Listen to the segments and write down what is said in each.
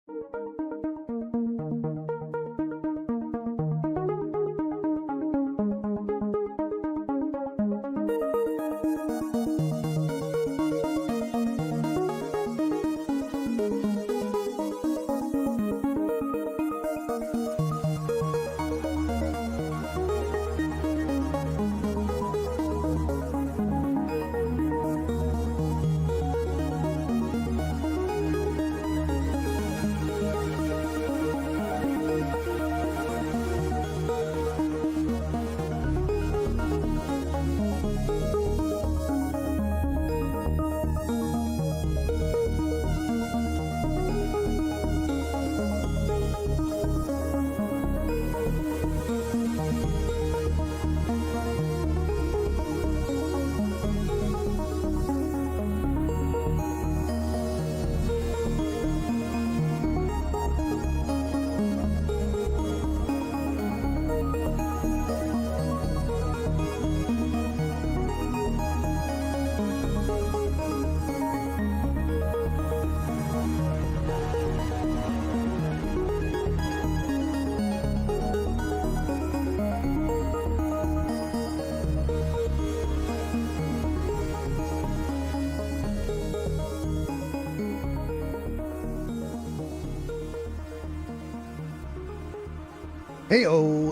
Heyo,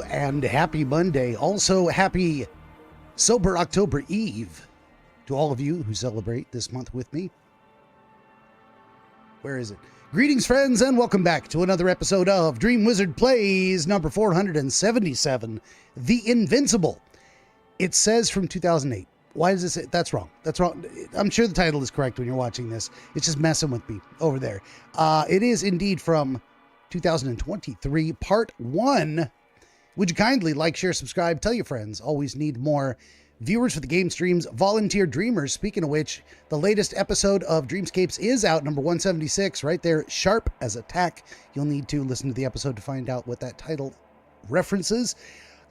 and happy Monday. Also, happy Sober October Eve to all of you who celebrate this month with me. Where is it? Greetings, friends, and welcome back to another episode of DreamWizard Plays number 477, The Invincible. It says from 2008. Why does it say? That's wrong. That's wrong. I'm sure the title is correct when you're watching this. It's just messing with me over there. It is indeed from 2023, part 1. Would you kindly like, share, subscribe, tell your friends? Always need more viewers for the game streams. Volunteer dreamers. Speaking of which, the latest episode of Dreamscapes is out, number 176, right there, sharp as a tack. You'll need to listen to the episode to find out what that title references.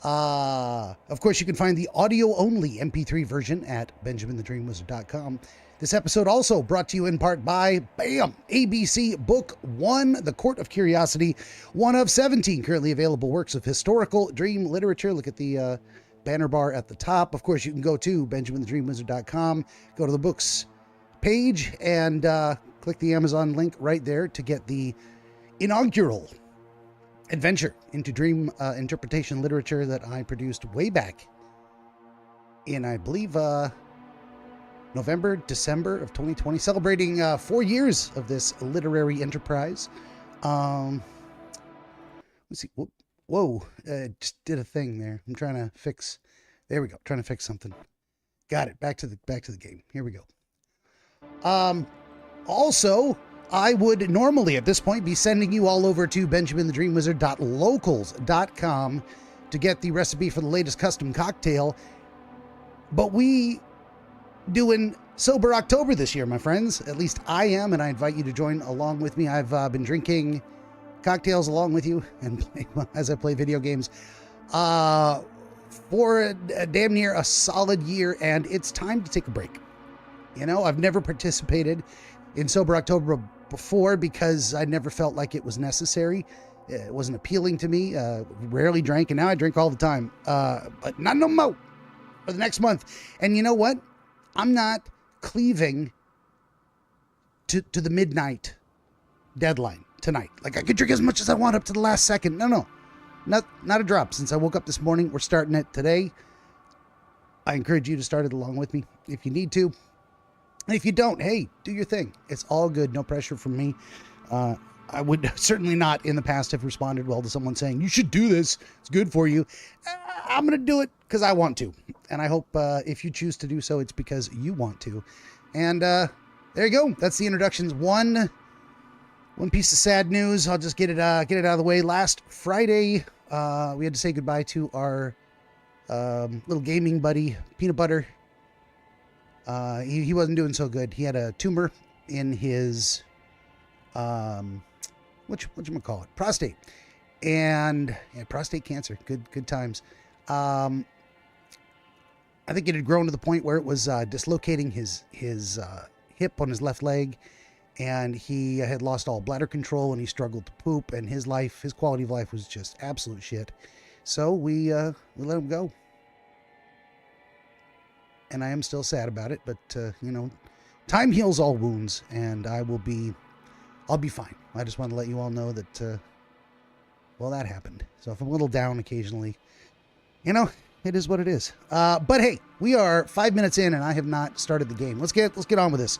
Of course, you can find the audio-only MP3 version at benjaminthedreamwizard.com. This episode also brought to you in part by, bam, ABC Book 1, The Court of Curiosity, one of 17 currently available works of historical dream literature. Look at the banner bar at the top. Of course, you can go to benjaminthedreamwizard.com, go to the books page, and click the Amazon link right there to get the inaugural adventure into dream interpretation literature that I produced way back in, I believe, November, December of 2020, celebrating 4 years of this literary enterprise. Let's see. Whoa, just did a thing there. I'm trying to fix. There we go. Trying to fix something. Got it. Back to the game. Here we go. Also, I would normally at this point be sending you all over to benjaminthedreamwizard.locals.com to get the recipe for the latest custom cocktail. But we doing Sober October this year, my friends. At least I am, and I invite you to join along with me. I've been drinking cocktails along with you and as I play video games for damn near a solid year, and it's time to take a break. You know, I've never participated in Sober October before because I never felt like it was necessary. It wasn't appealing to me. Rarely drank, and now I drink all the time. But not no more for the next month. And you know what? I'm not cleaving to the midnight deadline tonight. Like, I could drink as much as I want up to the last second. No. Not a drop. Since I woke up this morning, we're starting it today. I encourage you to start it along with me if you need to. And if you don't, hey, do your thing. It's all good. No pressure from me. I would certainly not in the past have responded well to someone saying, you should do this. It's good for you. I'm going to do it because I want to. And I hope if you choose to do so, it's because you want to. And there you go. That's the introductions. One piece of sad news. I'll just get it out of the way. Last Friday, we had to say goodbye to our little gaming buddy, Peanut Butter. He wasn't doing so good. He had a tumor in his whatchamacallit, prostate. And yeah, prostate cancer. Good times. I think it had grown to the point where it was dislocating his hip on his left leg, and he had lost all bladder control and he struggled to poop, and his quality of life was just absolute shit. So we let him go. And I am still sad about it, but time heals all wounds, and I'll be fine. I just want to let you all know that that happened. So if I'm a little down occasionally, it is what it is. But hey, we are 5 minutes in and I have not started the game. Let's get on with this.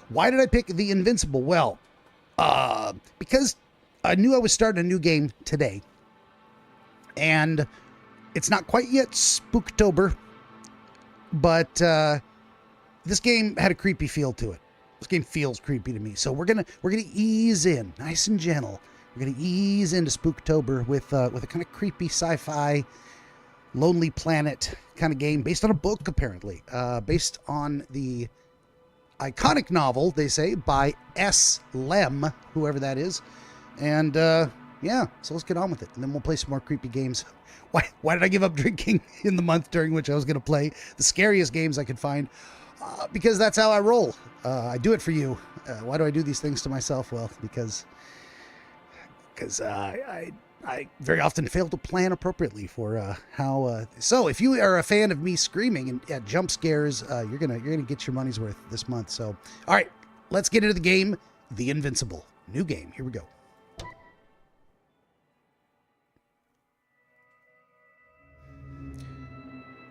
Why did I pick the Invincible? Well, because I knew I was starting a new game today, and it's not quite yet Spooktober, but this game had a creepy feel to it. This game feels creepy to me, so we're gonna ease in, nice and gentle. We're gonna ease into Spooktober with a kind of creepy sci-fi, Lonely Planet kind of game based on a book, apparently, based on the iconic novel, they say, by S. Lem, whoever that is. And yeah, so let's get on with it, and then we'll play some more creepy games. Why did I give up drinking in the month during which I was going to play the scariest games I could find? Because that's how I roll. I do it for you. Why do I do these things to myself? Well, because I very often fail to plan appropriately for how. So if you are a fan of me screaming and at jump scares, you're gonna get your money's worth this month. So all right, let's get into the game, The Invincible. New game. Here we go.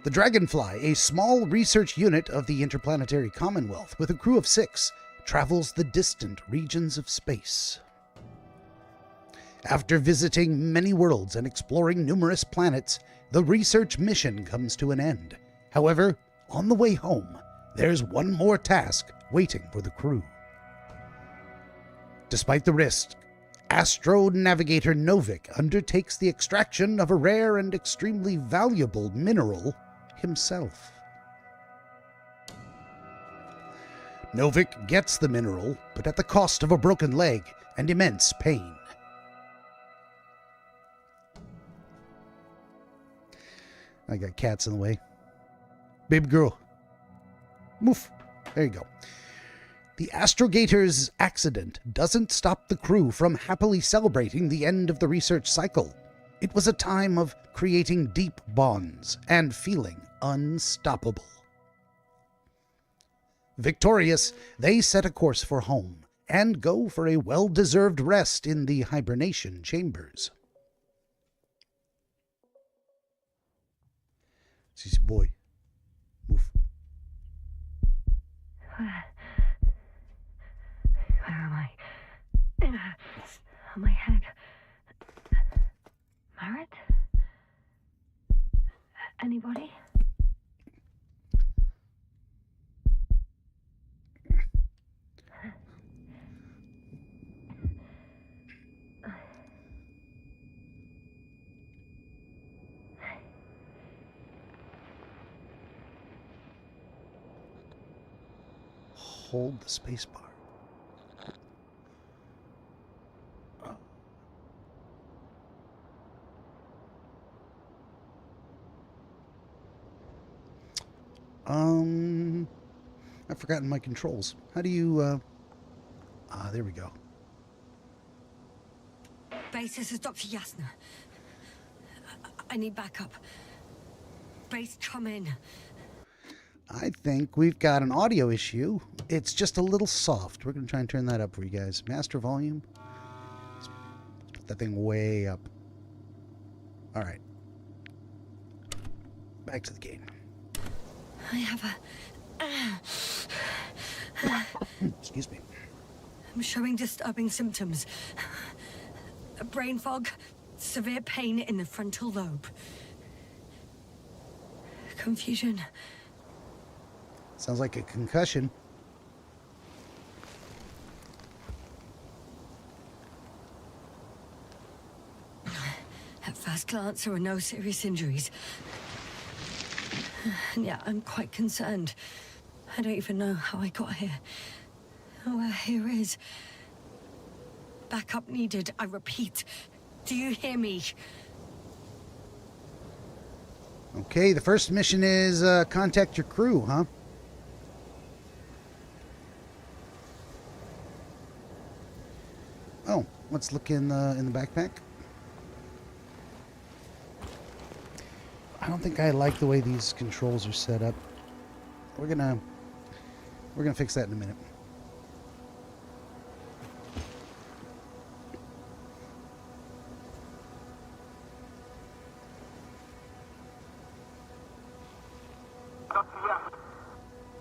The Dragonfly, a small research unit of the Interplanetary Commonwealth with a crew of 6, travels the distant regions of space. After visiting many worlds and exploring numerous planets, the research mission comes to an end. However, on the way home, there's one more task waiting for the crew. Despite the risk, Astro Navigator Novik undertakes the extraction of a rare and extremely valuable mineral himself. Novik gets the mineral, but at the cost of a broken leg and immense pain. I got cats in the way. Baby girl. Moof. There you go. The Astrogator's accident doesn't stop the crew from happily celebrating the end of the research cycle. It was a time of creating deep bonds and feeling unstoppable. Victorious, they set a course for home and go for a well-deserved rest in the hibernation chambers. Sissy boy, move. Where am I? My head. Marit? Anybody? Hold the space bar. I've forgotten my controls. How do you, there we go. Base, this is Dr. Yasna. I need backup. Base, come in. I think we've got an audio issue. It's just a little soft. We're going to try and turn that up for you guys. Master volume. Let's put that thing way up. All right. Back to the game. I have Excuse me. I'm showing disturbing symptoms. Brain fog, severe pain in the frontal lobe. Confusion. Sounds like a concussion. At first glance, there are no serious injuries. And yet, I'm quite concerned. I don't even know how I got here. Where here is. Backup needed, I repeat. Do you hear me? Okay, the first mission is contact your crew, huh? Let's look in the backpack. I don't think I like the way these controls are set up. We're gonna fix that in a minute.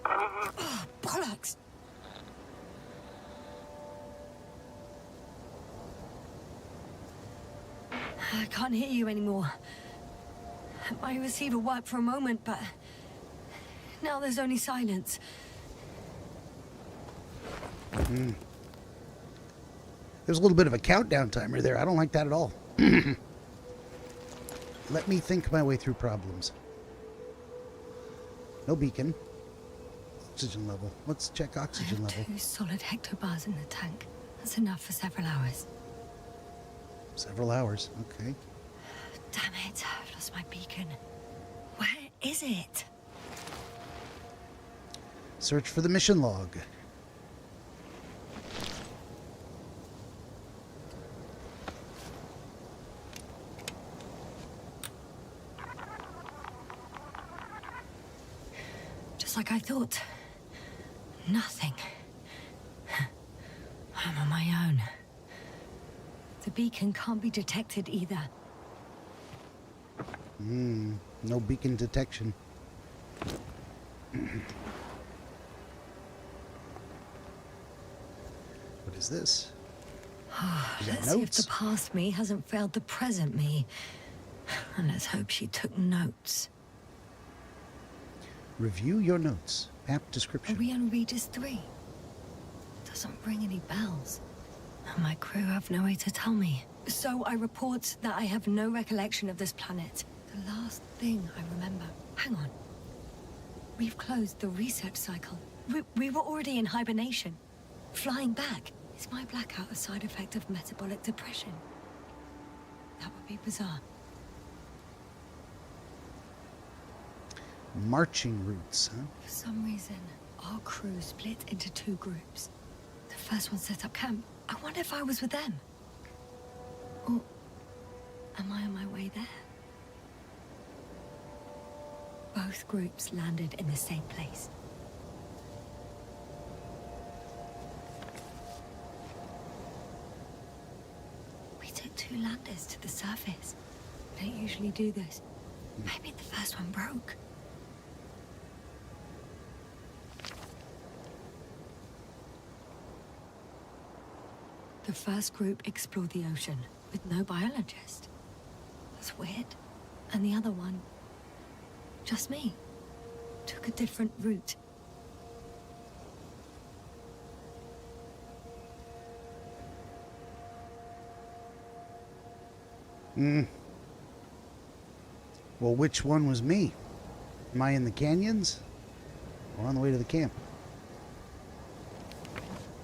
Oh, bollocks! I can't hear you anymore. My receiver worked for a moment, but now there's only silence. There's a little bit of a countdown timer there. I don't like that at all. Let me think my way through problems. No beacon. Oxygen level. Let's check oxygen level. 2 solid hectobars in the tank. That's enough for several hours. Several hours. Okay. Damn it, I've lost my beacon. Where is it? Search for the mission log. Just like I thought. Nothing. I'm on my own. The beacon can't be detected either. No beacon detection. What is this? You got Let's see if notes? the past me hasn't failed the present me. And let's hope she took notes. Review your notes. Map Are description. we on Regis 3? Doesn't ring any bells. And my crew have no way to tell me. So I report that I have no recollection of this planet. The last thing I remember. Hang on. We've closed the research cycle. We were already in hibernation. Flying back. Is my blackout a side effect of metabolic depression? That would be bizarre. Marching routes, huh? For some reason, our crew split into 2 groups. The first one set up camp. I wonder if I was with them. Or am I on my way there? Both groups landed in the same place. We took 2 landers to the surface. We don't usually do this. Maybe the first one broke. The first group explored the ocean with no biologist. That's weird. And the other one, just me, took a different route. Well, which one was me? Am I in the canyons? Or on the way to the camp?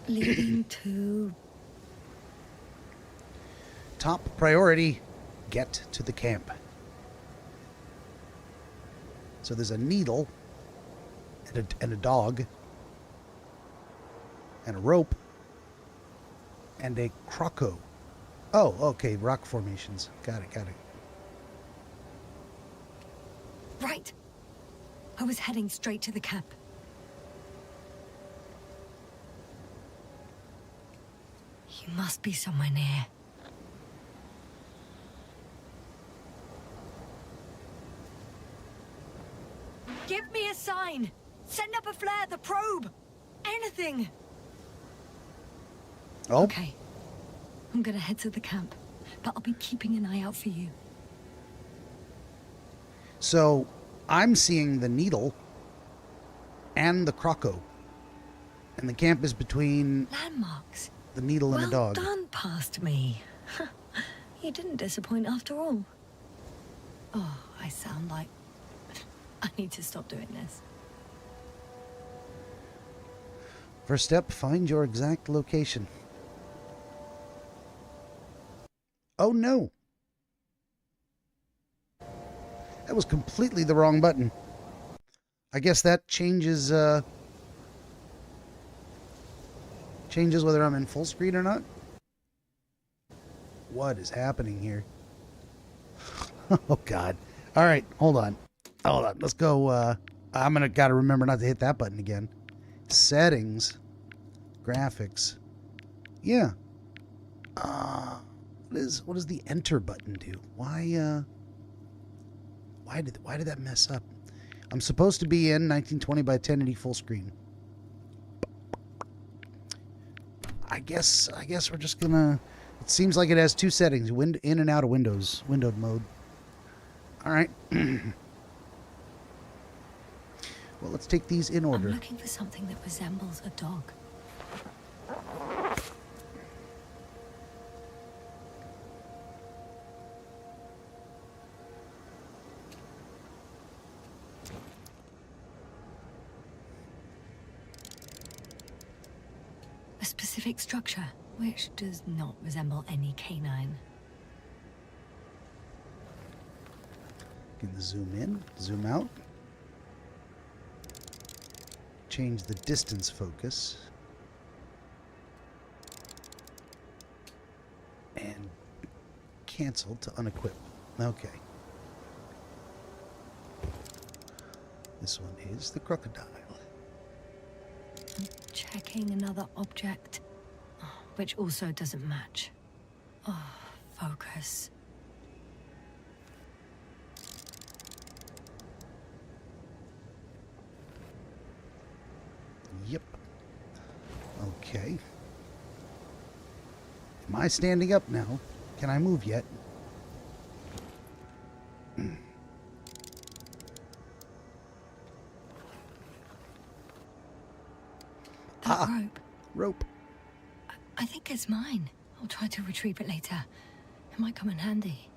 Leading to... Top priority, get to the camp. So there's a needle and a dog and a rope and a croco. Oh, okay, rock formations. Got it. Right. I was heading straight to the camp. You must be somewhere near. Give me a sign! Send up a flare, the probe! Anything! Oh, Okay. I'm gonna head to the camp, but I'll be keeping an eye out for you. so I'm seeing the needle and the croco. And the camp is between Landmarks. the needle and Well the dog. done, past me. You didn't disappoint after all. Oh, I sound like... I need to stop doing this. First step, find your exact location. Oh no! That was completely the wrong button. I guess that changes whether I'm in full screen or not. What is happening here? Oh, God. All right, hold on. Hold on. Let's go. I'm going to got to remember not to hit that button again. Settings. Graphics. Yeah. What does the enter button do? Why did that mess up? I'm supposed to be in 1920 by 1080 full screen. I guess we're just gonna. It seems like it has two settings: in and out of Windows, windowed mode. All right. Well, let's take these in order. I'm looking for something that resembles a dog. A specific structure, which does not resemble any canine. Can zoom in, zoom out. Change the distance focus. And cancel to unequip. Okay. This one is the crocodile. Checking another object, which also doesn't match. Oh, focus. Yep. Okay. Am I standing up now? Can I move yet? That rope. Rope. I think it's mine. I'll try to retrieve it later. It might come in handy.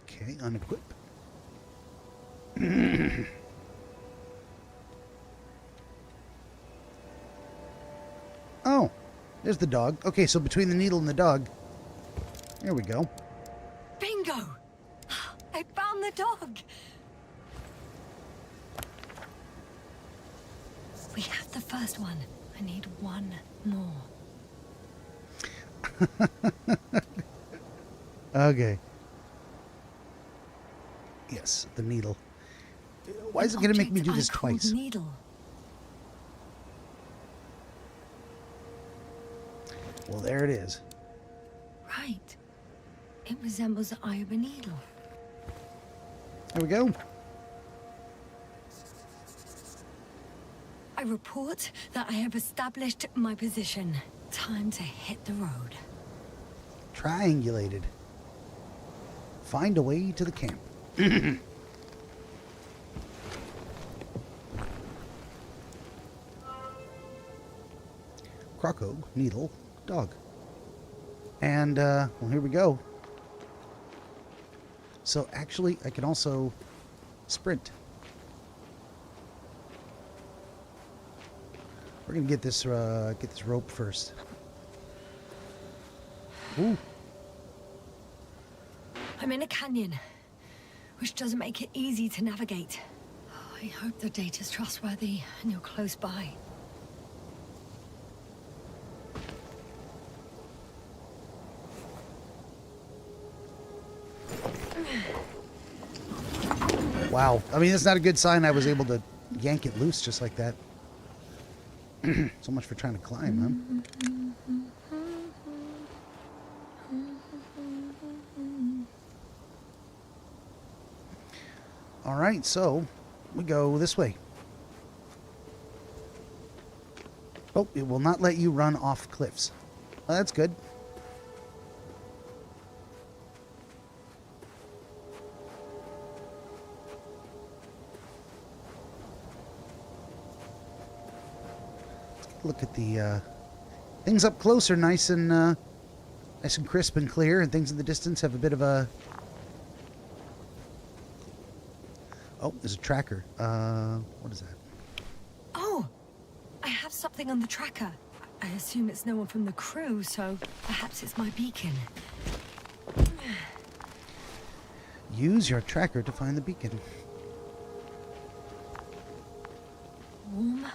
Okay, unequip. Oh, there's the dog. Okay, so between the needle and the dog. There we go. Bingo! I found the dog! We have the first one. I need one more. Okay. Yes, the needle. Why is it going to make me do this twice? Needle. Well, there it is. Right. It resembles the eye of a needle. There we go. I report that I have established my position. Time to hit the road. Triangulated. Find a way to the camp. Croco, needle, dog. And, well, here we go. So, actually, I can also sprint. We're gonna get this rope first. Ooh. I'm in a canyon, which doesn't make it easy to navigate. Oh, I hope the data's trustworthy and you're close by. Wow. I mean, that's not a good sign I was able to yank it loose just like that. So much for trying to climb, huh? All right, so we go this way. Oh, it will not let you run off cliffs. Well, that's good. Look at the things up close are nice and crisp and clear, and things in the distance have a bit of a. Oh, there's a tracker. What is that? Oh, I have something on the tracker. I assume it's no one from the crew, so perhaps it's my beacon. Use your tracker to find the beacon. Warm.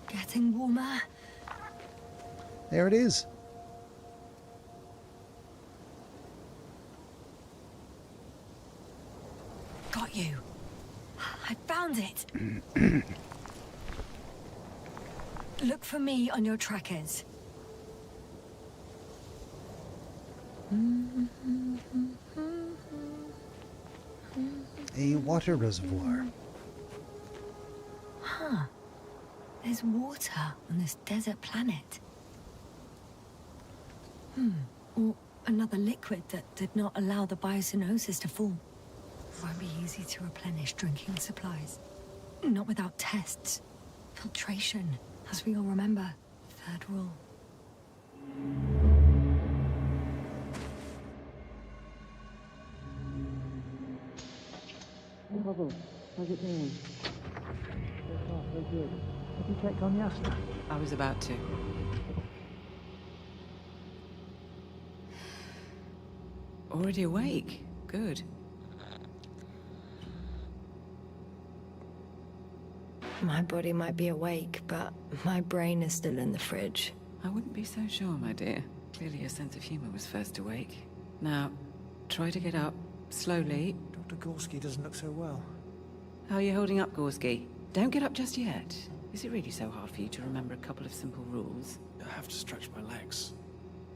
Get getting warmer. There it is. Got you. I found it. Look for me on your trackers. A water reservoir. Huh. There's water on this desert planet. Or another liquid that did not allow the biocenosis to form. Won't be easy to replenish drinking supplies. Not without tests. Filtration, as we all remember. Third rule. How's it going? Very good. Have you checked on Yasna? I was about to. Already awake? Good. My body might be awake, but my brain is still in the fridge. I wouldn't be so sure, my dear. Clearly your sense of humor was first awake. Now, try to get up, slowly. Dr. Gorski doesn't look so well. How are you holding up, Gorski? Don't get up just yet. Is it really so hard for you to remember a couple of simple rules? I have to stretch my legs.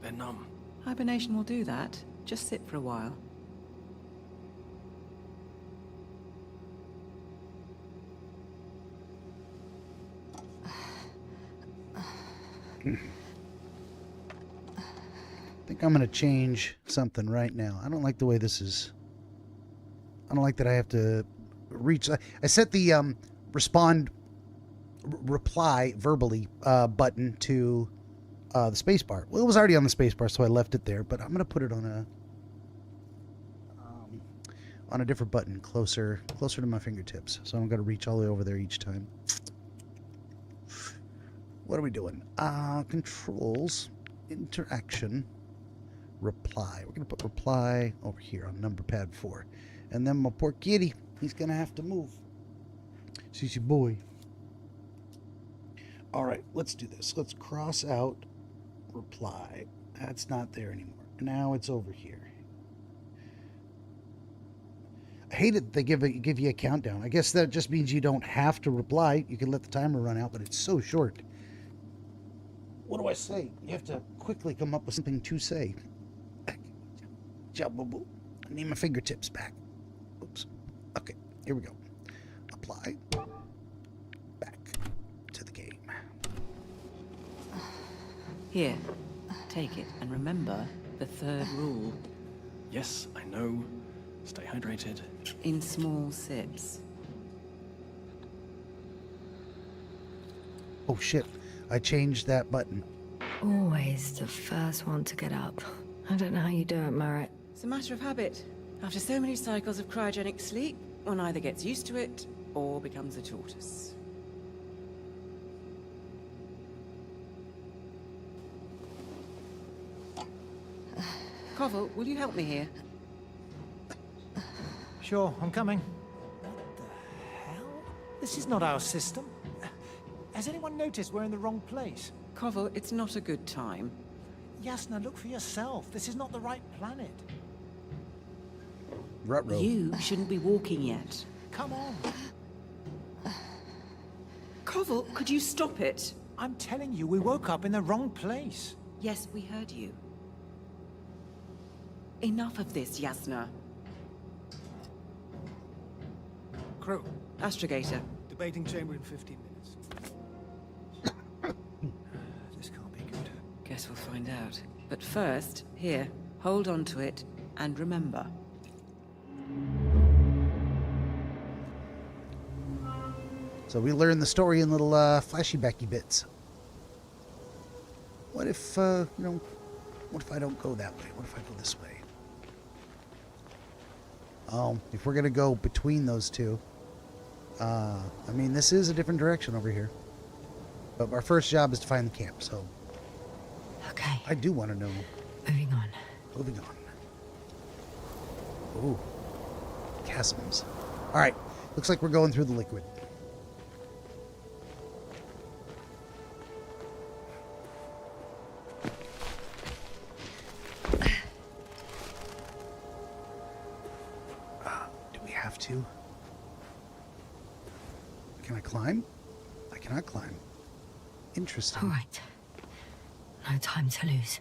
They're numb. Hibernation will do that. Just sit for a while. I think I'm going to change something right now. I don't like the way this is. I don't like that I have to reach. I set the reply verbally button to the spacebar. Well, it was already on the spacebar, so I left it there. But I'm going to put it on a different button, closer to my fingertips. So I'm going to reach all the way over there each time. What are we doing? Controls, interaction, reply. We're going to put reply over here on number pad 4. And then my poor kitty, he's going to have to move. She's your boy. All right, let's do this. Let's cross out reply. That's not there anymore. Now it's over here. I hate it they give you a countdown. I guess that just means you don't have to reply. You can let the timer run out, but it's so short. What do I say? You have to quickly come up with something to say. I need my fingertips back. Oops. Okay, here we go. Apply. Back to the game. Here, take it, and remember the third rule. Yes, I know. Stay hydrated. In small sips. Oh shit, I changed that button. Always the first one to get up. I don't know how you do it, Merritt. It's a matter of habit. After so many cycles of cryogenic sleep, one either gets used to it or becomes a tortoise. Koval, will you help me here? Sure, I'm coming. What the hell? This is not our system. Has anyone noticed we're in the wrong place? Koval, it's not a good time. Yasna, look for yourself. This is not the right planet. Ruh-roh. You shouldn't be walking yet. Come on. Koval, could you stop it? I'm telling you, we woke up in the wrong place. Yes, we heard you. Enough of this, Yasna. Crew, Astrogator. debating chamber in 15 minutes. This can't be good. Guess we'll find out. But first, here, hold on to it, and remember. So we learn the story in little flashy-backy bits. What if, what if I don't go that way? What if I go this way? Oh, if we're going to go between those two. I mean, this is a different direction over here. But our first job is to find the camp, so Okay, I do want to know. moving on. Moving on. Ooh. Chasms. Alright, looks like we're going through the liquid. to. Can I climb? I cannot climb. Interesting. All right. No time to lose.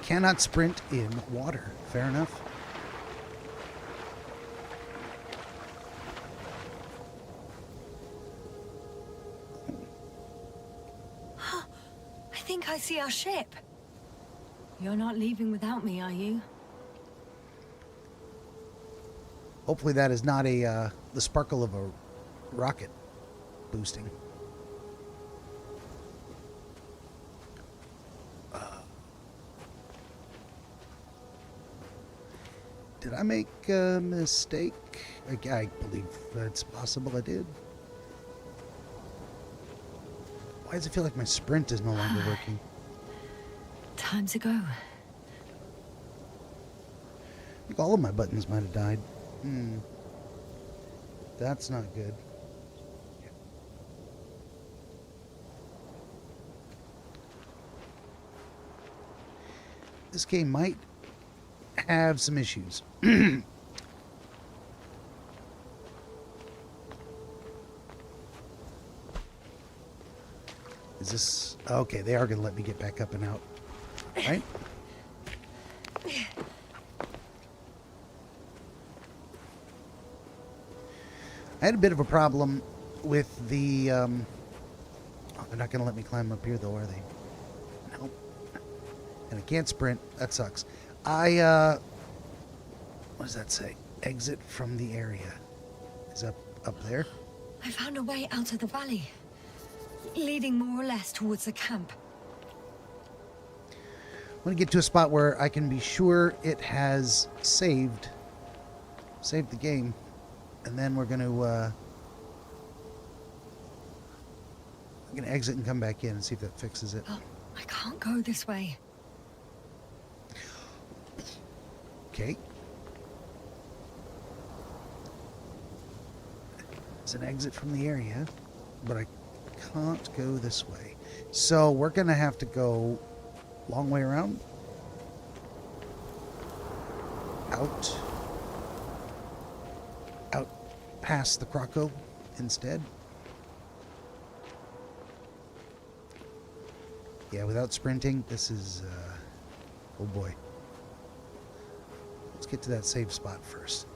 Cannot sprint in water. Fair enough. I think I see our ship. You're not leaving without me, are you? Hopefully that is not the sparkle of a rocket boosting. Did I make a mistake? I believe it's possible I did. Why does it feel like my sprint is no longer working? Time to go. I think all of my buttons might have died. That's not good. This game might have some issues. Is this... Okay, they are going to let me get back up and out. Right? I had a bit of a problem with the... Oh, they're not going to let me climb up here, though, are they? Nope. And I can't sprint. That sucks. What does that say? Exit from the area. Is up there? I found a way out of the valley, leading more or less towards the camp. I want to get to a spot where I can be sure it has saved the game, and then we're going to exit and come back in and see if that fixes it. Oh, I can't go this way. Okay. There's an exit from the area, but I can't go this way. So we're going to have to go a long way around. Out past the Croco instead. Yeah, without sprinting, this is... oh boy. Let's get to that save spot first.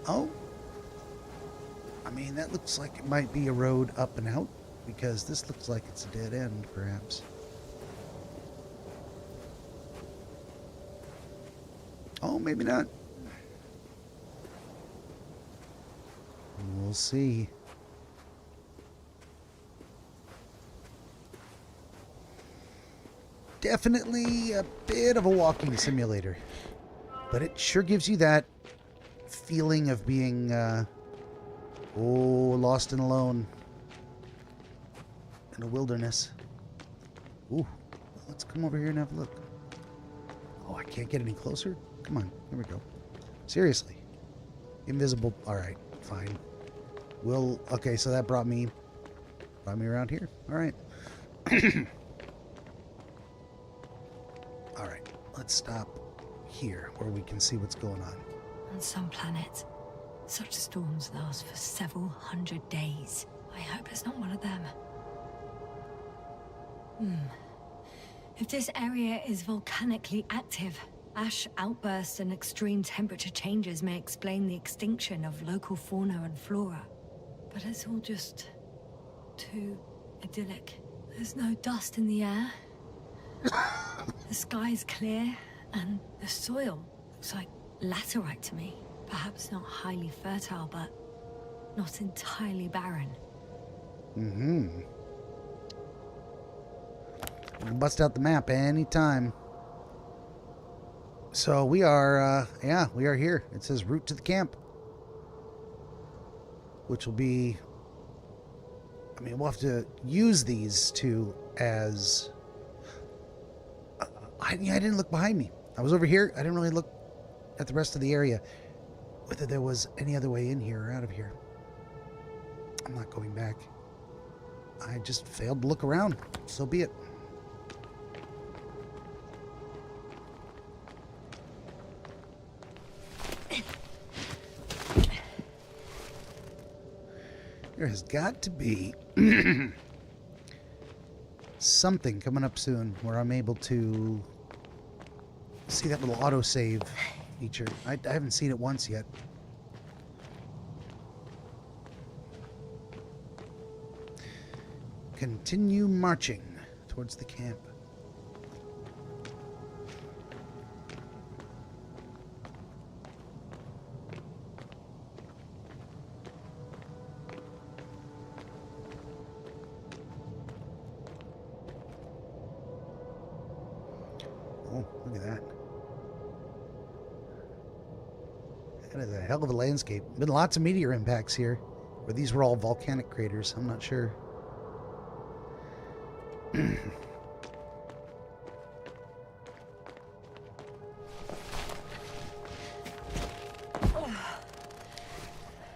Oh. I mean, that looks like it might be a road up and out, because this looks like it's a dead end, perhaps. Oh, maybe not. We'll see. Definitely a bit of a walking simulator, but it sure gives you that feeling of being, lost and alone in a wilderness. Ooh, let's come over here and have a look. Oh, I can't get any closer? Come on, here we go. Seriously. Invisible. All right, fine. Okay, so that brought me around here. All right. All right, let's stop here where we can see what's going on. On some planets, such storms last for several hundred days. I hope it's not one of them. If this area is volcanically active, ash outbursts and extreme temperature changes may explain the extinction of local fauna and flora. But it's all just too idyllic. There's no dust in the air. The sky's clear, and the soil looks like laterite to me. Perhaps not highly fertile, but not entirely barren. Mm-hmm. We can bust out the map anytime. So we are, we are here. It says route to the camp, which will be I mean, we'll have to use these two as... I didn't look behind me. I was over here. I didn't really look at the rest of the area. Whether there was any other way in here or out of here. I'm not going back. I just failed to look around. So be it. There has got to be something coming up soon where I'm able to see that little autosave feature. I haven't seen it once yet. Continue marching towards the camp. Oh, look at that. That is a hell of a landscape. Been lots of meteor impacts here. Or these were all volcanic craters. I'm not sure.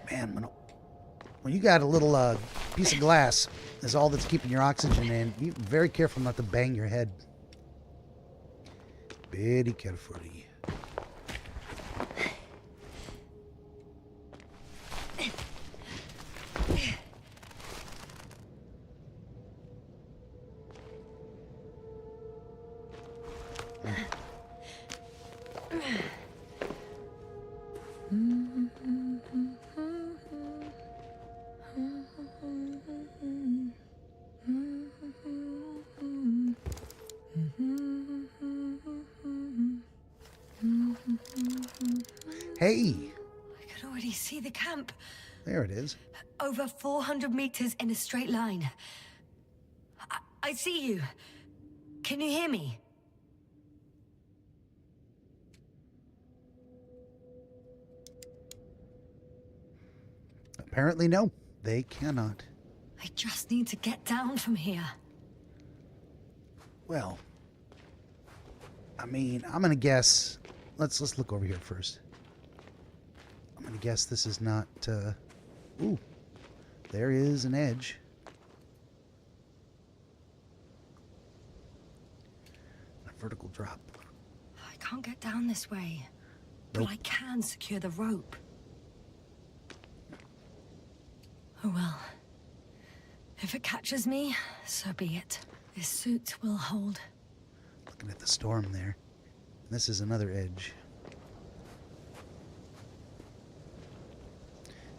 Man, when you got a little piece of glass is all that's keeping your oxygen in, be very careful not to bang your head. Very careful. Hey! I can already see the camp. There it is. Over 400 meters in a straight line. I see you. Can you hear me? Apparently no, they cannot. I just need to get down from here. Well, I mean, I'm gonna guess. Let's look over here first. I'm gonna guess this is not. Ooh, there is an edge. A vertical drop. I can't get down this way. Nope. But I can secure the rope. Oh well. If it catches me, so be it. This suit will hold. Looking at the storm there. This is another edge.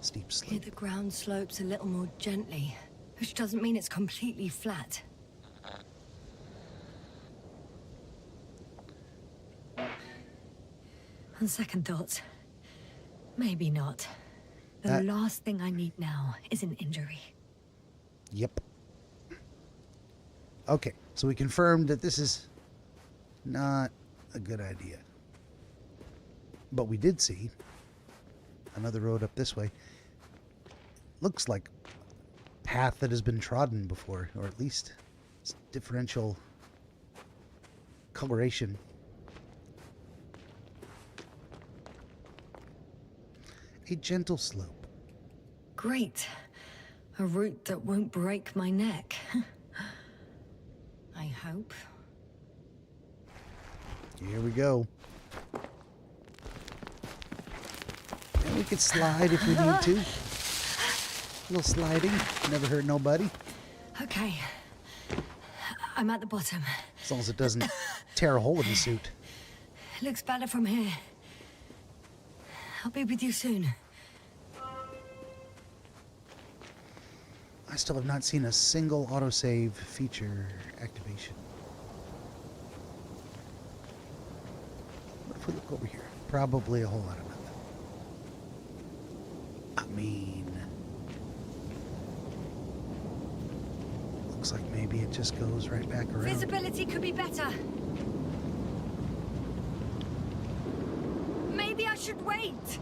Steep Here slope. the ground slopes a little more gently, which doesn't mean it's completely flat. On second thoughts, maybe not. The last thing I need now is an injury. Yep. Okay, so we confirmed that this is not a good idea. But we did see another road up this way. Looks like a path that has been trodden before, or at least it's differential coloration. A gentle slope. Great. A route that won't break my neck. I hope. Here we go. And we could slide if we need to. A little sliding. Never hurt nobody. Okay. I'm at the bottom. As long as it doesn't tear a hole in the suit. Looks better from here. I'll be with you soon. I still have not seen a single autosave feature activation. What if we look over here? Probably a whole lot of nothing. I mean, looks like maybe it just goes right back around. Visibility could be better. Maybe I should wait.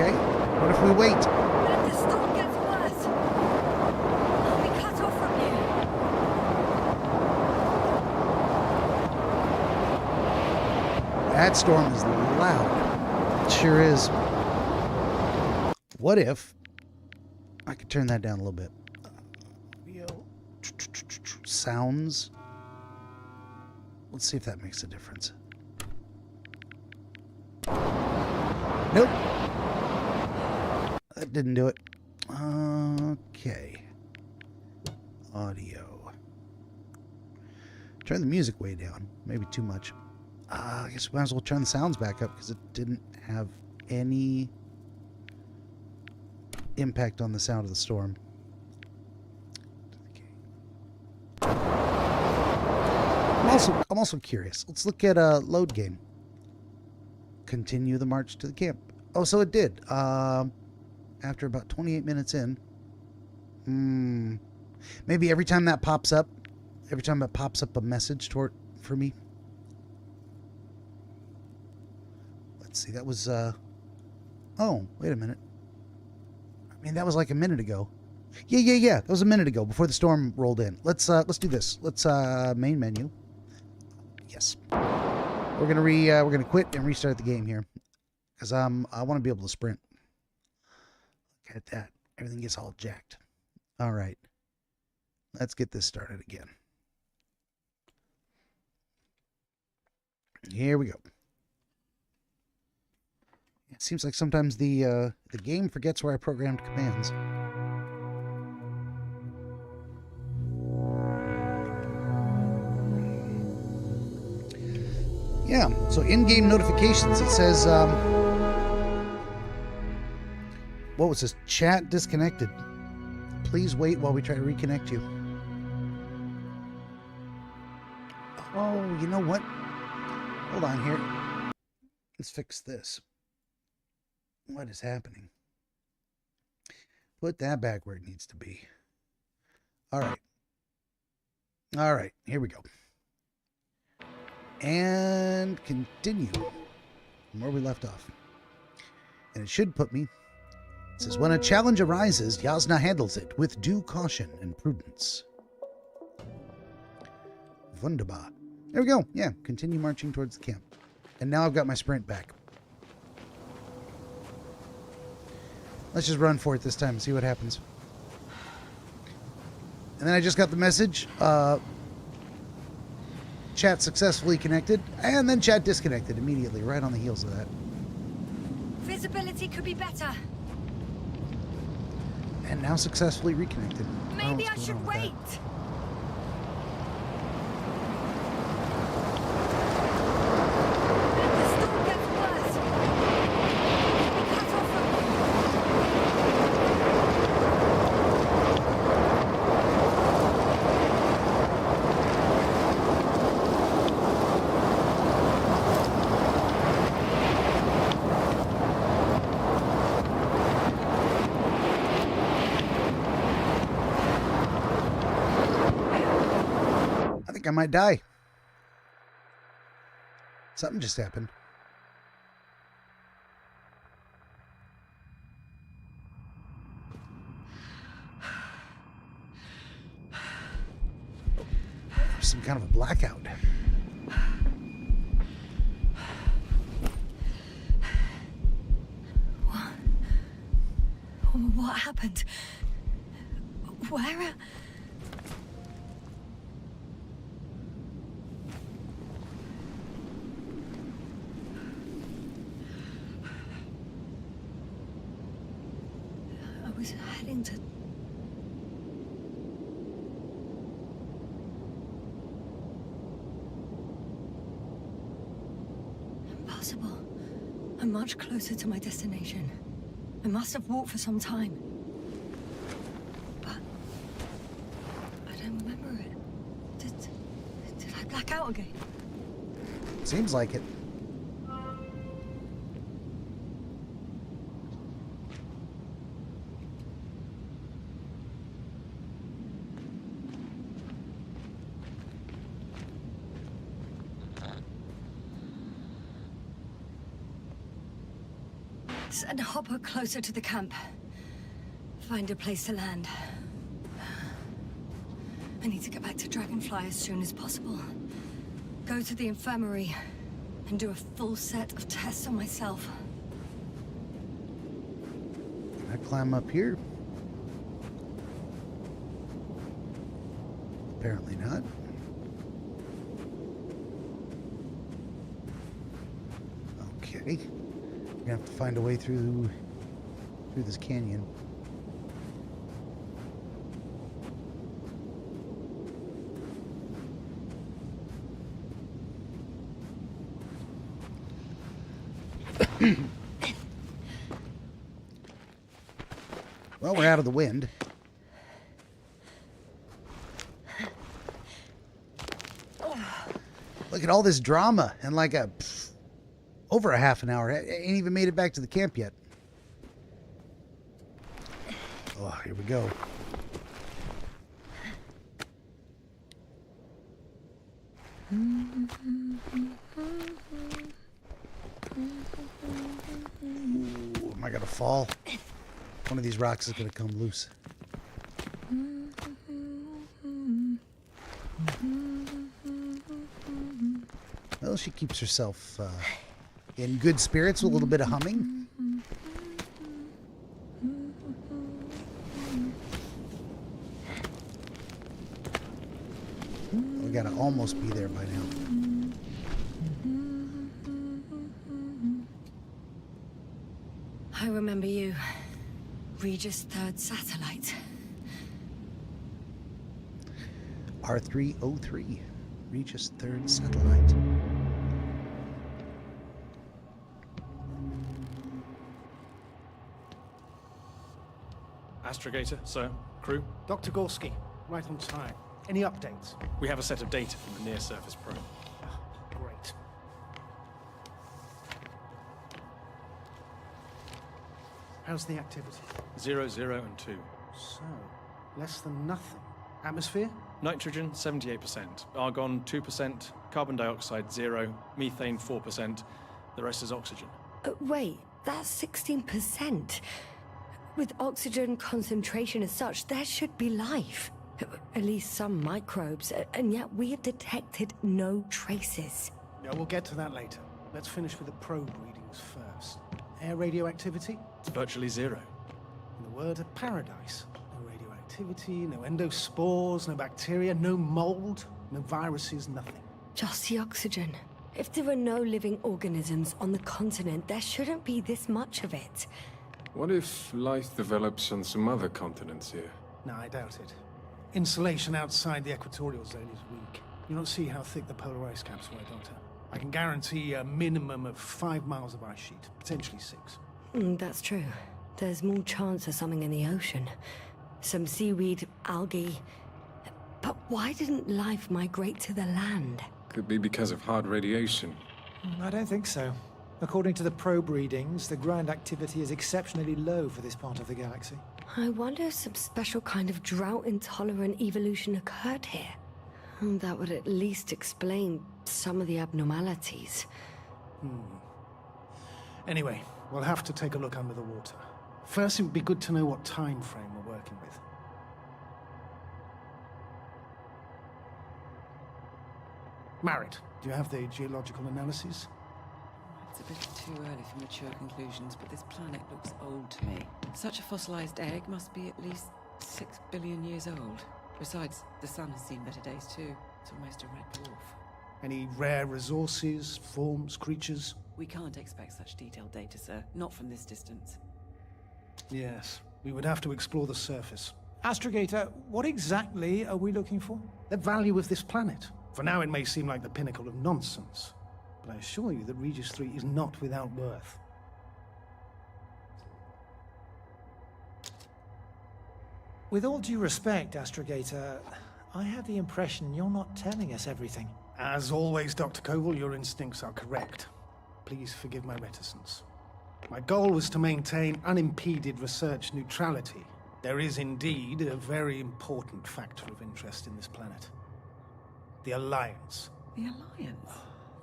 Okay. What if we wait? But if the storm gets worse, I'll be cut off from you. That storm is loud. It sure is. What if I could turn that down a little bit? Sounds. Let's see if that makes a difference. Nope. That didn't do it. Okay. Audio. Turn the music way down. Maybe too much. I guess we might as well turn the sounds back up because it didn't have any impact on the sound of the storm. I'm also curious. Let's look at a load game. Continue the march to the camp. Oh, so it did. After about 28 minutes in. Maybe every time that pops up, a message for me. Let's see. That was oh, wait a minute. I mean, that was like a minute ago. Yeah. That was a minute ago before the storm rolled in. Let's do this. Let's main menu. Yes. We're gonna quit and restart the game here, because I want to be able to sprint. Look at that. Everything gets all jacked. All right. Let's get this started again. Here we go. It seems like sometimes the game forgets where I programmed commands. Yeah, so in-game notifications, it says, what was this? Chat disconnected. Please wait while we try to reconnect you. Oh, you know what? Hold on here. Let's fix this. What is happening? Put that back where it needs to be. All right. All right, here we go. And continue from where we left off. And it should put me. It says, when a challenge arises, Yasna handles it with due caution and prudence. Wunderbar. There we go. Yeah, continue marching towards the camp. And now I've got my sprint back. Let's just run for it this time and see what happens. And then I just got the message. Chat successfully connected, and then chat disconnected immediately, right on the heels of that. Visibility could be better. And now successfully reconnected. Maybe I should wait. If the storm gets worse, I'll be cut off from I might die. Something just happened. Some kind of a blackout. What happened? Where? I was heading to... Impossible. I'm much closer to my destination. I must have walked for some time. But I don't remember it. Did I black out again? Seems like it. Send Hopper closer to the camp. Find a place to land. I need to get back to Dragonfly as soon as possible. Go to the infirmary and do a full set of tests on myself. Can I climb up here? Apparently not. Okay. We're gonna have to find a way through this canyon. Well, we're out of the wind. Look at all this drama and like over a half an hour. Ain't even made it back to the camp yet. Oh, here we go. Ooh, am I gonna fall? One of these rocks is gonna come loose. Well, she keeps herself in good spirits with a little bit of humming. We gotta almost be there by now. I remember you. Regis' third satellite. R303, Regis' third satellite. Astrogator, sir. Crew. Dr. Gorski, right on time. Any updates? We have a set of data from the near-surface probe. Great. How's the activity? 0, 0, and 2. So, less than nothing. Atmosphere? Nitrogen, 78%. Argon, 2%. Carbon dioxide, 0. Methane, 4%. The rest is oxygen. Wait, that's 16%. With oxygen concentration as such, there should be life. At least some microbes, and yet we have detected no traces. Yeah, we'll get to that later. Let's finish with the probe readings first. Air radioactivity? It's virtually 0. In the word, a paradise. No radioactivity, no endospores, no bacteria, no mold, no viruses, nothing. Just the oxygen. If there are no living organisms on the continent, there shouldn't be this much of it. What if life develops on some other continents here? No, I doubt it. Insulation outside the equatorial zone is weak. You don't see how thick the polar ice caps were, Doctor. I can guarantee a minimum of 5 miles of ice sheet, potentially 6. That's true. There's more chance of something in the ocean. Some seaweed, algae. But why didn't life migrate to the land? Could be because of hard radiation. I don't think so. According to the probe readings, the ground activity is exceptionally low for this part of the galaxy. I wonder if some special kind of drought-intolerant evolution occurred here. That would at least explain some of the abnormalities. Anyway, we'll have to take a look under the water. First, it would be good to know what time frame we're working with. Marit, do you have the geological analysis? It's a bit too early for mature conclusions, but this planet looks old to me. Such a fossilized egg must be at least 6 billion years old. Besides, the sun has seen better days too. It's almost a red dwarf. Any rare resources, forms, creatures? We can't expect such detailed data, sir. Not from this distance. Yes, we would have to explore the surface. Astrogator, what exactly are we looking for? The value of this planet. For now, it may seem like the pinnacle of nonsense, but I assure you that Regis 3 is not without worth. With all due respect, Astrogator, I have the impression you're not telling us everything. As always, Dr. Koval, your instincts are correct. Please forgive my reticence. My goal was to maintain unimpeded research neutrality. There is indeed a very important factor of interest in this planet. The Alliance. The Alliance?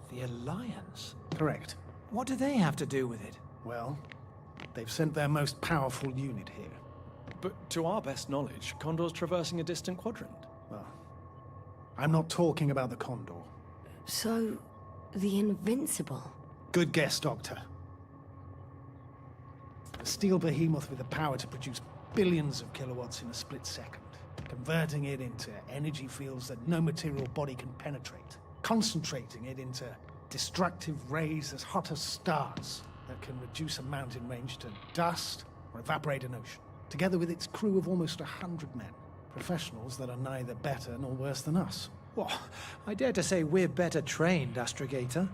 The Alliance? Correct. What do they have to do with it? Well, They've sent their most powerful unit here. But to our best knowledge, Condor's traversing a distant quadrant. Well, I'm not talking about the Condor. So, the Invincible? Good guess, Doctor. A steel behemoth with the power to produce billions of kilowatts in a split second, converting it into energy fields that no material body can penetrate, concentrating it into destructive rays as hot as stars that can reduce a mountain range to dust or evaporate an ocean, together with its crew of almost 100 men, professionals that are neither better nor worse than us. Well, I dare to say we're better trained, Astrogator.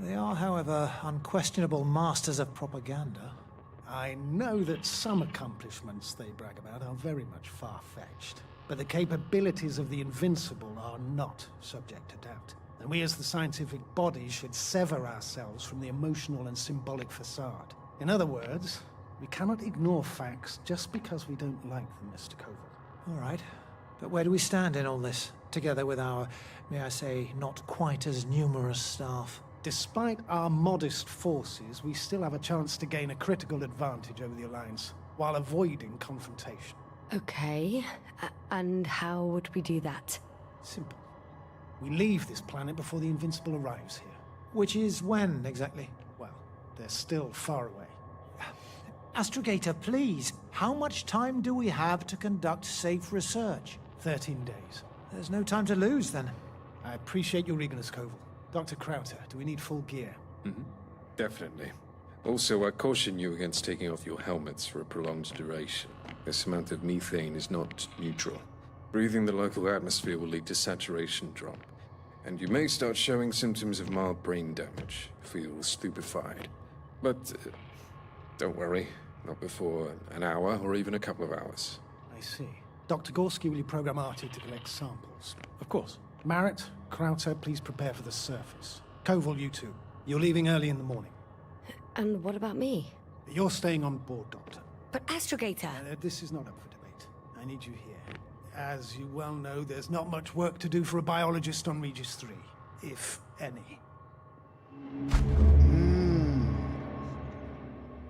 They are, however, unquestionable masters of propaganda. I know that some accomplishments they brag about are very much far-fetched, but the capabilities of the Invincible are not subject to doubt. And we as the scientific body should sever ourselves from the emotional and symbolic facade. In other words, we cannot ignore facts just because we don't like them, Mr. Koval. All right. But where do we stand in all this, together with our, may I say, not quite as numerous staff? Despite our modest forces, we still have a chance to gain a critical advantage over the Alliance, while avoiding confrontation. Okay, and how would we do that? Simple. We leave this planet before the Invincible arrives here. Which is when, exactly? Well, they're still far away. Astrogator, please, how much time do we have to conduct safe research? 13 days. There's no time to lose, then. I appreciate your eagerness, Koval. Dr. Krauter, do we need full gear? Definitely. Also, I caution you against taking off your helmets for a prolonged duration. This amount of methane is not neutral. Breathing the local atmosphere will lead to saturation drop, and you may start showing symptoms of mild brain damage, feel stupefied. But don't worry, not before an hour or even a couple of hours. I see. Dr. Gorski, will you program Artie to collect samples? Of course. Marrett, Krauter, please prepare for the surface. Koval, you too. You're leaving early in the morning. And what about me? You're staying on board, Doctor. But Astrogator! This is not up for debate. I need you here. As you well know, there's not much work to do for a biologist on Regis 3, if any.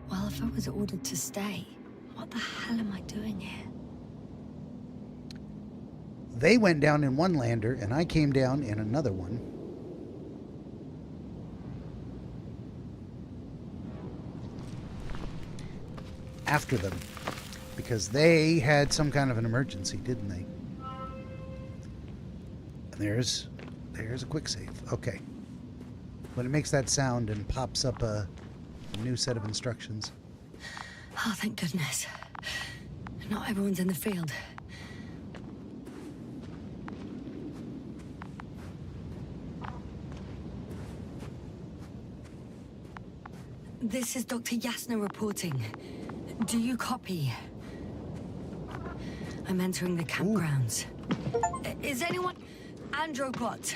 Well, if I was ordered to stay, what the hell am I doing here? They went down in one lander, and I came down in another one. After them. Because they had some kind of an emergency, didn't they? And there's a quick save. Okay. When it makes that sound and pops up a new set of instructions. Oh, thank goodness. Not everyone's in the field. This is Dr. Yasna reporting. Do you copy? I'm entering the campgrounds. Is anyone... Androbot.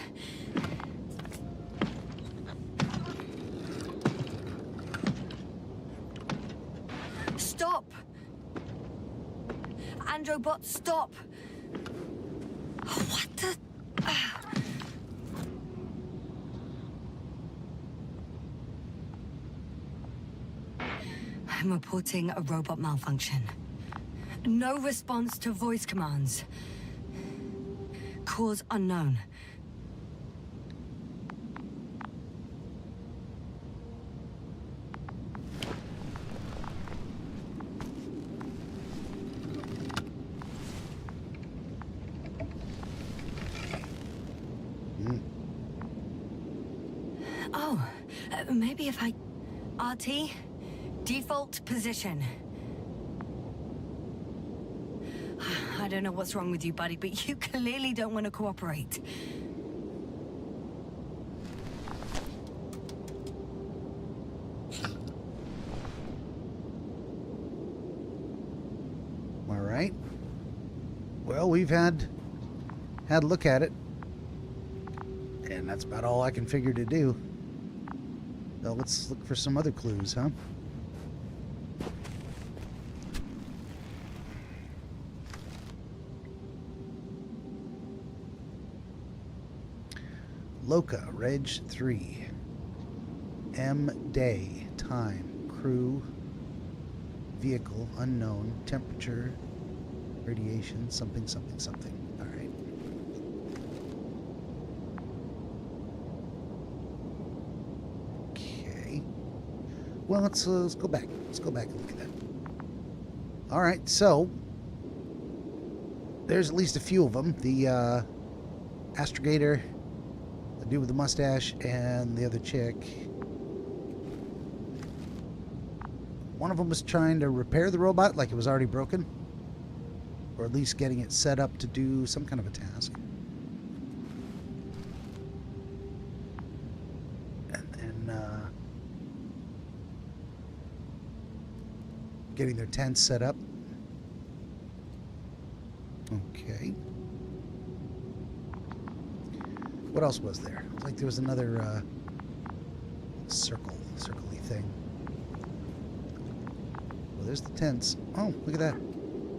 Stop! Androbot, stop! What the... I'm reporting a robot malfunction. No response to voice commands. Cause unknown. Oh, maybe if I... RT? Default position. I don't know what's wrong with you, buddy, but you clearly don't want to cooperate. All right. Well, we've had a look at it. And that's about all I can figure to do. Well, let's look for some other clues, huh? Loca, Reg 3. M. Day. Time. Crew. Vehicle, unknown, temperature, radiation, something, something, something. All right. Okay. Well, let's go back. Let's go back and look at that. All right, so there's at least a few of them. The astrogator, the dude with the mustache, and the other chick. One of them was trying to repair the robot like it was already broken, or at least getting it set up to do some kind of a task. And then getting their tents set up. Okay. What else was there? It was like there was another circle-y thing. Well, there's the tents. Oh, look at that.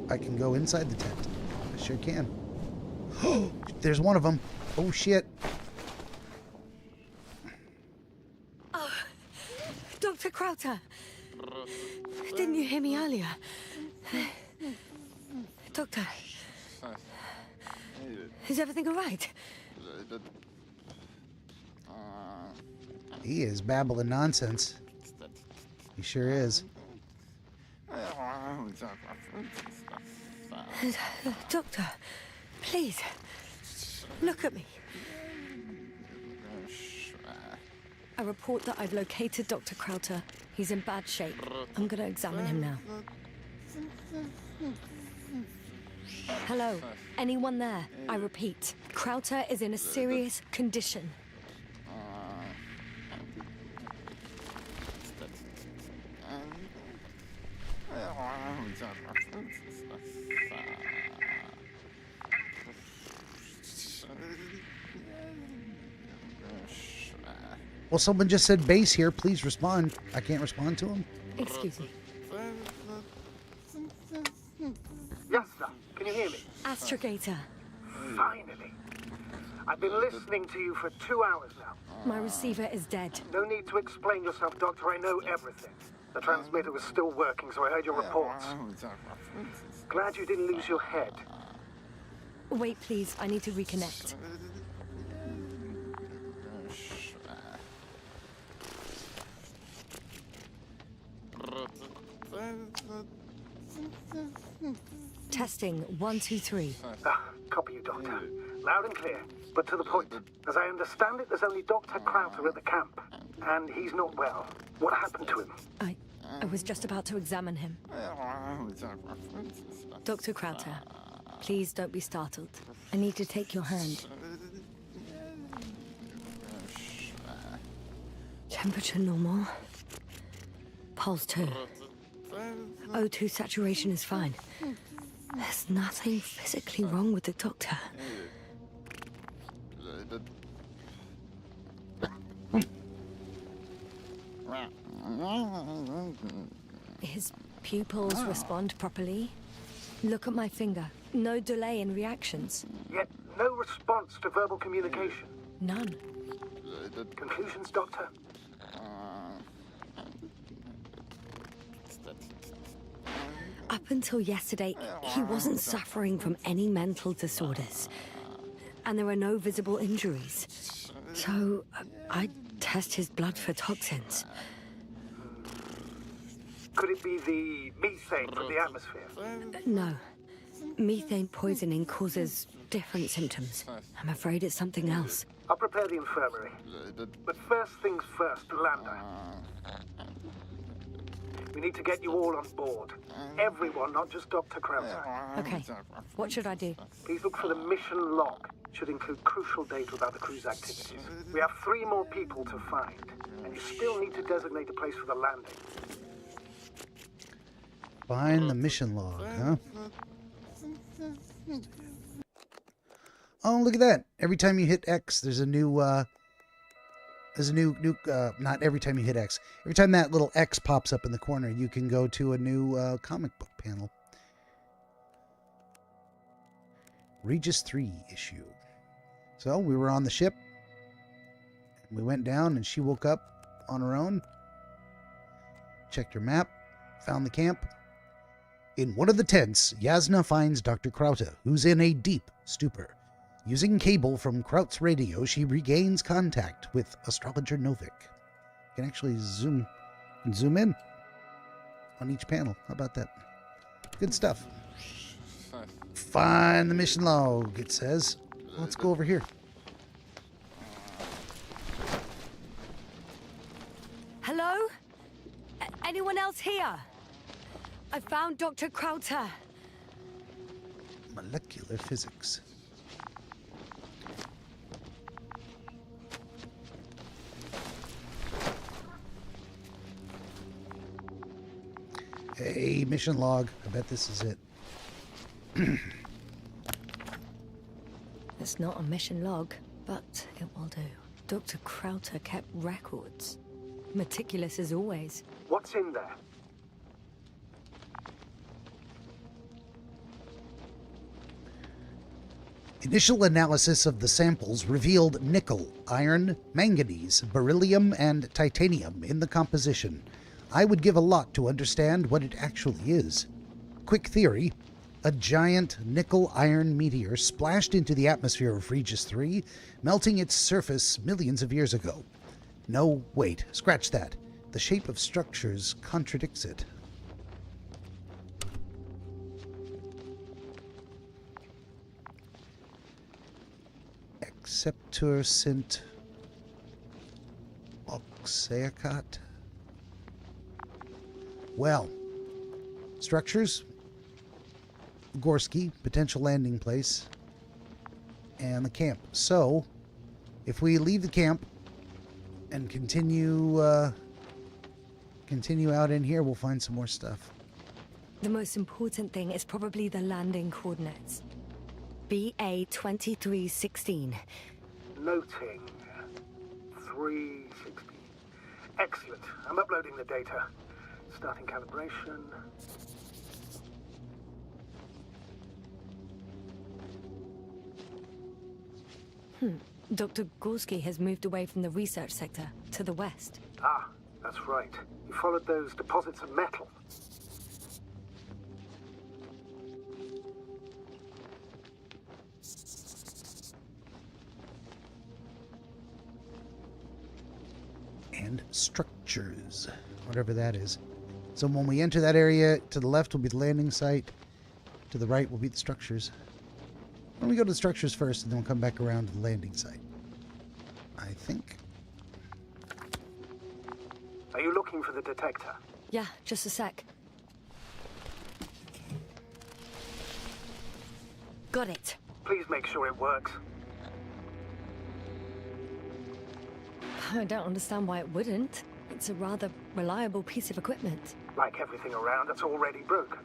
I can go inside the tent. I sure can. Oh, there's one of them. Oh, shit. Oh, Dr. Crowther. Didn't you hear me earlier? Doctor. Is everything all right? He is babbling nonsense. He sure is. Doctor, please, look at me. I report that I've located Dr. Crowther. He's in bad shape. I'm going to examine him now. Hello? Anyone there? I repeat, Crowther is in a serious condition. Well, someone just said base here. Please respond. I can't respond to him. Excuse me. Yes, sir. Can you hear me? Astrogator. Finally. I've been listening to you for 2 hours now. My receiver is dead. No need to explain yourself, Doctor. I know everything. The transmitter was still working, so I heard your reports. Glad you didn't lose your head. Wait, please. I need to reconnect. Testing 1, 2, 3. Copy you, Doctor. Loud and clear, but to the point. As I understand it, there's only Dr. Crowther at the camp, and he's not well. What happened to him? I was just about to examine him. Dr. Crowther, please don't be startled. I need to take your hand. Temperature normal. Pulse 2. O2 saturation is fine. There's nothing physically wrong with the doctor. His pupils respond properly. Look at my finger. No delay in reactions. Yet no response to verbal communication. None. Conclusions, Doctor? Up until yesterday, he wasn't suffering from any mental disorders. And there are no visible injuries. So, I test his blood for toxins. Could it be the methane from the atmosphere? No. Methane poisoning causes different symptoms. I'm afraid it's something else. I'll prepare the infirmary. But first things first, Lando. We need to get you all on board. Everyone, not just Dr. Crowther. Okay. What should I do? Please look for the mission log. It should include crucial data about the crew's activities. We have 3 more people to find, and you still need to designate a place for the landing. Find the mission log, huh? Oh, look at that. Every time you hit X, there's a new, not every time you hit X. Every time that little X pops up in the corner, you can go to a new comic book panel. Regis 3 issue. So we were on the ship. We went down and she woke up on her own. Checked her map. Found the camp. In one of the tents, Yasna finds Dr. Krauta, who's in a deep stupor. Using cable from Kraut's radio, she regains contact with astrologer Novik. You can actually zoom in on each panel. How about that? Good stuff. Find the mission log, it says. Let's go over here. Hello? Anyone else here? I found Dr. Krauter. Molecular physics. Hey, mission log. I bet this is it. It's not a mission log, but it will do. Dr. Krauter kept records. Meticulous as always. What's in there? Initial analysis of the samples revealed nickel, iron, manganese, beryllium, and titanium in the composition. I would give a lot to understand what it actually is. Quick theory: a giant nickel-iron meteor splashed into the atmosphere of Regis 3, melting its surface millions of years ago. No, wait, scratch that. The shape of structures contradicts it. Acceptor sint oxeacot. Well, structures, Gorski, potential landing place, and the camp. So, if we leave the camp and continue out in here, we'll find some more stuff. The most important thing is probably the landing coordinates. BA 2316. Noting. 360. Excellent. I'm uploading the data. Starting calibration. Dr. Gorski has moved away from the research sector to the west. Ah, that's right. You followed those deposits of metal. And structures, whatever that is. So when we enter that area, to the left will be the landing site, to the right will be the structures. Why don't we go to the structures first, and then we'll come back around to the landing site, I think. Are you looking for the detector? Yeah, just a sec. Got it. Please make sure it works. I don't understand why it wouldn't. It's a rather reliable piece of equipment. Like everything around that's already broken.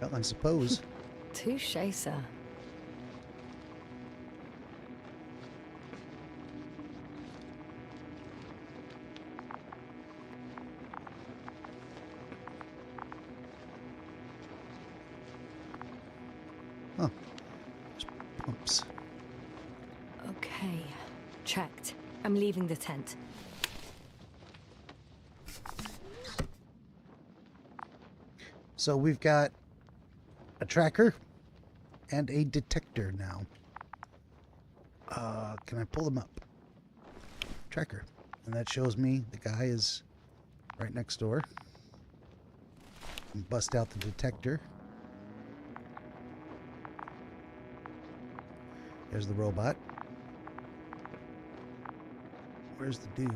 Well, I suppose. Touche, sir. Huh. There's pumps. Okay. Checked. I'm leaving the tent. So we've got a tracker and a detector now. Can I pull them up? Tracker. And that shows me the guy is right next door. And bust out the detector. There's the robot. Where's the dude?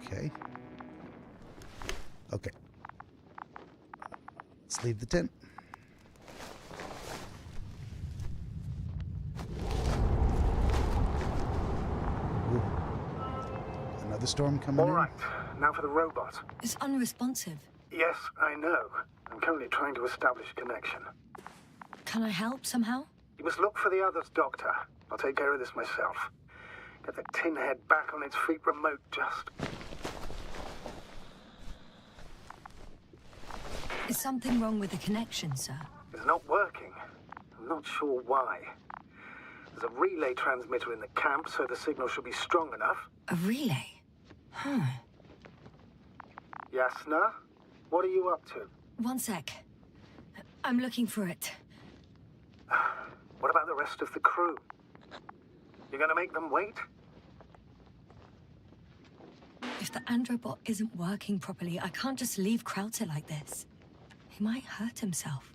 Okay. Okay. Let's leave the tent. Ooh. Another storm coming in? All right, now for the robot. It's unresponsive. Yes, I know. I'm currently trying to establish a connection. Can I help somehow? You must look for the others, Doctor. I'll take care of this myself. Get the tin head back on its feet remote just. Is something wrong with the connection, sir? It's not working. I'm not sure why. There's a relay transmitter in the camp, so the signal should be strong enough. A relay? Huh. Yasna, what are you up to? One sec. I'm looking for it. What about the rest of the crew? You're gonna make them wait? If the androbot isn't working properly, I can't just leave Krauter like this. He might hurt himself.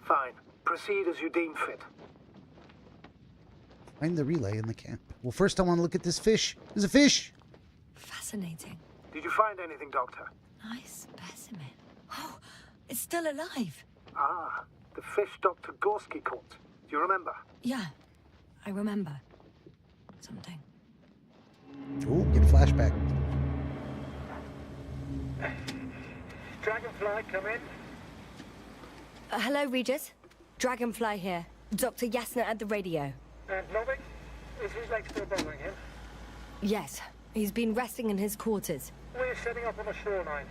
Fine. Proceed as you deem fit. Find the relay in the camp. Well, first I want to look at this fish. There's a fish! Fascinating. Did you find anything, Doctor? Nice specimen. Oh, it's still alive. Ah, the fish Dr. Gorski caught. Do you remember? Yeah, I remember. Something. Oh, get a flashback. Dragonfly, come in. Hello, Regis. Dragonfly here. Dr. Yasna at the radio. And Novik? Is his leg still bothering him? Yes, he's been resting in his quarters. We're setting up on the shoreline.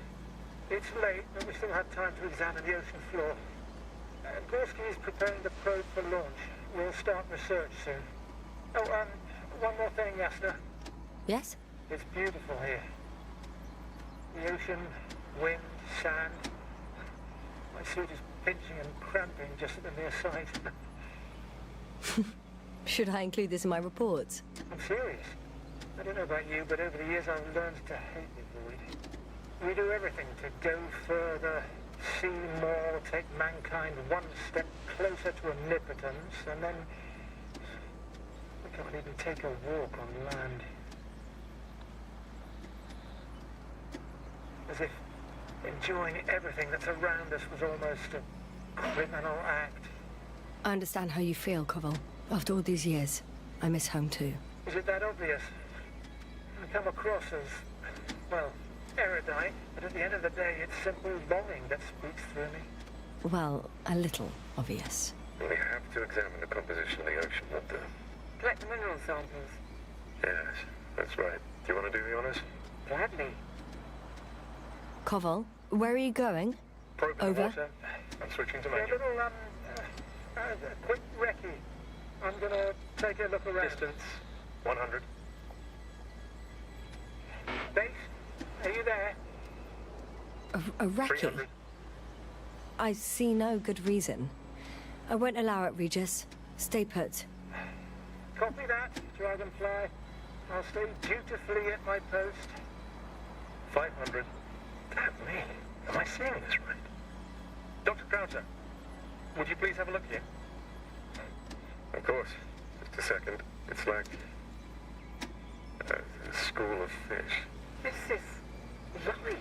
It's late, but we still have time to examine the ocean floor. Gorski is preparing the probe for launch. We'll start research soon. Oh, one more thing, Yasna. Yes? It's beautiful here. The ocean, wind, sand. My suit is pinching and cramping just at the near sight. Should I include this in my reports? I'm serious. I don't know about you, but over the years I've learned to hate the void. We do everything to go further, see more, take mankind one step closer to omnipotence, and then we can't even take a walk on land. As if enjoying everything that's around us was almost a criminal act. I understand how you feel, Koval. After all these years, I miss home too. Is it that obvious? I come across as, well, erudite, but at the end of the day, it's simple longing that speaks through me. Well, a little obvious. We have to examine the composition of the ocean, not the... Collect mineral samples. Yes, that's right. Do you want to do the honors? Gladly. Koval, where are you going? Probe in the Over. water. I'm switching to A manual. little, quick recce. I'm gonna take a look around. Distance, 100. Base, are you there? A recce? 300. I see no good reason. I won't allow it, Regis. Stay put. Copy that, Dragonfly. I'll stay dutifully at my post. 500. Damn me. Am I seeing this right? Dr. Krauter, would you please have a look here? Of course. Just a second. It's like a school of fish. This is life.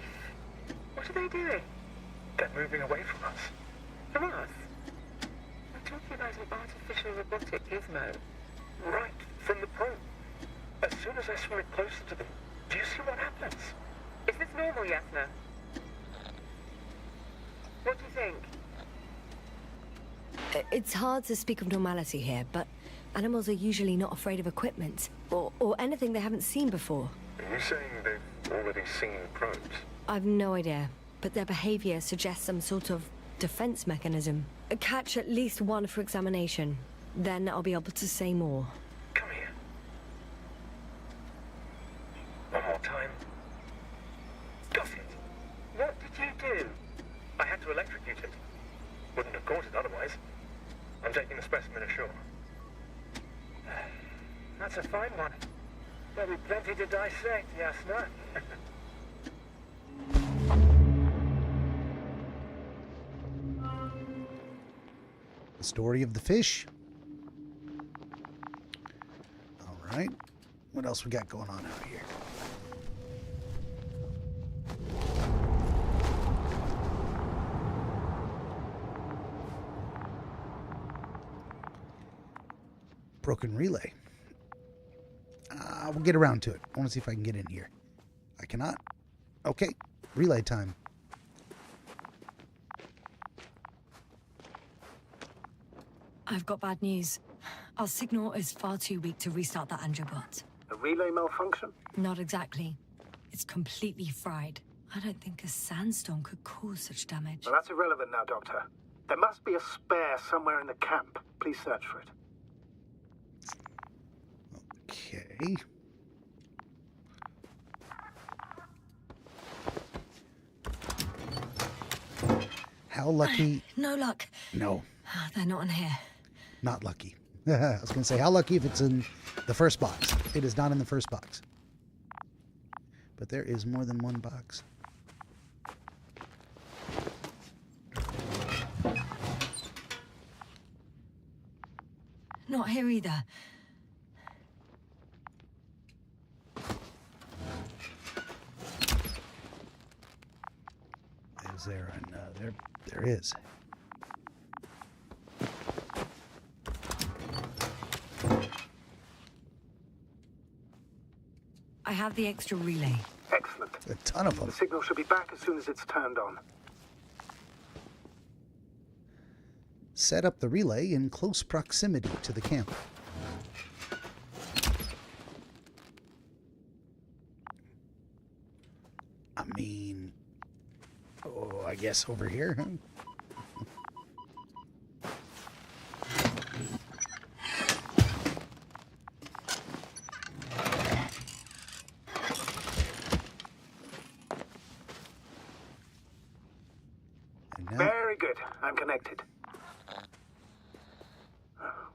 What are they doing? They're moving away from us. From us? We're talking about an artificial robotic gizmo. Right from the probe. As soon as I swim it closer to them, do you see what happens? Is this normal, Yasna? What do you think? It's hard to speak of normality here, but animals are usually not afraid of equipment or anything they haven't seen before. Are you saying they've already seen probes? I've no idea, but their behavior suggests some sort of defense mechanism. Catch at least one for examination. Then I'll be able to say more. Come here. One more time. Got it. What did you do? I had to electrocute it. Wouldn't have caught it otherwise. I'm taking the specimen ashore. That's a fine one. There'll be plenty to dissect, Yasna. The story of the fish. All right. What else we got going on out here? Broken relay. We'll get around to it. I want to see if I can get in here. I cannot. Okay. Relay time. I've got bad news. Our signal is far too weak to restart that androbot. A relay malfunction? Not exactly. It's completely fried. I don't think a sandstorm could cause such damage. Well, that's irrelevant now, Doctor. There must be a spare somewhere in the camp. Please search for it. Okay. How lucky? No luck. No, They're not in here. not lucky. I was going to say, how lucky if it's in the first box. It is not in the first box. But there is more than one box. Not here either. Is there another? There is. I have the extra relay. Excellent. A ton of them. The signal should be back as soon as it's turned on. Set up the relay in close proximity to the camp. I mean, oh, I guess over here, huh? And now, Very good. I'm connected.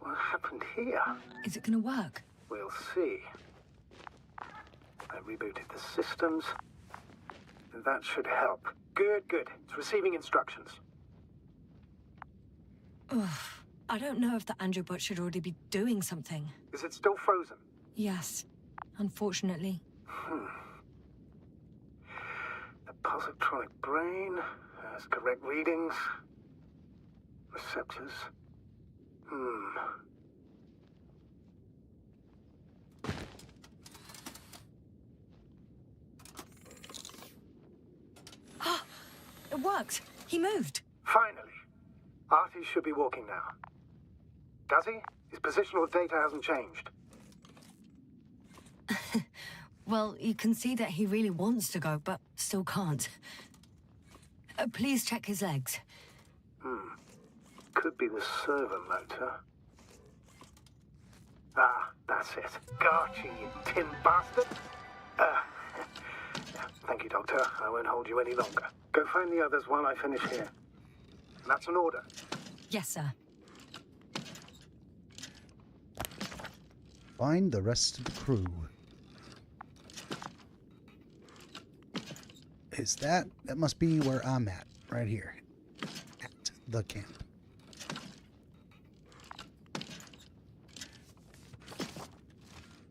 What happened here? Is it gonna work? We'll see. I rebooted the systems. That should help. Good, good. It's receiving instructions. Ugh. I don't know if the Androbot should already be doing something. Is it still frozen? Yes, unfortunately. The positronic brain has correct readings. Receptors. It worked. He moved. Finally. Artie should be walking now. Does he? His positional data hasn't changed. Well, you can see that he really wants to go, but still can't. Please check his legs. Could be the servo motor. Ah, that's it. Gotcha, you tin bastard. Thank you, Doctor. I won't hold you any longer. Go find the others while I finish here. That's an order. Yes, sir. find the rest of the crew. Is that must be where I'm at, right here. At the camp.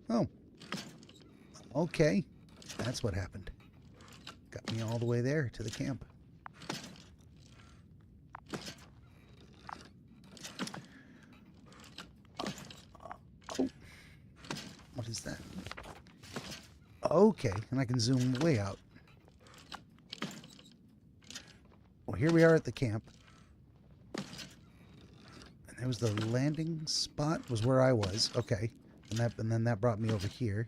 Oh. Okay. That's what happened. Got me all the way there to the camp. Oh. What is that? Okay, and I can zoom way out. Well, here we are at the camp. And there was the landing spot, was where I was. Okay. And then that brought me over here.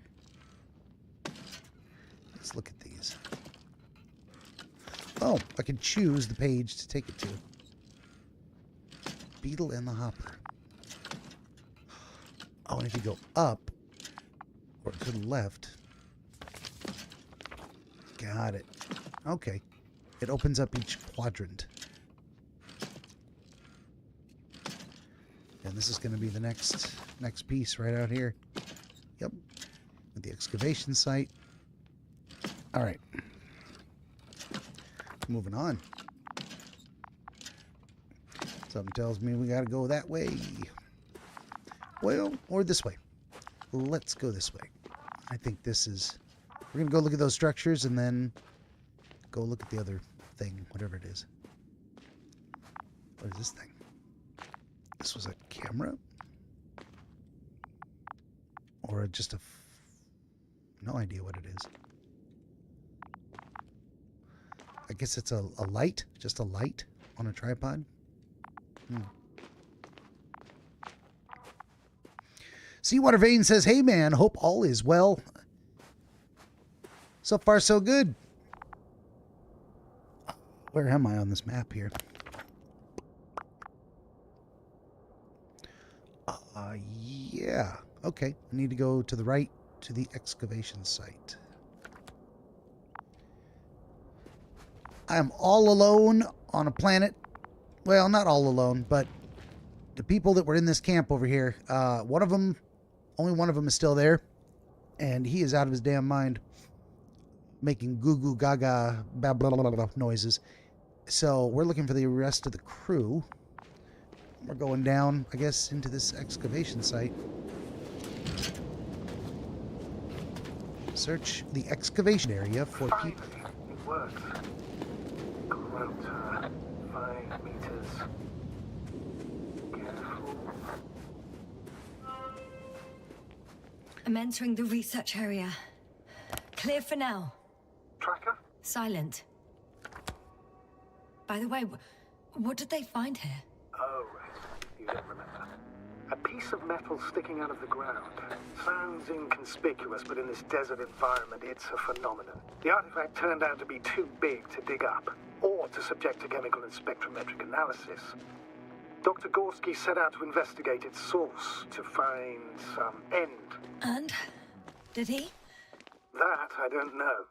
Let's look at these. Oh, I can choose the page to take it to. Beetle and the Hopper. Oh, and if you go up, or to the left. Got it. Okay. It opens up each quadrant. And this is going to be the next piece right out here. Yep. With the excavation site. All right. Moving on. Something tells me we got to go that way. Well, or this way. Let's go this way. I think this is... We're going to go look at those structures and then go look at the other thing, whatever it is. What is this thing? This was a camera? Or just a... no idea what it is. I guess it's a light? Just a light on a tripod? Seawater Vein says, hey man, hope all is well. So far so good. Where am I on this map here? Yeah. Okay. I need to go to the right to the excavation site. I am all alone on a planet. Well, not all alone, but the people that were in this camp over here, only one of them is still there, and he is out of his damn mind, making goo goo gaga blah blah blah blah noises. So we're looking for the rest of the crew. We're going down, I guess, into this excavation site. Search the excavation area for people. It works. Quota 5 meters. Careful. I'm entering the research area. Clear for now. Tracker? Silent. By the way, what did they find here? Oh, right. You don't remember. A piece of metal sticking out of the ground. Sounds inconspicuous, but in this desert environment, it's a phenomenon. The artifact turned out to be too big to dig up, or to subject to chemical and spectrometric analysis. Dr. Gorski set out to investigate its source, to find some end. And? Did he? That I don't know,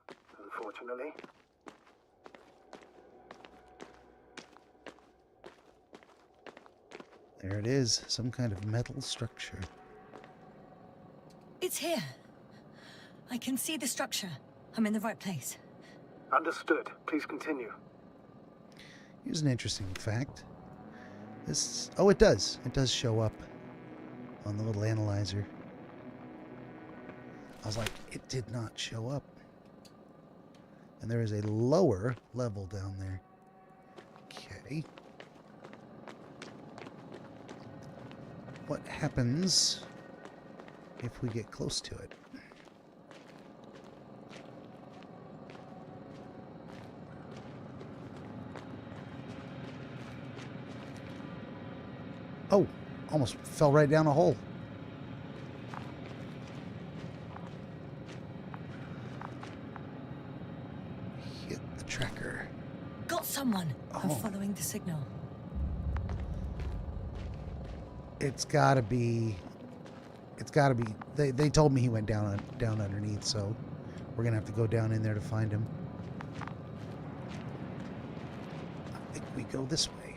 unfortunately. There it is, some kind of metal structure. It's here. I can see the structure. I'm in the right place. Understood. Please continue. Here's an interesting fact. This, oh, it does. It does show up on the little analyzer. I was like, it did not show up. And there is a lower level down there. Okay. What happens if we get close to it? Oh, almost fell right down a hole. Hit the tracker. Got someone. I'm Oh. following the signal. It's gotta be. They told me he went down underneath, so we're gonna have to go down in there to find him. I think we go this way.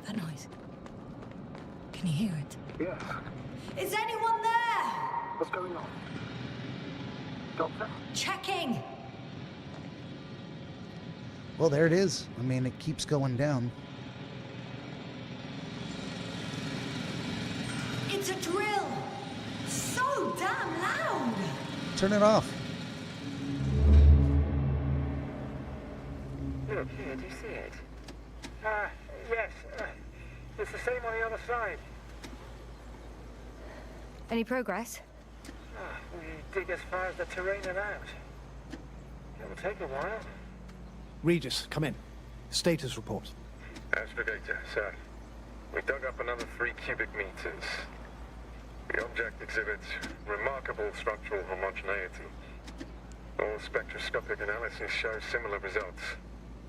That noise. Can you hear it? Yes. Is anyone there? What's going on? Doctor? Checking. Well, there it is. I mean, it keeps going down. It's a drill. So damn loud. Turn it off. Look, here, do you see it? Yes. It's the same on the other side. Any progress? We dig as far as the terrain allows. It'll take a while. Regis, come in. Status report. Astrogator, sir. We dug up another 3 cubic meters. The object exhibits remarkable structural homogeneity. All spectroscopic analysis shows similar results.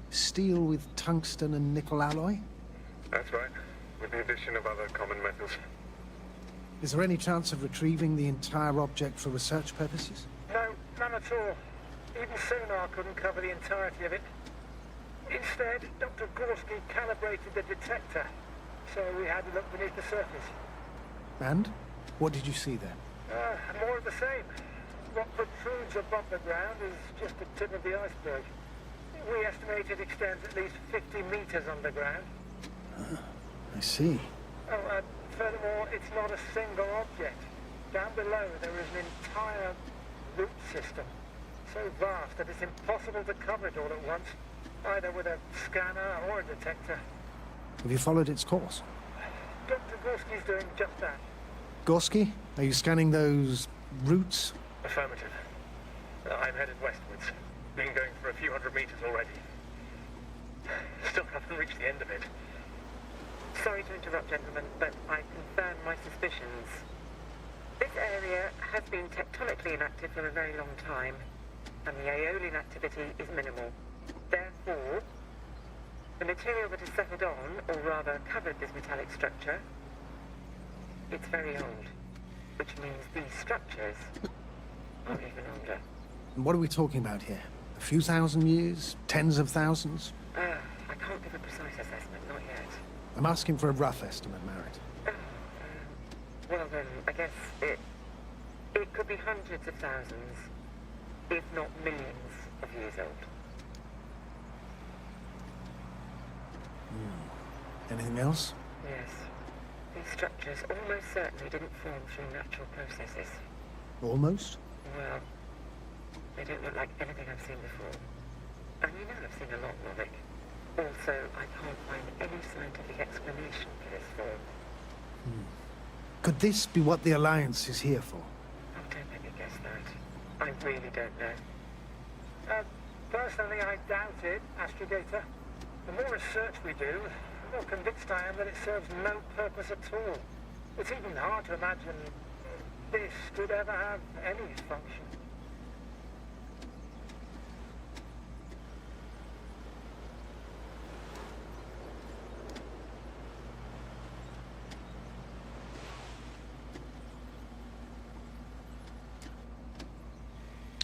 Steel with tungsten and nickel alloy? That's right, with the addition of other common metals. Is there any chance of retrieving the entire object for research purposes? No, none at all. Even sonar couldn't cover the entirety of it. Instead, Dr. Gorski calibrated the detector, so we had to look beneath the surface. And? What did you see there? More of the same. What protrudes above the ground is just the tip of the iceberg. We estimate it extends at least 50 meters underground. I see. Furthermore, it's not a single object. Down below, there is an entire root system, so vast that it's impossible to cover it all at once, either with a scanner or a detector. Have you followed its course? Dr. Gorski's doing just that. Gorski, are you scanning those roots? Affirmative. I'm headed westwards. Been going for a few hundred meters already. Still haven't reached the end of it. Sorry to interrupt, gentlemen, but I confirm my suspicions. This area has been tectonically inactive for a very long time, and the aeolian activity is minimal. Therefore, The material that has settled on, or rather covered this metallic structure, it's very old. Which means these structures are even older. And what are we talking about here? A few thousand years? Tens of thousands? I can't give a precise assessment, not yet. I'm asking for a rough estimate, Merritt. Well then, I guess it could be hundreds of thousands, if not millions of years old. Anything else? Yes. These structures almost certainly didn't form through natural processes. Almost? Well, they don't look like anything I've seen before. And you know I've seen a lot, Novik. Also, I can't find any scientific explanation for this form. Could this be what the Alliance is here for? Oh, don't make me guess that. I really don't know. Personally, I doubt it, Astrogator. The more research we do, the more convinced I am that it serves no purpose at all. It's even hard to imagine this could ever have any function.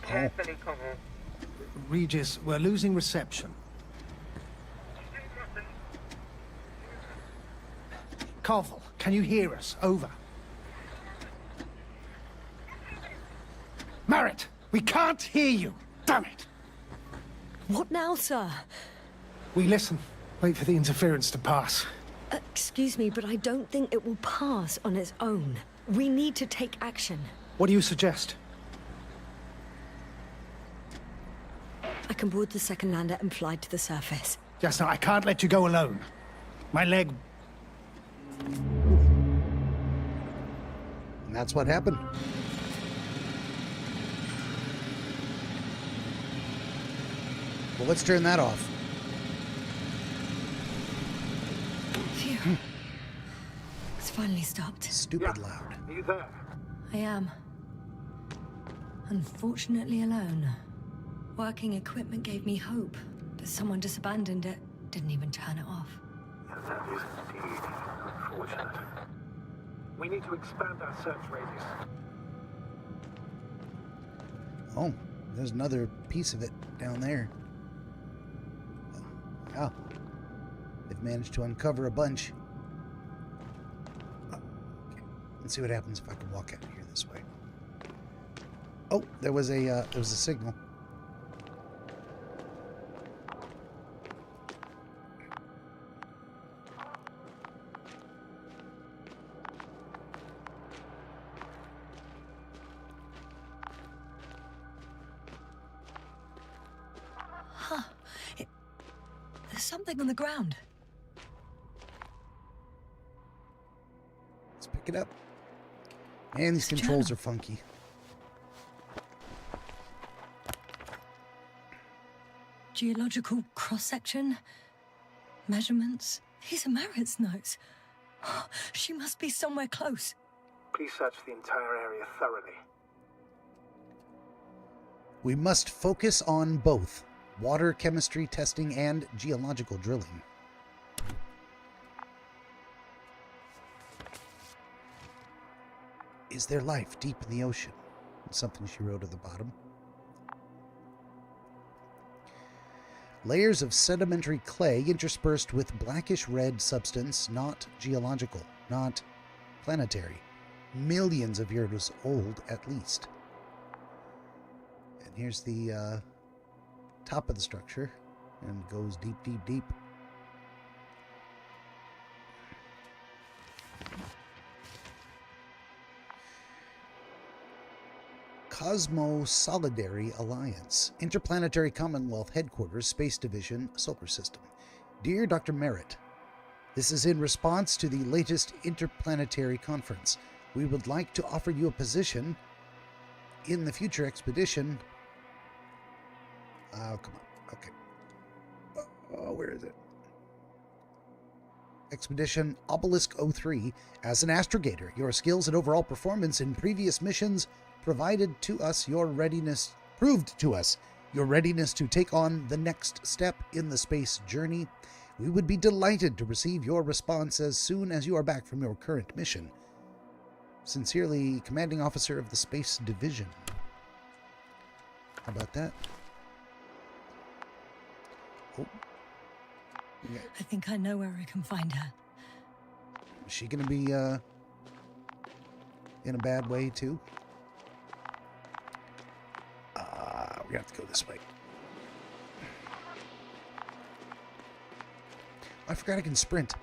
Carefully, Connell. Regis, we're losing reception. Koval, can you hear us? Over. Merritt, we can't hear you. Damn it. What now, sir? We listen. Wait for the interference to pass. Excuse me, but I don't think it will pass on its own. We need to take action. What do you suggest? I can board the second lander and fly to the surface. Yes, no, I can't let you go alone. My leg... And that's what happened. Well, let's turn that off. Phew. It's finally stopped. Stupid loud. Are you there? I am. Unfortunately alone. Working equipment gave me hope, but someone just abandoned it. Didn't even turn it off. That is indeed unfortunate. We need to expand our search radius. Oh, there's another piece of it down there. Yeah. They've managed to uncover a bunch. Okay. Let's see what happens if I can walk out of here this way. Oh, there was a signal. There's something on the ground. Let's pick it up. Man, these controls are funky. Geological cross-section? Measurements? These are Merritt's notes. She must be somewhere close. Please search the entire area thoroughly. We must focus on both water chemistry testing and geological drilling. Is there life deep in the ocean? Something she wrote at the bottom. Layers of sedimentary clay interspersed with blackish red substance, not geological, not planetary. Millions of years old at least. And here's the top of the structure, and goes deep, deep, deep. Cosmo-Solidary Alliance, Interplanetary Commonwealth Headquarters, Space Division, Solar System. Dear Dr. Merritt, this is in response to the latest interplanetary conference. We would like to offer you a position in the future expedition. Oh, come on. Okay. Oh, where is it? Expedition Obelisk 03 as an astrogator. Your skills and overall performance in previous missions proved to us your readiness to take on the next step in the space journey. We would be delighted to receive your response as soon as you are back from your current mission. Sincerely, Commanding Officer of the Space Division. How about that? Oh. Yeah. I think I know where I can find her. Is she going to be in a bad way, too? We have to go this way. I forgot I can sprint.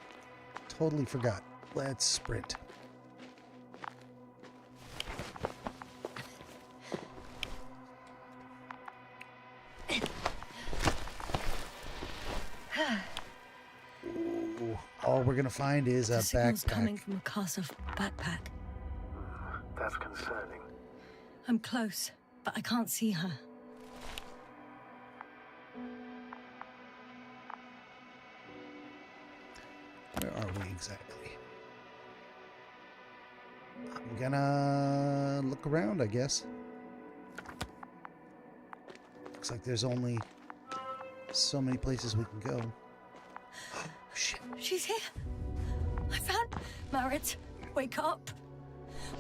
Totally forgot. Let's sprint. Ooh, all we're gonna find is a The signal's backpack. coming from a cast-off backpack. That's concerning. I'm close, but I can't see her. Where are we exactly? I'm gonna look around, I guess. Looks like there's only so many places we can go. Oh, shit. She's here. I found... Merritt, wake up.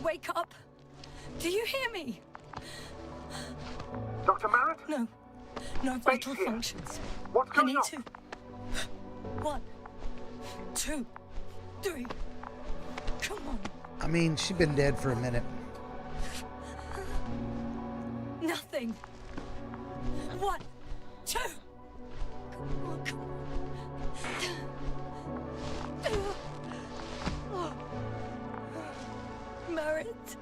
Wake up. Do you hear me? Dr. Merritt? No. No Space vital here. functions. What's I going need on? to... 1, 2, 3. Come on. I mean, she's been dead for a minute. Nothing. 1, 2. Oh, come on. Merritt.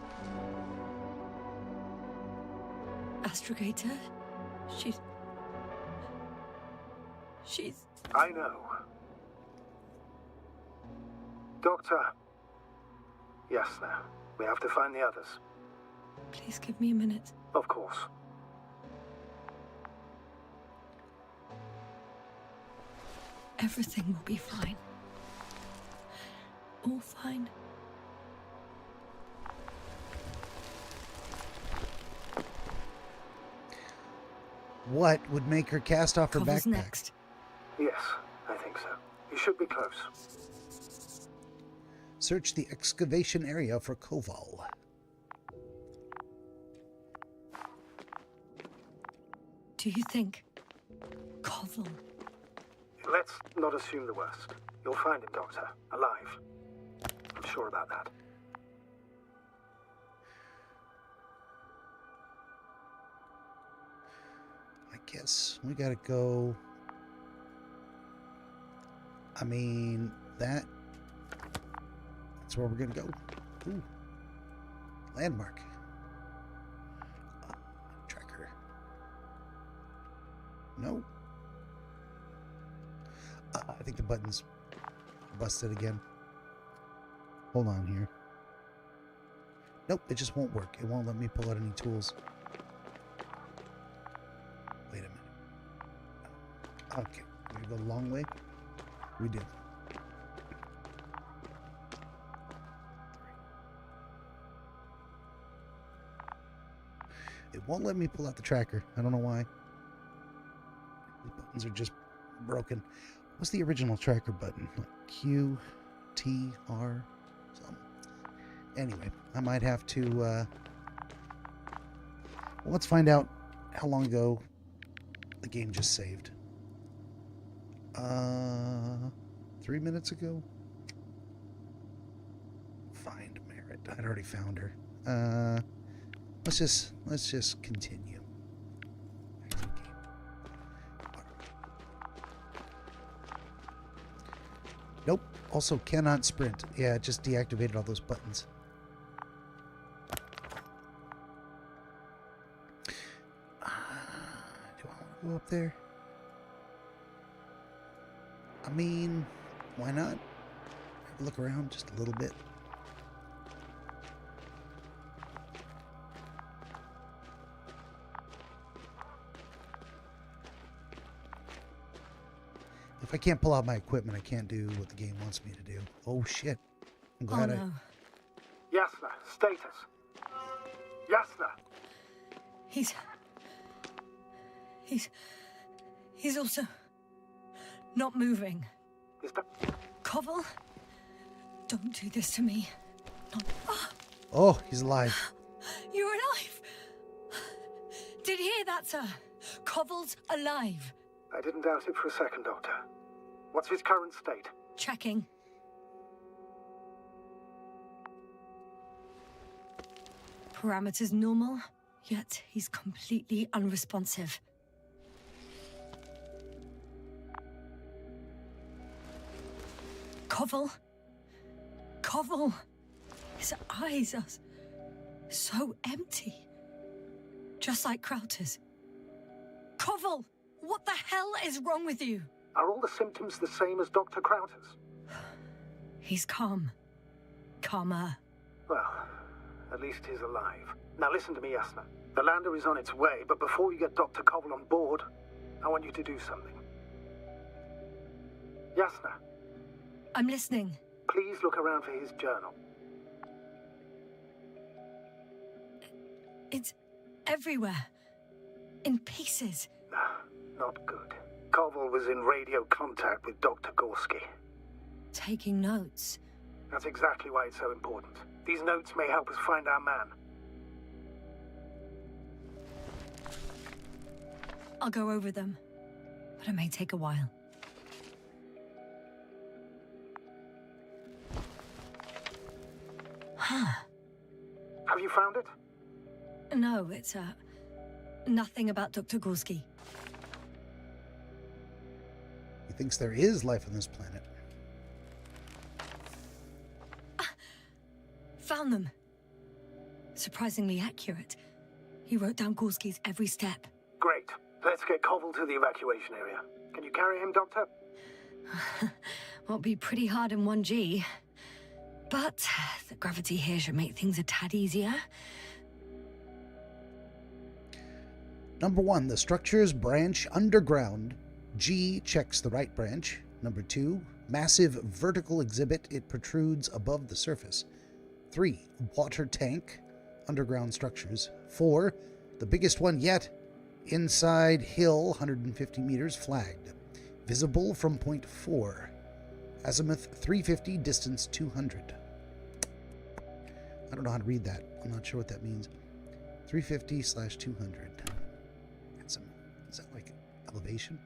Astrogator. She's... I know. Doctor. Yes, sir. We have to find the others. Please give me a minute. Of course. Everything will be fine. All fine. What would make her cast off her Cover's backpack? next. Yes, I think so. You should be close. Search the excavation area for Koval. Do you think... Koval? Let's not assume the worst. You'll find him, Doctor. Alive. I'm sure about that. I guess we gotta go. I mean, that's where we're gonna go. Ooh. Landmark. Tracker. No. I think the button's busted again. Hold on here. Nope, it just won't work. It won't let me pull out any tools. Wait a minute. Okay, we go the long way. We did. It won't let me pull out the tracker. I don't know why. The buttons are just broken. What's the original tracker button? Like Q, T, R, something. Anyway, I might have to, well, let's find out how long ago the game just saved. 3 minutes ago? Find Merritt. I'd already found her. Let's just continue. Back to the game. Nope. Also cannot sprint. Yeah, it just deactivated all those buttons. Do I want to go up there? I mean, why not? Have a look around just a little bit. If I can't pull out my equipment, I can't do what the game wants me to do. Oh shit. I'm glad Oh no. Yes, sir. Status. Yes, sir. He's also not moving. Is that... Koval? Don't do this to me. Not... Oh, he's alive. You're alive! Did you hear that, sir? Koval's alive. I didn't doubt it for a second, Doctor. What's his current state? Checking. Parameters normal, yet he's completely unresponsive. Koval? Koval? His eyes are so empty. Just like Krauter's. Koval! What the hell is wrong with you? Are all the symptoms the same as Dr. Krauter's? He's calm. Calmer. Well, at least he's alive. Now listen to me, Yasna. The lander is on its way, but before you get Dr. Koval on board, I want you to do something. Yasna, I'm listening. please look around for his journal. It's everywhere. In pieces. Not good. Koval was in radio contact with Dr. Gorski. Taking notes. That's exactly why it's so important. These notes may help us find our man. I'll go over them. But it may take a while. Huh. Have you found it? No, it's, nothing about Dr. Gorski. He thinks there is life on this planet. Found them. Surprisingly accurate. He wrote down Gorski's every step. Great. Let's get Koval to the evacuation area. Can you carry him, Doctor? Won't be pretty hard in 1G. But the gravity here should make things a tad easier. Number 1, the structures branch underground. G checks the right branch. Number 2, massive vertical exhibit. It protrudes above the surface. 3, water tank, underground structures. 4, the biggest one yet, inside hill, 150 meters, flagged. Visible from point 4. Azimuth 350, distance 200. I don't know how to read that. I'm not sure what that means. 350/200. That's some, is that like elevation?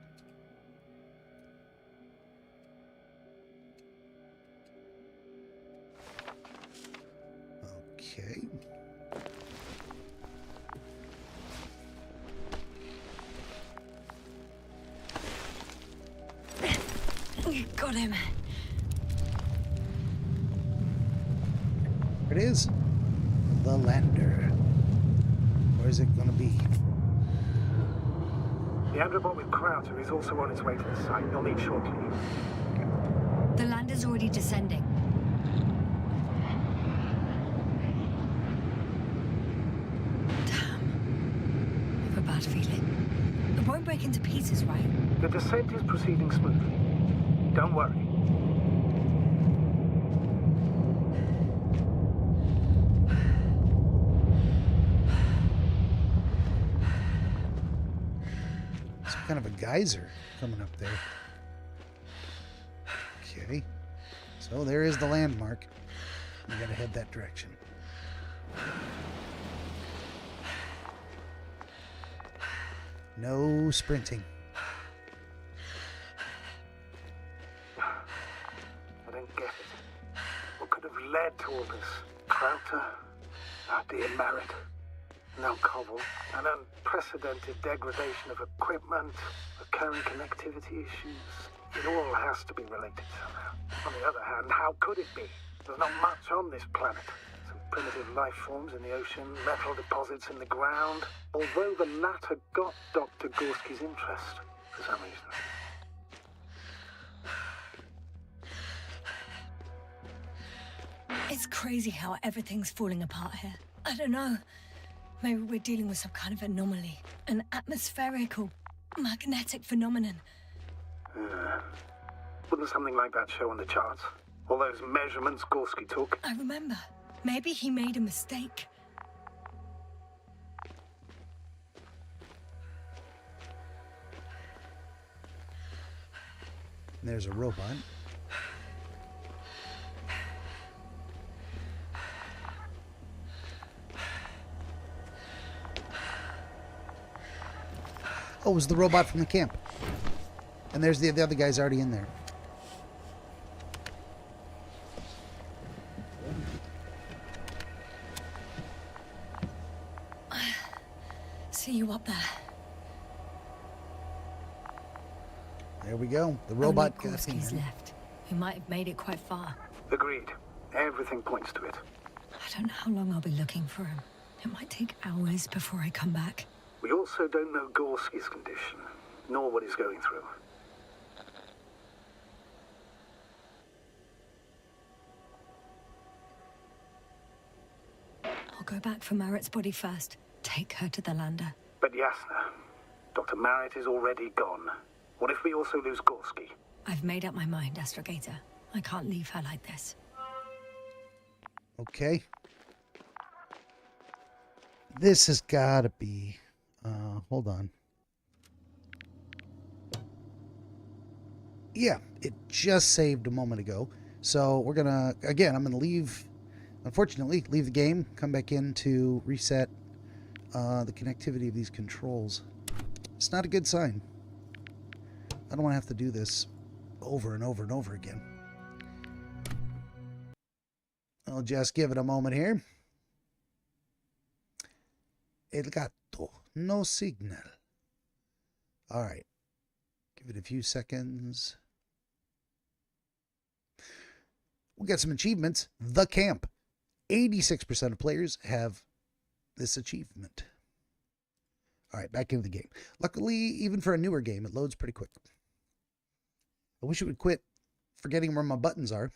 Okay. Got him. Here it is. The lander. Where is it going to be? The Androbot with Krauter is also on its way to the site. You'll meet shortly. The lander's already descending. Damn. I have a bad feeling. It won't break into pieces, right? The descent is proceeding smoothly. Don't worry. Some kind of a geyser coming up there. Okay. So there is the landmark. We gotta head that direction. No sprinting. I don't get it. What could have led to all this? Krauter, our dear Merritt, now Koval, an unprecedented degradation of equipment, recurring connectivity issues. It all has to be related somehow. On the other hand, how could it be? There's not much on this planet. Some primitive life forms in the ocean, metal deposits in the ground. Although the latter got Dr. Gorski's interest for some reason. It's crazy how everything's falling apart here. I don't know. Maybe we're dealing with some kind of anomaly. An atmospheric or magnetic phenomenon. Wouldn't something like that show on the charts? All those measurements Gorski took? I remember. Maybe he made a mistake. There's a robot. Oh, it was the robot from the camp. And there's the other guy's already in there. See you up there. There we go. The robot Only got in Gorski's there. left. We might have made it quite far. Agreed. Everything points to it. I don't know how long I'll be looking for him. It might take hours before I come back. We also don't know Gorski's condition, nor what he's going through. I'll go back for Merritt's body first. Take her to the lander. But Yasna, Dr. Merritt is already gone. What if we also lose Gorski? I've made up my mind, Astrogator. I can't leave her like this. Okay. This has got to be... hold on. Yeah, it just saved a moment ago. So we're going to... Again, I'm going to leave... Unfortunately, leave the game. Come back in to reset the connectivity of these controls. It's not a good sign. I don't want to have to do this over and over and over again. I'll just give it a moment here. El gato, no signal. All right. Give it a few seconds. We'll get some achievements. The camp. 86% of players have this achievement. All right, back into the game. Luckily, even for a newer game, it loads pretty quick. I wish it would quit forgetting where my buttons are.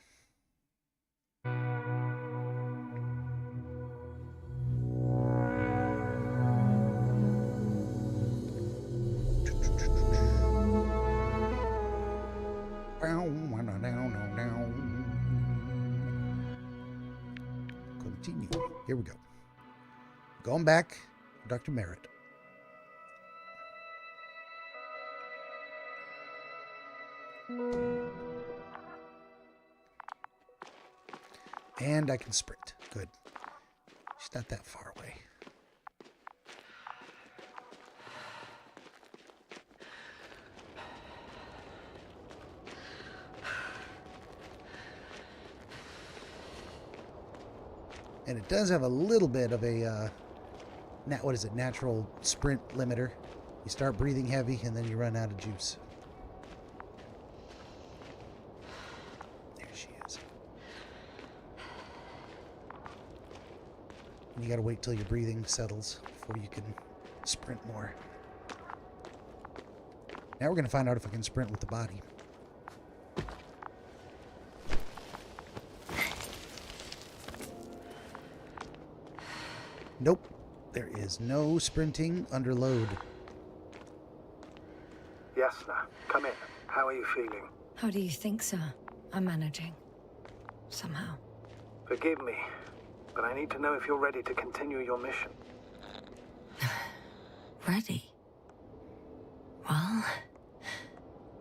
Continue. Here we go. Going back, Dr. Merritt. And I can sprint. Good. She's not that far away. And it does have a little bit of a, natural sprint limiter. You start breathing heavy and then you run out of juice. There she is. And you gotta wait till your breathing settles before you can sprint more. Now we're gonna find out if I can sprint with the body. Nope. There is no sprinting under load. Yasna, come in. How are you feeling? How do you think, sir? I'm managing. Somehow. Forgive me, but I need to know if you're ready to continue your mission. Ready? Well...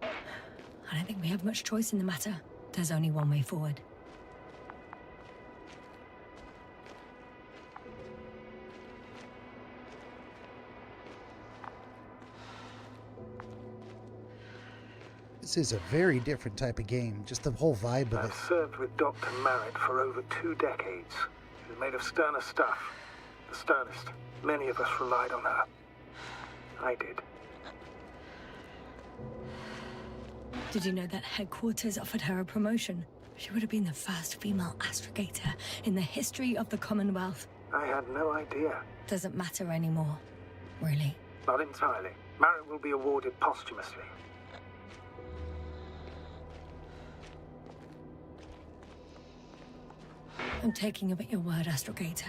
I don't think we have much choice in the matter. There's only one way forward. This is a very different type of game. Just the whole vibe of it. I've served with Dr. Merritt for over 2 decades. She's made of sterner stuff. The sternest. Many of us relied on her. I did. Did you know that headquarters offered her a promotion? She would have been the first female astrogator in the history of the Commonwealth. I had no idea. Doesn't matter anymore, really. Not entirely. Merritt will be awarded posthumously. I'm taking you at your word, Astrogator.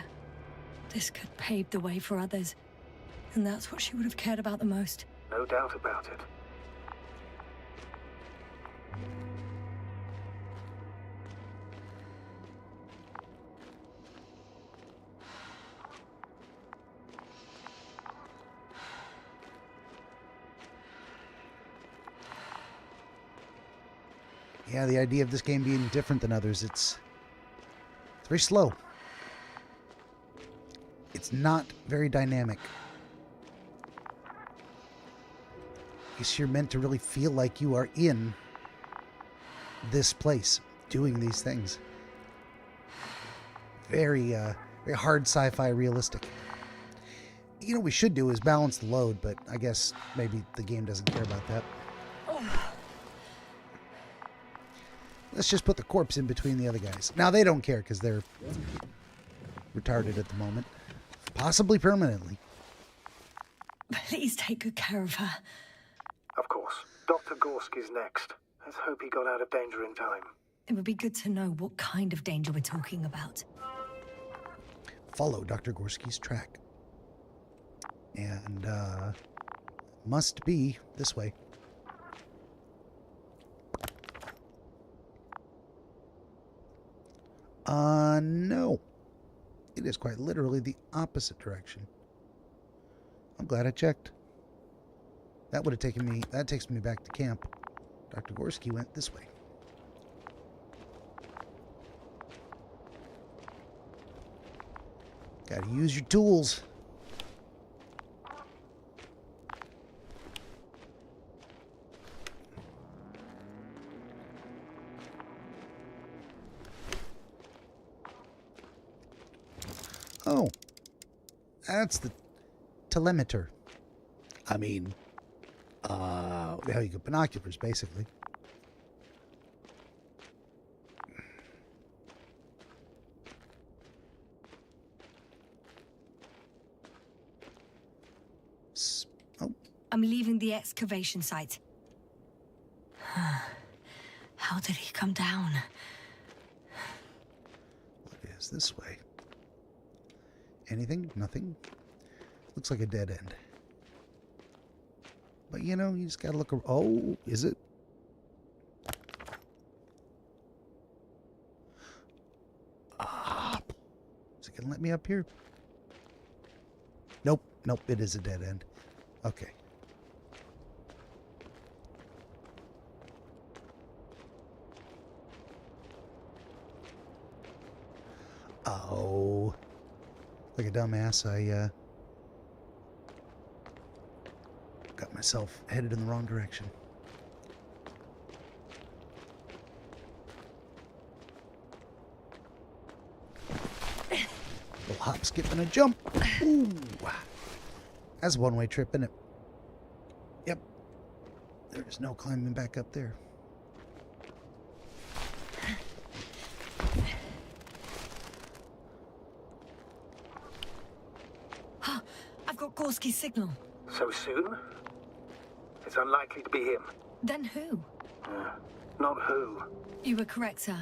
This could pave the way for others. And that's what she would have cared about the most. No doubt about it. Yeah, the idea of this game being different than others, it's very slow. It's not very dynamic. guess you're meant to really feel like you are in this place, doing these things. Very, very hard sci-fi realistic. You know what we should do is balance the load, but I guess maybe the game doesn't care about that. Let's just put the corpse in between the other guys. Now, they don't care because they're retarded at the moment. Possibly permanently. Please take good care of her. Of course. Dr. Gorski's next. Let's hope he got out of danger in time. It would be good to know what kind of danger we're talking about. Follow Dr. Gorski's track. And, must be this way. No. It is quite literally the opposite direction. I'm glad I checked. That would have taken me, that takes me back to camp. Dr. Gorski went this way. Gotta use your tools. Oh, that's the telemeter. I mean, how you get binoculars, basically. Oh. I'm leaving the excavation site. How did he come down? What is this way? Anything? Nothing? Looks like a dead end. But you know, you just gotta look. Oh, is it? Ah, is it gonna let me up here? Nope, nope, it is a dead end. Okay. Oh. Like a dumbass, I got myself headed in the wrong direction. Little hop, skip, and a jump. Ooh. That's a one-way trip, isn't it? Yep. There's no climbing back up there. I've got Gorski's signal. So soon? It's unlikely to be him. Then who? Not who. You were correct, sir.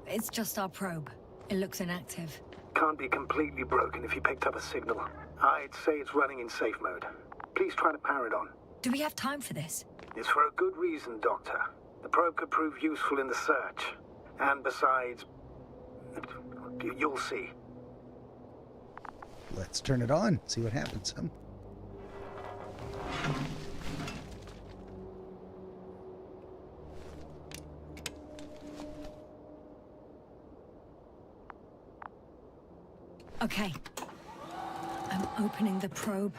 It's just our probe. It looks inactive. Can't be completely broken if you picked up a signal. I'd say it's running in safe mode. Please try to power it on. Do we have time for this? It's for a good reason, Doctor. The probe could prove useful in the search. And besides, you'll see. Let's turn it on, see what happens. Okay. I'm opening the probe.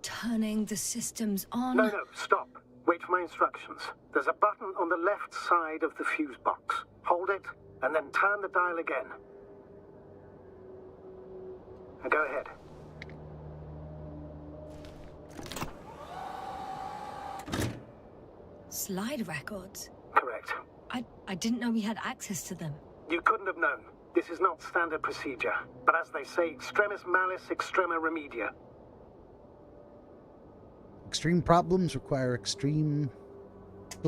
Turning the systems on. No, stop. Wait for my instructions. There's a button on the left side of the fuse box. Hold it, and then turn the dial again. Now go ahead. Slide records? Correct. I didn't know we had access to them. You couldn't have known. This is not standard procedure. But as they say, extremis malis, extrema remedia. Extreme problems require extreme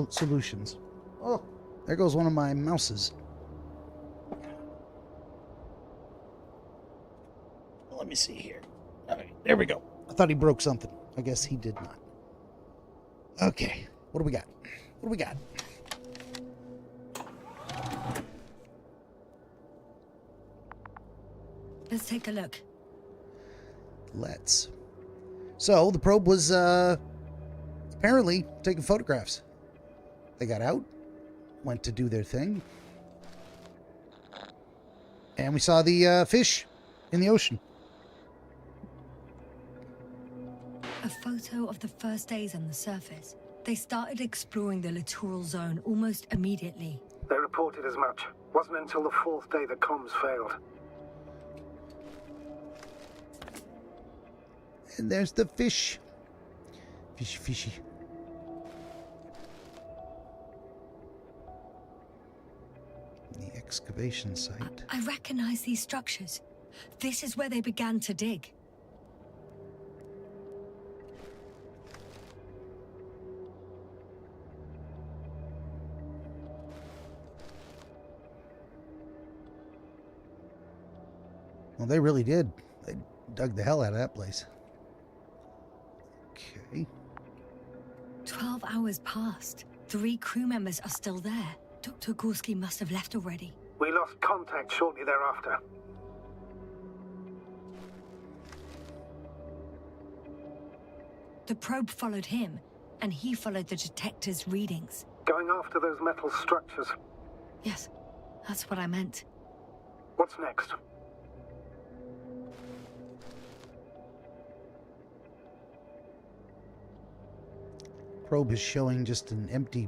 solutions. Oh, there goes one of my mouses. Let me see here. All right, there we go. I thought he broke something. I guess he did not. Okay, what do we got? What do we got? Let's take a look. Let's. So, the probe was, apparently taking photographs. They got out, went to do their thing, and we saw the, fish in the ocean. A photo of the first days on the surface. They started exploring the littoral zone almost immediately. They reported as much. Wasn't until the 4th day that comms failed. And there's the fish. Fishy, fishy. The excavation site. I recognize these structures. This is where they began to dig. Well, they really did. They dug the hell out of that place. Okay. 12 hours passed. 3 crew members are still there. Dr. Gorski must have left already. We lost contact shortly thereafter. The probe followed him, and he followed the detector's readings. Going after those metal structures. Yes, that's what I meant. What's next? Probe is showing just an empty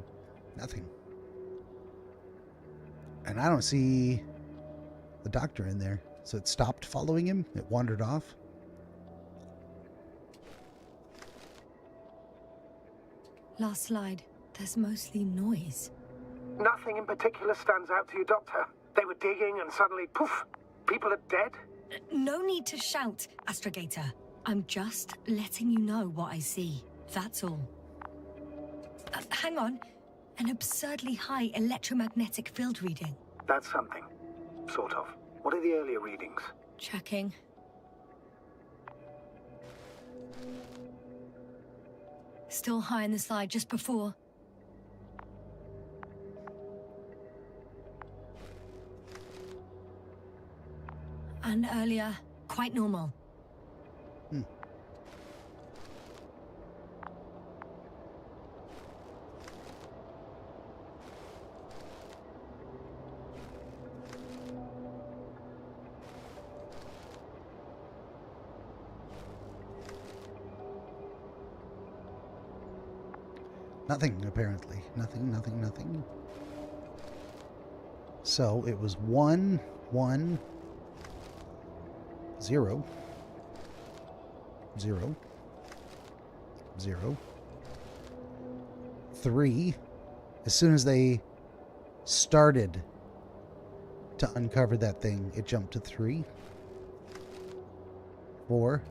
nothing. And I don't see the doctor in there. So it stopped following him? It wandered off? Last slide. There's mostly noise. Nothing in particular stands out to you, Doctor. They were digging and suddenly, poof, people are dead? No need to shout, Astrogator. I'm just letting you know what I see. That's all. Hang on. An absurdly high electromagnetic field reading. That's something. Sort of. What are the earlier readings? Checking. Still high in the slide just before. And earlier, quite normal. Nothing, apparently. Nothing. So it was 1, 1, 0, 0, 0, 3. As soon as they started to uncover that thing, it jumped to 3, 4.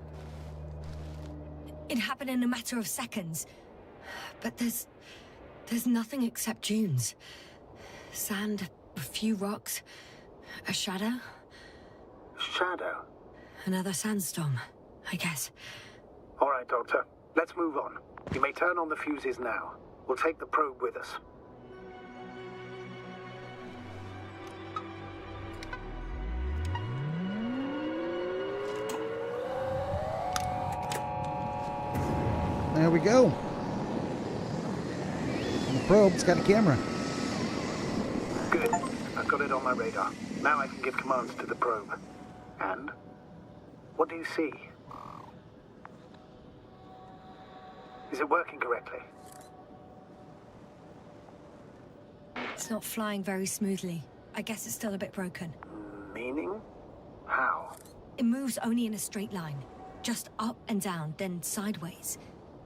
It happened in a matter of seconds. But there's nothing except dunes. Sand, a few rocks, a shadow. Shadow? Another sandstorm, I guess. All right, Doctor. Let's move on. You may turn on the fuses now. We'll take the probe with us. There we go. The probe's got a camera. Good. I've got it on my radar. Now I can give commands to the probe. And? What do you see? Is it working correctly? It's not flying very smoothly. I guess it's still a bit broken. Meaning? How? It moves only in a straight line. Just up and down, then sideways.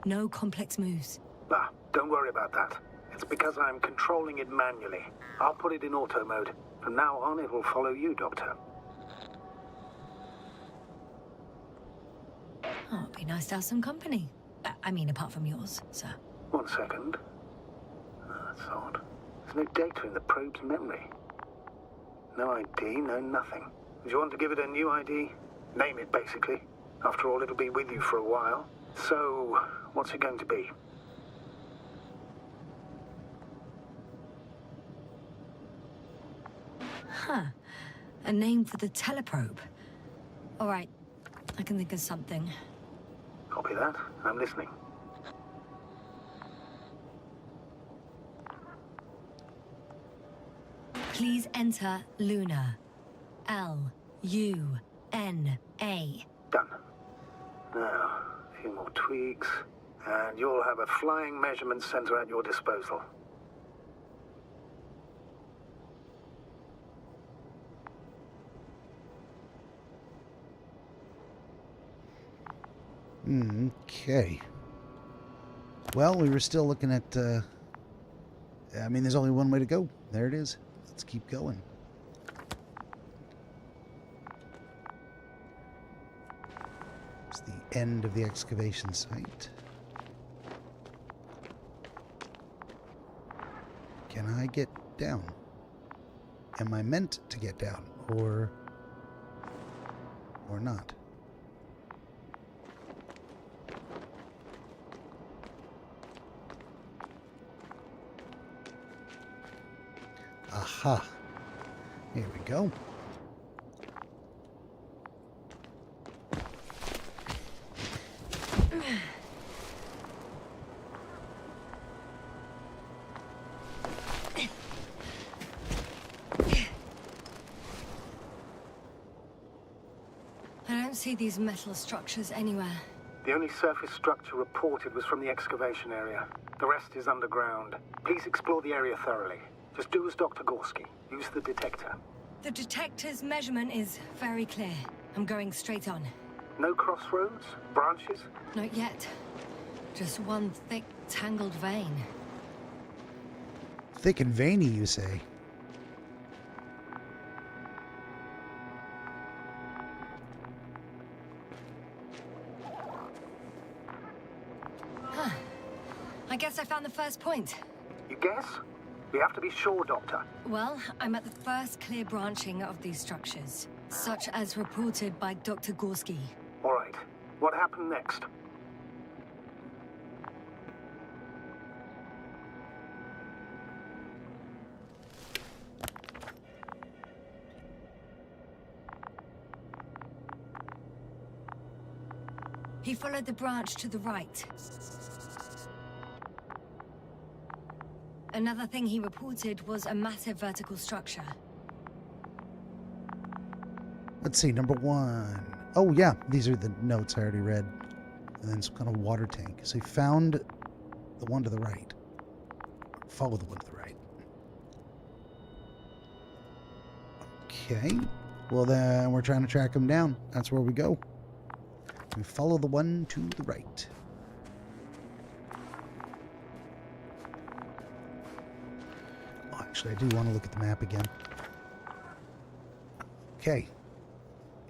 No complex moves. Ah, don't worry about that. It's because I'm controlling it manually. I'll put it in auto mode. From now on, it will follow you, Doctor. Oh, it'd be nice to have some company. I mean, apart from yours, sir. 1 second. That's odd. There's no data in the probe's memory. No ID, no nothing. Do you want to give it a new ID? Name it, basically. After all, it'll be with you for a while. So, what's it going to be? Huh. A name for the teleprobe. All right. I can think of something. Copy that. I'm listening. Please enter Luna. L-U-N-A. Done. Now, few more tweaks, and you'll have a flying measurement center at your disposal. Okay. Well, we were still looking at, I mean, there's only one way to go. There it is. Let's keep going. It's the end of the excavation site. Can I get down? Am I meant to get down? Or not? Aha. Here we go. I don't see these metal structures anywhere. The only surface structure reported was from the excavation area. The rest is underground. Please explore the area thoroughly. Just do as Dr. Gorski. Use the detector. The detector's measurement is very clear. I'm going straight on. No crossroads? Branches? Not yet. Just one thick, tangled vein. Thick and veiny, you say? Huh. I guess I found the first point. You guess? We have to be sure, Doctor. Well, I'm at the first clear branching of these structures, such as reported by Dr. Gorski. All right. What happened next? He followed the branch to the right. Another thing he reported was a massive vertical structure. Let's see, number 1. Oh, yeah, these are the notes I already read. And then some kind of water tank. So he found the one to the right. Follow the one to the right. Okay. Well, then we're trying to track him down. That's where we go. We follow the one to the right. Oh, actually, I do want to look at the map again. Okay.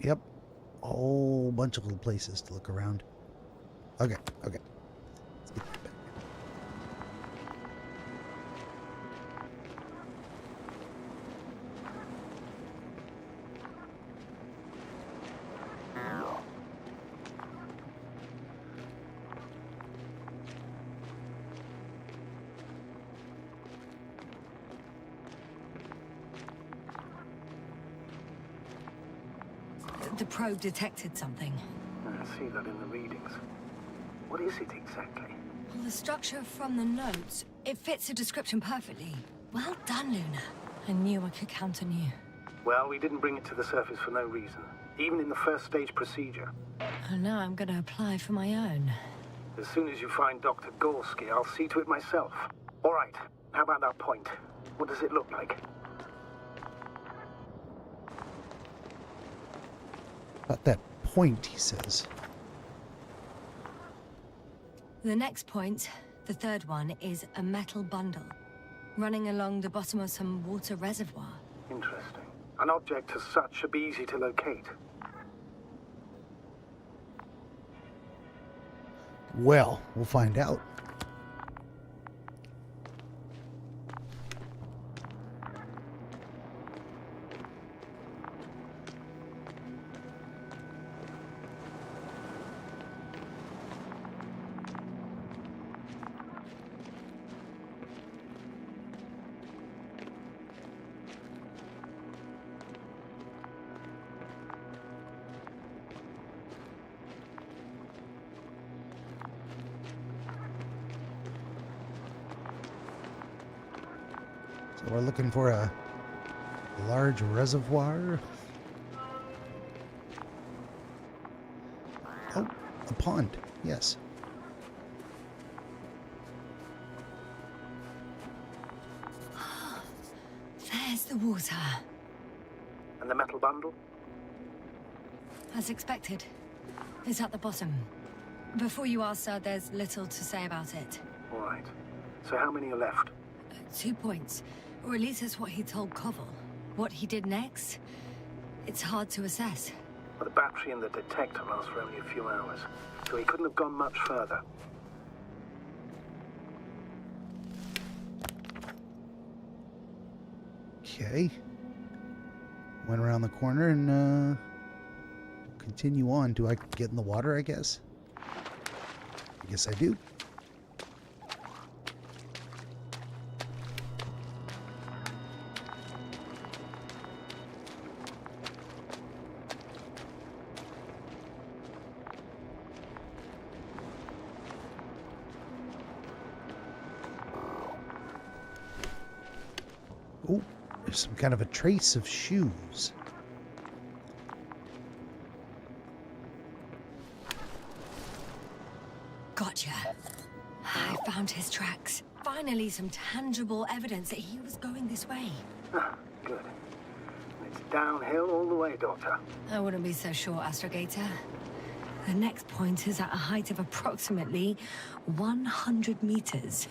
Yep. A whole bunch of little places to look around. Okay, okay. Let's get that back. The probe detected something. I see that in the readings. What is it exactly? Well, the structure from the notes, it fits the description perfectly. Well done, Luna. I knew I could count on you. Well, we didn't bring it to the surface for no reason. Even in the first stage procedure. And now I'm gonna apply for my own. As soon as you find Dr. Gorski, I'll see to it myself. All right. How about that point? What does it look like? About that point, he says. The next point, the third one, is a metal bundle running along the bottom of some water reservoir. Interesting. An object as such should be easy to locate. Well, we'll find out. So we're looking for a large reservoir. Oh, a pond. Yes. There's the water. And the metal bundle? As expected. It's at the bottom. Before you ask, sir, there's little to say about it. All right. So how many are left? 2 points. Or at least that's what he told Koval. What he did next? It's hard to assess. Well, the battery and the detector last for only a few hours, so he couldn't have gone much further. Okay. Went around the corner and continue on. Do I get in the water, I guess? I guess I do. Oh, there's some kind of a trace of shoes. Gotcha. I found his tracks. Finally, some tangible evidence that he was going this way. Ah, good. It's downhill all the way, Doctor. I wouldn't be so sure, Astrogator. The next point is at a height of approximately 100 meters.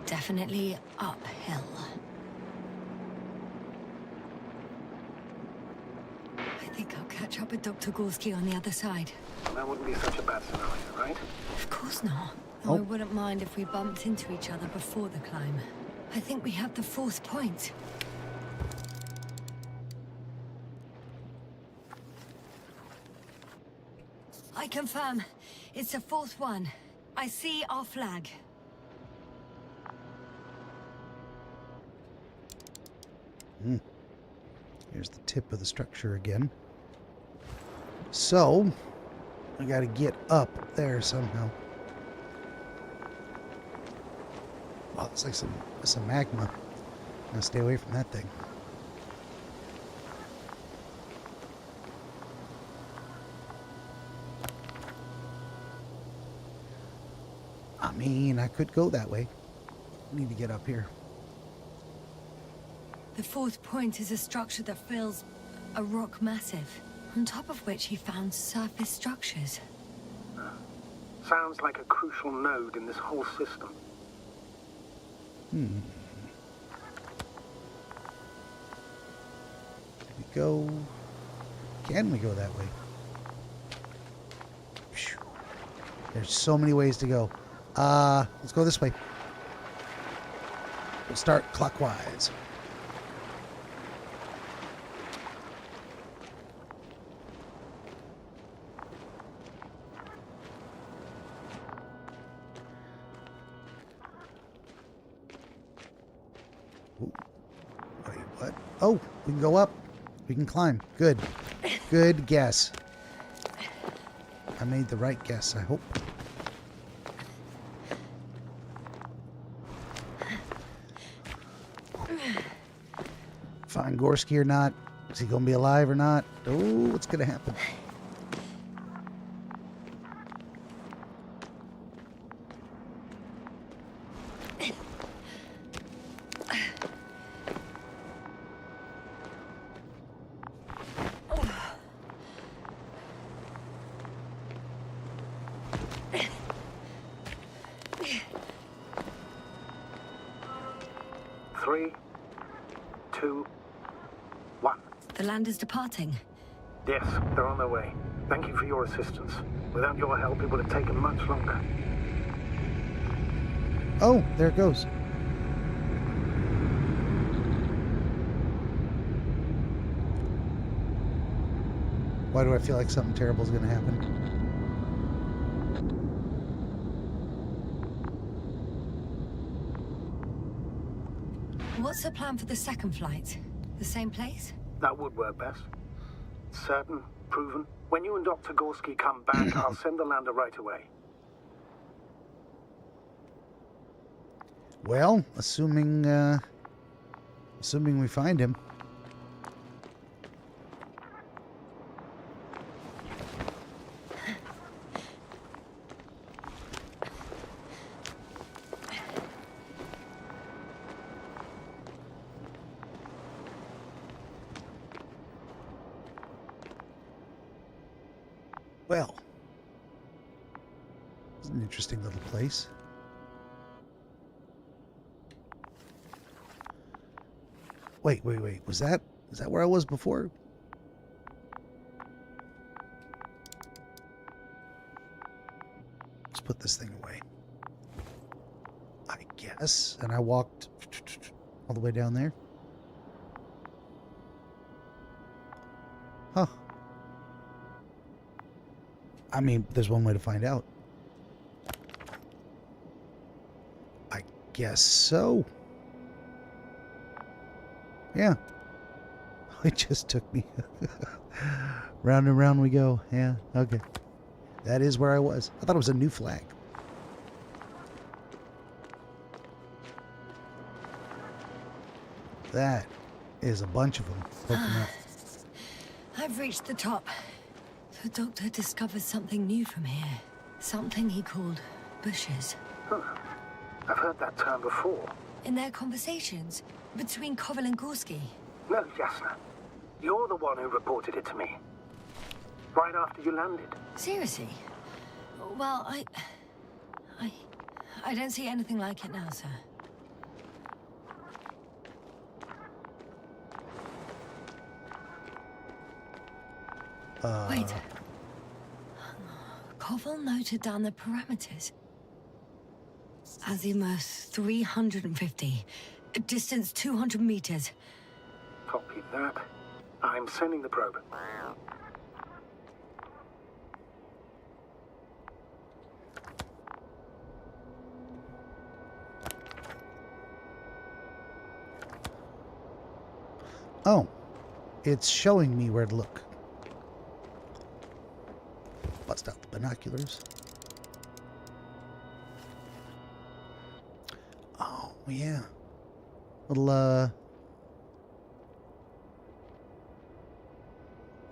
Definitely uphill. I think I'll catch up with Dr. Gorski on the other side. That wouldn't be such a bad scenario, right? Of course not. Though I wouldn't mind if we bumped into each other before the climb. I think we have the fourth point. I confirm. It's the fourth one. I see our flag. Here's the tip of the structure again. So, I gotta get up there somehow. Wow, it's like some magma. I'm gonna stay away from that thing. I mean, I could go that way. Need to get up here. The fourth point is a structure that fills a rock massive, on top of which he found surface structures. Sounds like a crucial node in this whole system. We go... Can we go that way? Phew. There's so many ways to go. Let's go this way. We'll start clockwise. Ooh. Wait, what? Oh, we can go up. We can climb. Good. Good guess. I made the right guess, I hope. Find Gorski or not. Is he going to be alive or not? Oh, what's going to happen? Three, two, one. The land is departing. Yes, they're on their way. Thank you for your assistance. Without your help, it would have taken much longer. Oh, there it goes. Why do I feel like something terrible is going to happen? What's the plan for the second flight? The same place? That would work best. Certain, proven. When you and Dr. Gorski come back, I'll send the lander right away. Well, assuming we find him. Well, it's an interesting little place. Wait. Is that where I was before? Let's put this thing away. I guess. And I walked all the way down there. Huh. I mean, there's one way to find out. I guess so. Yeah. It just took me. Round and round we go. Yeah, okay. That is where I was. I thought it was a new flag. That is a bunch of them poking up. I've reached the top. The doctor discovered something new from here. Something he called bushes. Huh. I've heard that term before. In their conversations between Koval and Gorski. No, Jasna. You're the one who reported it to me. Right after you landed. Seriously? Well, I don't see anything like it now, sir. Wait. Koval noted down the parameters. Azimuth 350. Distance 200 meters. Copy that. I'm sending the probe. Oh, it's showing me where to look. Bust out the binoculars. Oh, yeah. Little, I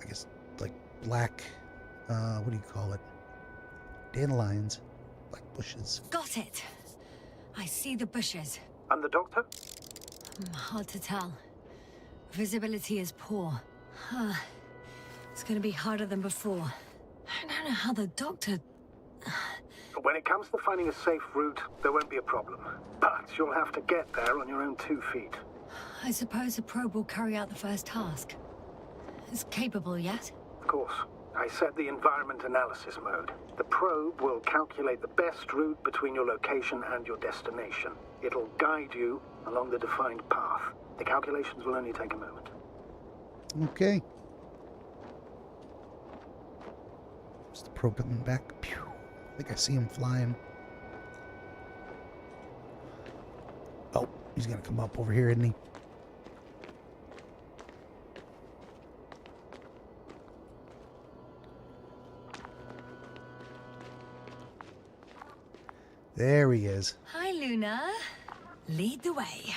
guess, like black, what do you call it? Dandelions. Black bushes. Got it. I see the bushes. And the doctor? Hard to tell. Visibility is poor. It's gonna be harder than before. I don't know how the doctor... When it comes to finding a safe route, there won't be a problem. But you'll have to get there on your own 2 feet. I suppose the probe will carry out the first task. It's capable yet? Of course. I set the environment analysis mode. The probe will calculate the best route between your location and your destination. It'll guide you along the defined path. The calculations will only take a moment. Okay. Is the probe coming back? Pew. I think I see him flying. Oh, he's gonna come up over here, isn't he? There he is. Hi, Luna. Lead the way.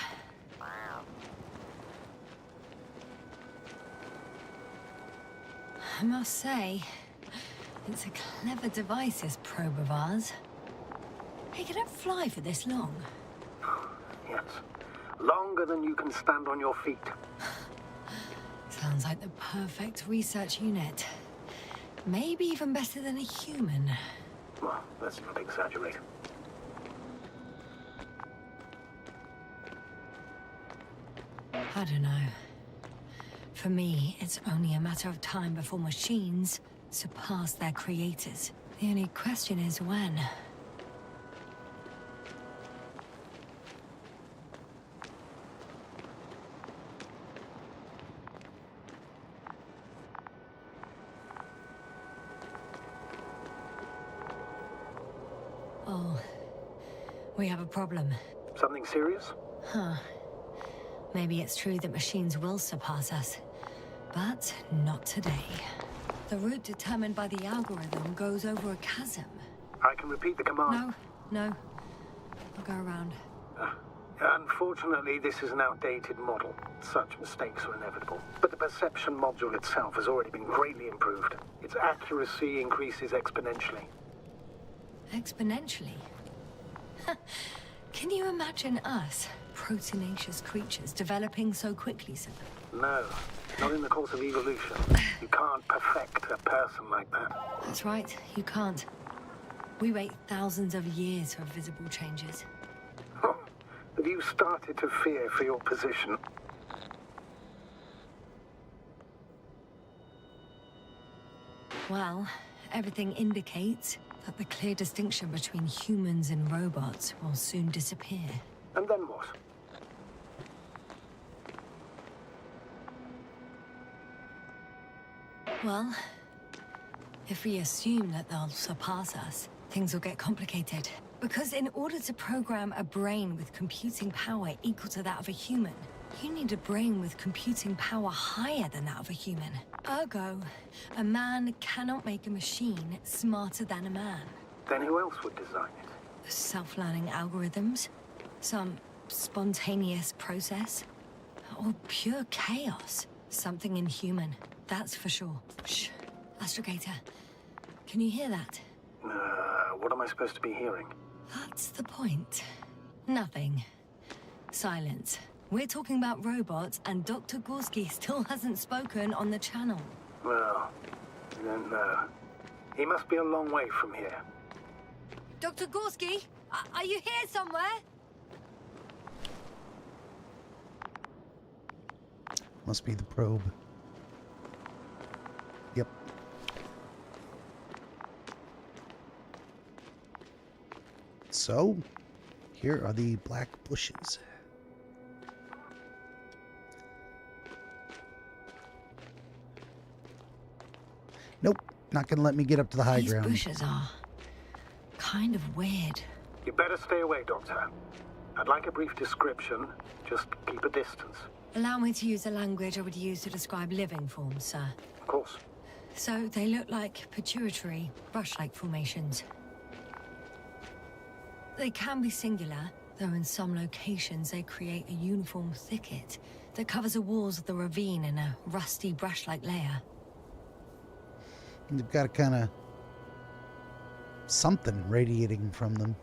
I must say, it's a clever device, this probe of ours. Hey, can it fly for this long? Yes. Longer than you can stand on your feet. Sounds like the perfect research unit. Maybe even better than a human. Well, let's not exaggerate. I don't know. For me, it's only a matter of time before machines surpass their creators. The only question is when. Oh, we have a problem. Something serious? Huh. Maybe it's true that machines will surpass us, but not today. The route determined by the algorithm goes over a chasm. I can repeat the command. No. I'll go around. Unfortunately, this is an outdated model. Such mistakes are inevitable. But the perception module itself has already been greatly improved. Its accuracy increases exponentially. Exponentially? Can you imagine us proteinaceous creatures developing so quickly, sir? No, not in the course of evolution. You can't perfect a person like that. That's right, you can't. We wait thousands of years for visible changes. Have you started to fear for your position? Well, everything indicates that the clear distinction between humans and robots will soon disappear. And then what? Well, if we assume that they'll surpass us, things will get complicated. Because in order to program a brain with computing power equal to that of a human, you need a brain with computing power higher than that of a human. Ergo, a man cannot make a machine smarter than a man. Then who else would design it? Self-learning algorithms? Some spontaneous process? Or pure chaos? Something inhuman, that's for sure. Shh. Astrogator, can you hear that? What am I supposed to be hearing? That's the point. Nothing. Silence. We're talking about robots, and Dr. Gorski still hasn't spoken on the channel. Well, I don't know. He must be a long way from here. Dr. Gorski, are you here somewhere? Must be the probe. Yep. So, here are the black bushes. Nope, not gonna let me get up to the high ground. These bushes are kind of weird. You better stay away, Doctor. I'd like a brief description. Just keep a distance. Allow me to use the language I would use to describe living forms, sir. Of course. So they look like pituitary, brush-like formations. They can be singular, though in some locations they create a uniform thicket that covers the walls of the ravine in a rusty brush-like layer. They've got a kind of something radiating from them.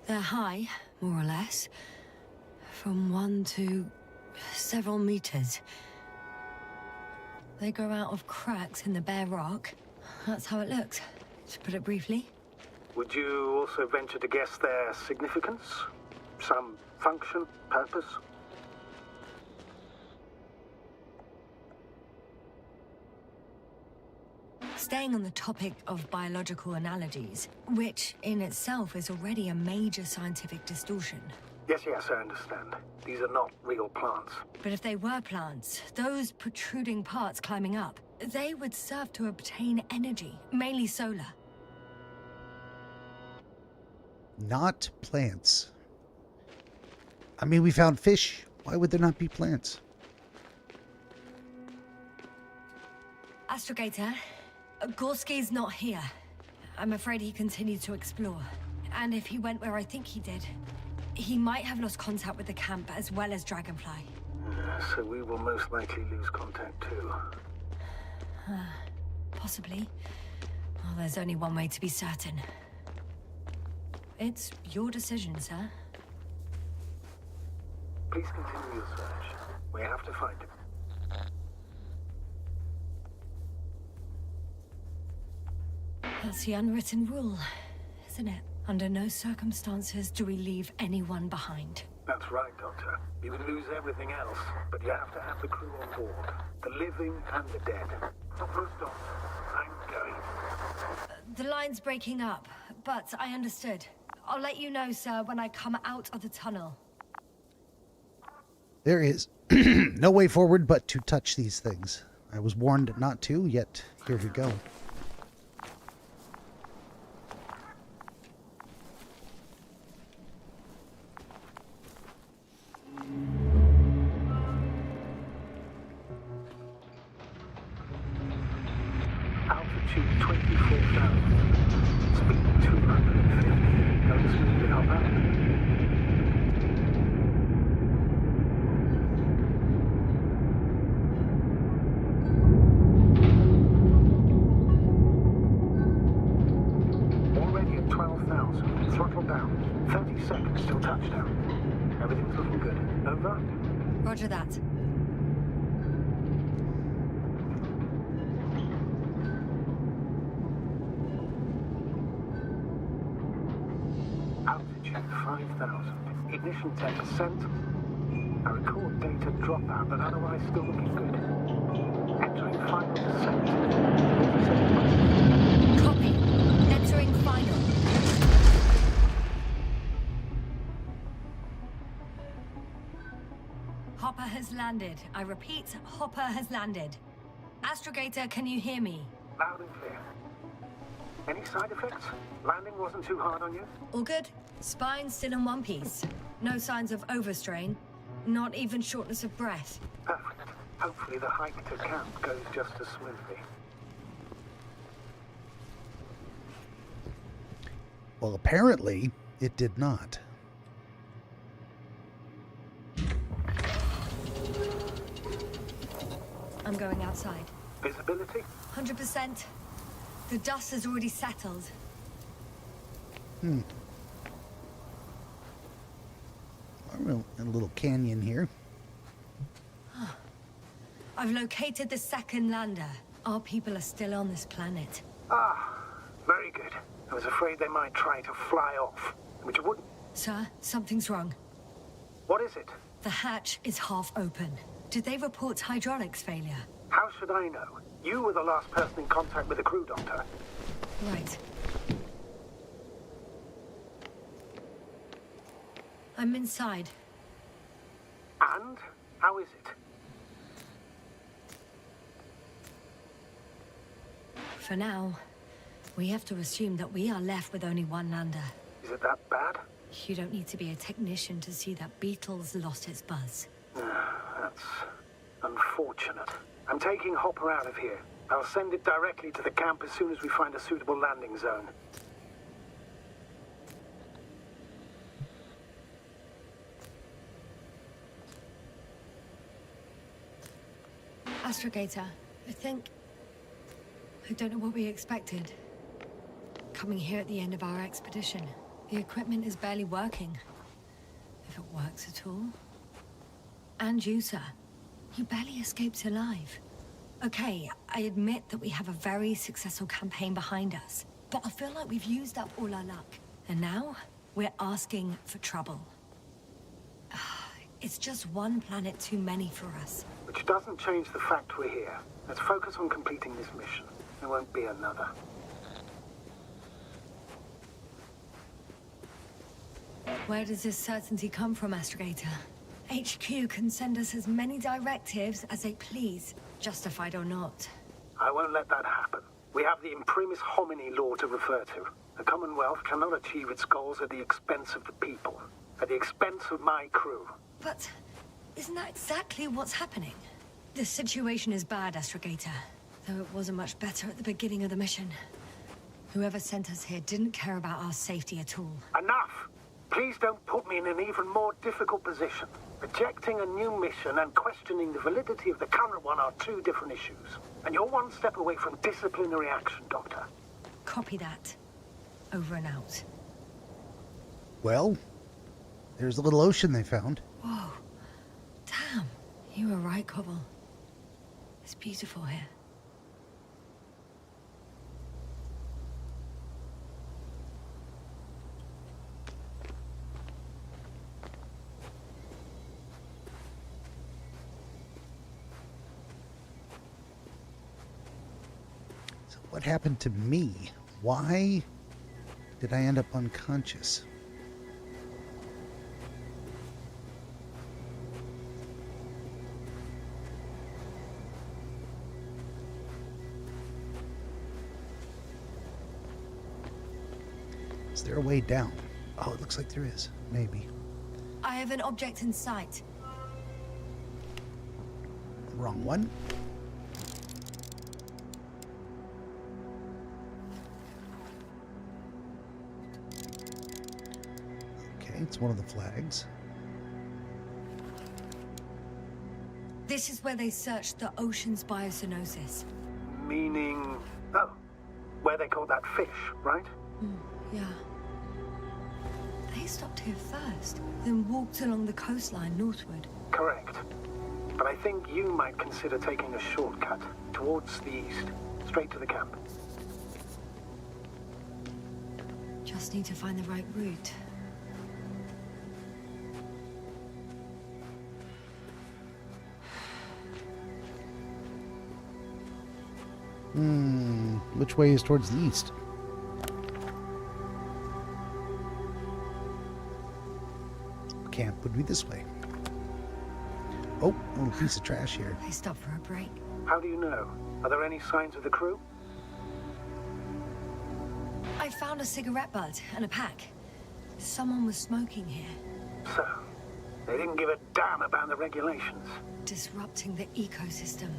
They're high, more or less, from 1 to several meters. They grow out of cracks in the bare rock. That's how it looks, to put it briefly. Would you also venture to guess their significance? Some function, purpose? Staying on the topic of biological analogies, which in itself is already a major scientific distortion. Yes, I understand. These are not real plants. But if they were plants, those protruding parts climbing up, they would serve to obtain energy, mainly solar. Not plants. I mean, we found fish. Why would there not be plants? Astrogator, Gorski's not here. I'm afraid he continued to explore. And if he went where I think he did, he might have lost contact with the camp as well as Dragonfly. So we will most likely lose contact too. Possibly. Well, there's only one way to be certain. It's your decision, sir. Please continue your search. We have to find him. That's the unwritten rule, isn't it? Under no circumstances do we leave anyone behind. That's right, Doctor. You can lose everything else, but you have to have the crew on board. The living and the dead. First off, I'm going. The line's breaking up, but I understood. I'll let you know, sir, when I come out of the tunnel. There is no way forward but to touch these things. I was warned not to, yet here we go. Altitude 24,000. Speed 250. Going smoothly, how about? touchdown. Everything's looking good. Over? Roger that. Altitude 5,000. Ignition 10%. I record data dropout, but otherwise still looking good. Entering final descent. 47 Copy. Entering final. Hopper has landed. I repeat, Hopper has landed. Astrogator, can you hear me? Loud and clear. Any side effects? Landing wasn't too hard on you? All good. Spine still in one piece. No signs of overstrain. Not even shortness of breath. Perfect. Hopefully the hike to camp goes just as smoothly. Well, apparently, it did not. I'm going outside. Visibility? 100%. The dust has already settled. A little canyon here. I've located the second lander. Our people are still on this planet. Ah, very good. I was afraid they might try to fly off, which wouldn't. Sir, something's wrong. What is it? The hatch is half open. Did they report hydraulics failure? How should I know? You were the last person in contact with the crew, Doctor. Right. I'm inside. And? How is it? For now, we have to assume that we are left with only one lander. Is it that bad? You don't need to be a technician to see that Beetle's lost its buzz. That's unfortunate. I'm taking Hopper out of here. I'll send it directly to the camp as soon as we find a suitable landing zone. Astrogator, I don't know what we expected. Coming here at the end of our expedition. The equipment is barely working. If it works at all. And you, sir. You barely escaped alive. Okay, I admit that we have a very successful campaign behind us. But I feel like we've used up all our luck. And now, we're asking for trouble. It's just one planet too many for us. Which doesn't change the fact we're here. Let's focus on completing this mission. There won't be another. Where does this certainty come from, Astrogator? HQ can send us as many directives as they please, justified or not. I won't let that happen. We have the imprimis homini law to refer to. The Commonwealth cannot achieve its goals at the expense of the people. At the expense of my crew. But isn't that exactly what's happening? The situation is bad, Astrogator. Though it wasn't much better at the beginning of the mission. Whoever sent us here didn't care about our safety at all. Enough! Please don't put me in an even more difficult position. Rejecting a new mission and questioning the validity of the current one are two different issues. And you're one step away from disciplinary action, Doctor. Copy that. Over and out. Well, there's a little ocean they found. Whoa. Damn. You were right, Cobble. It's beautiful here. So what happened to me? Why did I end up unconscious? Is there a way down? Oh, it looks like there is. Maybe. I have an object in sight. Wrong one. Okay, it's one of the flags. This is where they searched the ocean's biosynosis. Meaning... Oh, where they caught that fish, right? Yeah. They They stopped here first, then walked along the coastline northward. Correct. But I think you might consider taking a shortcut towards the east, straight to the camp. Just need to find the right route. Which way is towards the east? Camp would be this way. Oh, a little piece of trash here. They stopped for a break. How do you know? Are there any signs of the crew? I found a cigarette butt and a pack. Someone was smoking here. So, they didn't give a damn about the regulations. Disrupting the ecosystem.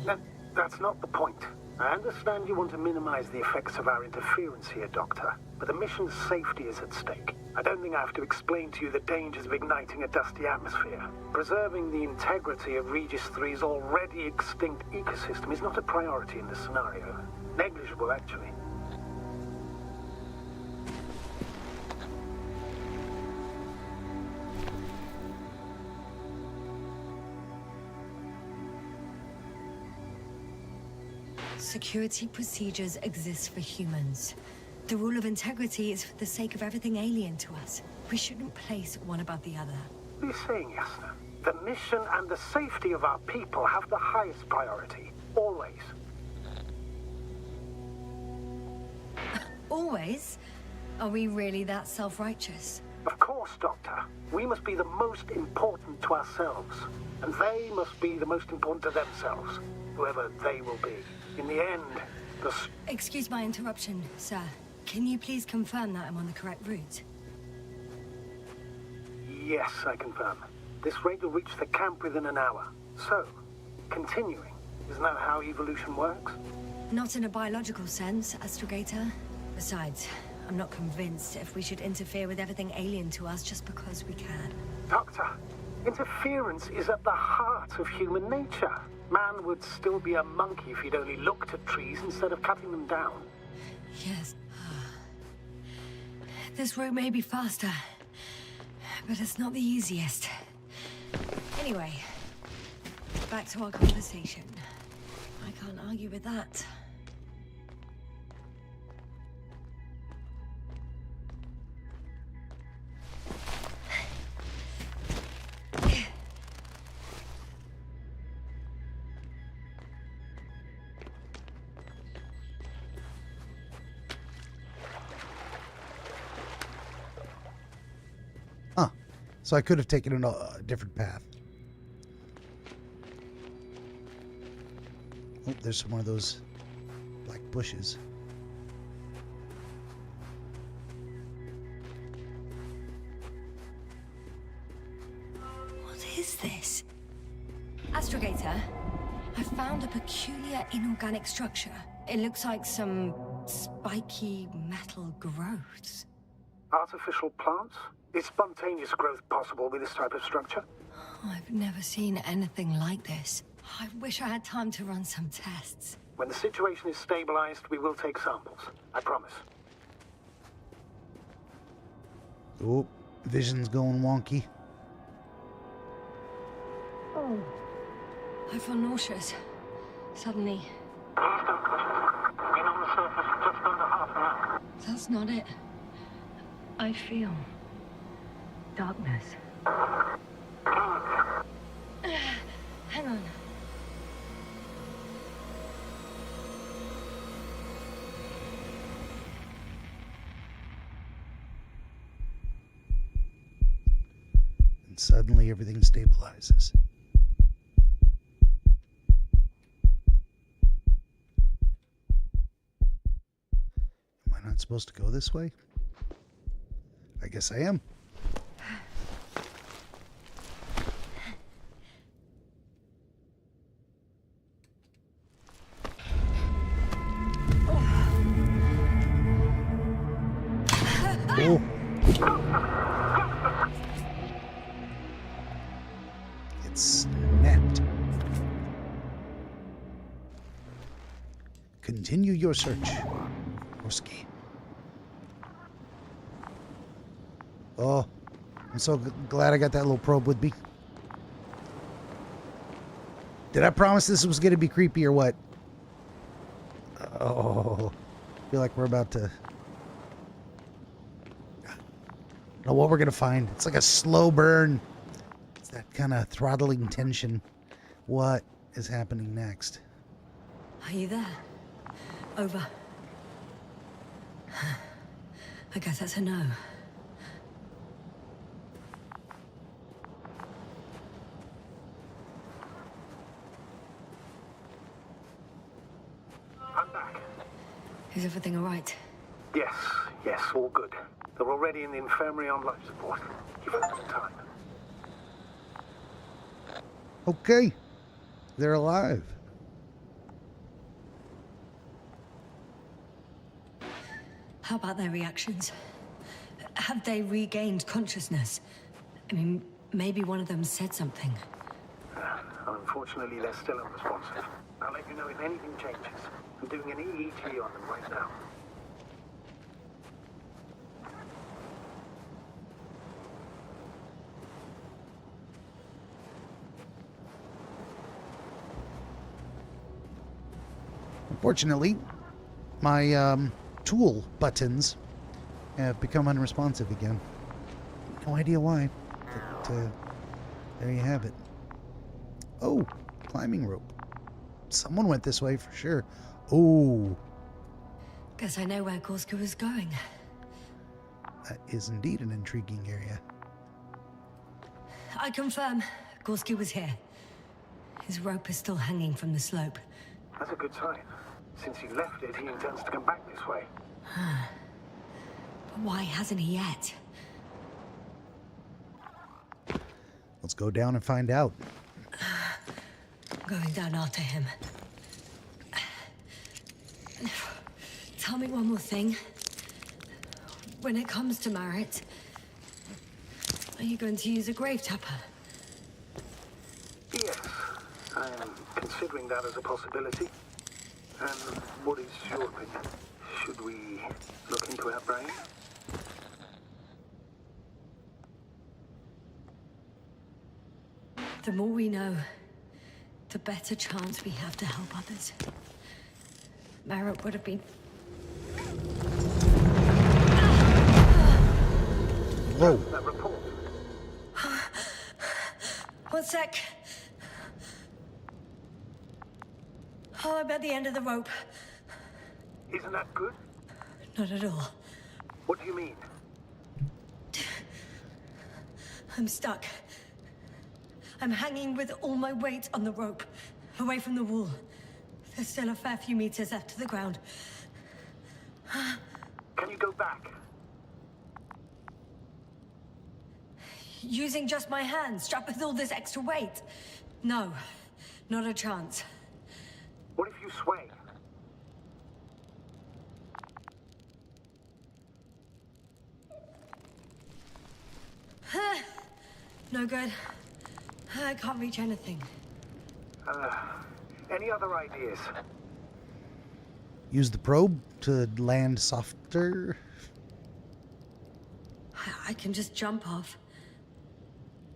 That's not the point. I understand you want to minimize the effects of our interference here, Doctor, but the mission's safety is at stake. I don't think I have to explain to you the dangers of igniting a dusty atmosphere. Preserving the integrity of Regis 3's already extinct ecosystem is not a priority in this scenario. Negligible, actually. Security procedures exist for humans. The rule of integrity is for the sake of everything alien to us. We shouldn't place one above the other. What are you saying, Yasna? The mission and the safety of our people have the highest priority. Always. Always? Are we really that self-righteous? Of course, Doctor. We must be the most important to ourselves. And they must be the most important to themselves. Whoever they will be. In the end, Excuse my interruption, sir. Can you please confirm that I'm on the correct route? Yes, I confirm. This rate will reach the camp within an hour. So, continuing. Isn't that how evolution works? Not in a biological sense, Astrogator. Besides, I'm not convinced if we should interfere with everything alien to us just because we can. Doctor, interference is at the heart of human nature. Man would still be a monkey if he'd only looked at trees instead of cutting them down. Yes. This route may be faster, but it's not the easiest. Anyway, back to our conversation. I can't argue with that. So I could have taken a different path. Oh, there's one of those black bushes. What is this? Astrogator, I found a peculiar inorganic structure. It looks like some spiky metal growths. Artificial plants? Is spontaneous growth possible with this type of structure? I've never seen anything like this. I wish I had time to run some tests. When the situation is stabilized, we will take samples. I promise. Oh, vision's going wonky. Oh. I feel nauseous. Suddenly. Been on the surface just under half an hour. That's not it. I feel darkness. Hang on. And suddenly everything stabilizes. Am I not supposed to go this way? I guess I am. Oh. It snapped. Continue your search, Orsky. Oh, I'm so glad I got that little probe with me. Did I promise this was going to be creepy or what? Oh, I feel like we're about to... I don't know what we're going to find. It's like a slow burn. It's that kind of throttling tension. What is happening next? Are you there? Over. I guess that's a no. I'm back. Is everything all right? Yes, all good. They're already in the infirmary on life support. You've had some time. Okay. They're alive. How about their reactions? Have they regained consciousness? I mean, maybe one of them said something. Unfortunately, they're still unresponsive. I'll let you know if anything changes. I'm doing an EEG on them right now. Unfortunately, my tool buttons have become unresponsive again. No idea why, but there you have it. Oh, climbing rope. Someone went this way for sure. Oh. Guess I know where Gorska was going. That is indeed an intriguing area. I confirm, Gorski was here. His rope is still hanging from the slope. That's a good sign. Since he left it, he intends to come back this way. But why hasn't he yet? Let's go down and find out. I'm going down after him. Tell me one more thing. When it comes to Marit, are you going to use a grave tapper? Yes, I am considering that as a possibility. And what is your opinion? Should we look into our brain? The more we know, the better chance we have to help others. Marit would have been... Whoa. That report. One sec. Oh, I'm at the end of the rope. Isn't that good? Not at all. What do you mean? I'm stuck. I'm hanging with all my weight on the rope, away from the wall. There's still a fair few meters left to the ground. Can you go back? Using just my hands, strapped with all this extra weight? No, not a chance. What if you sway? No good. I can't reach anything. Any other ideas? Use the probe to land softer. I can just jump off.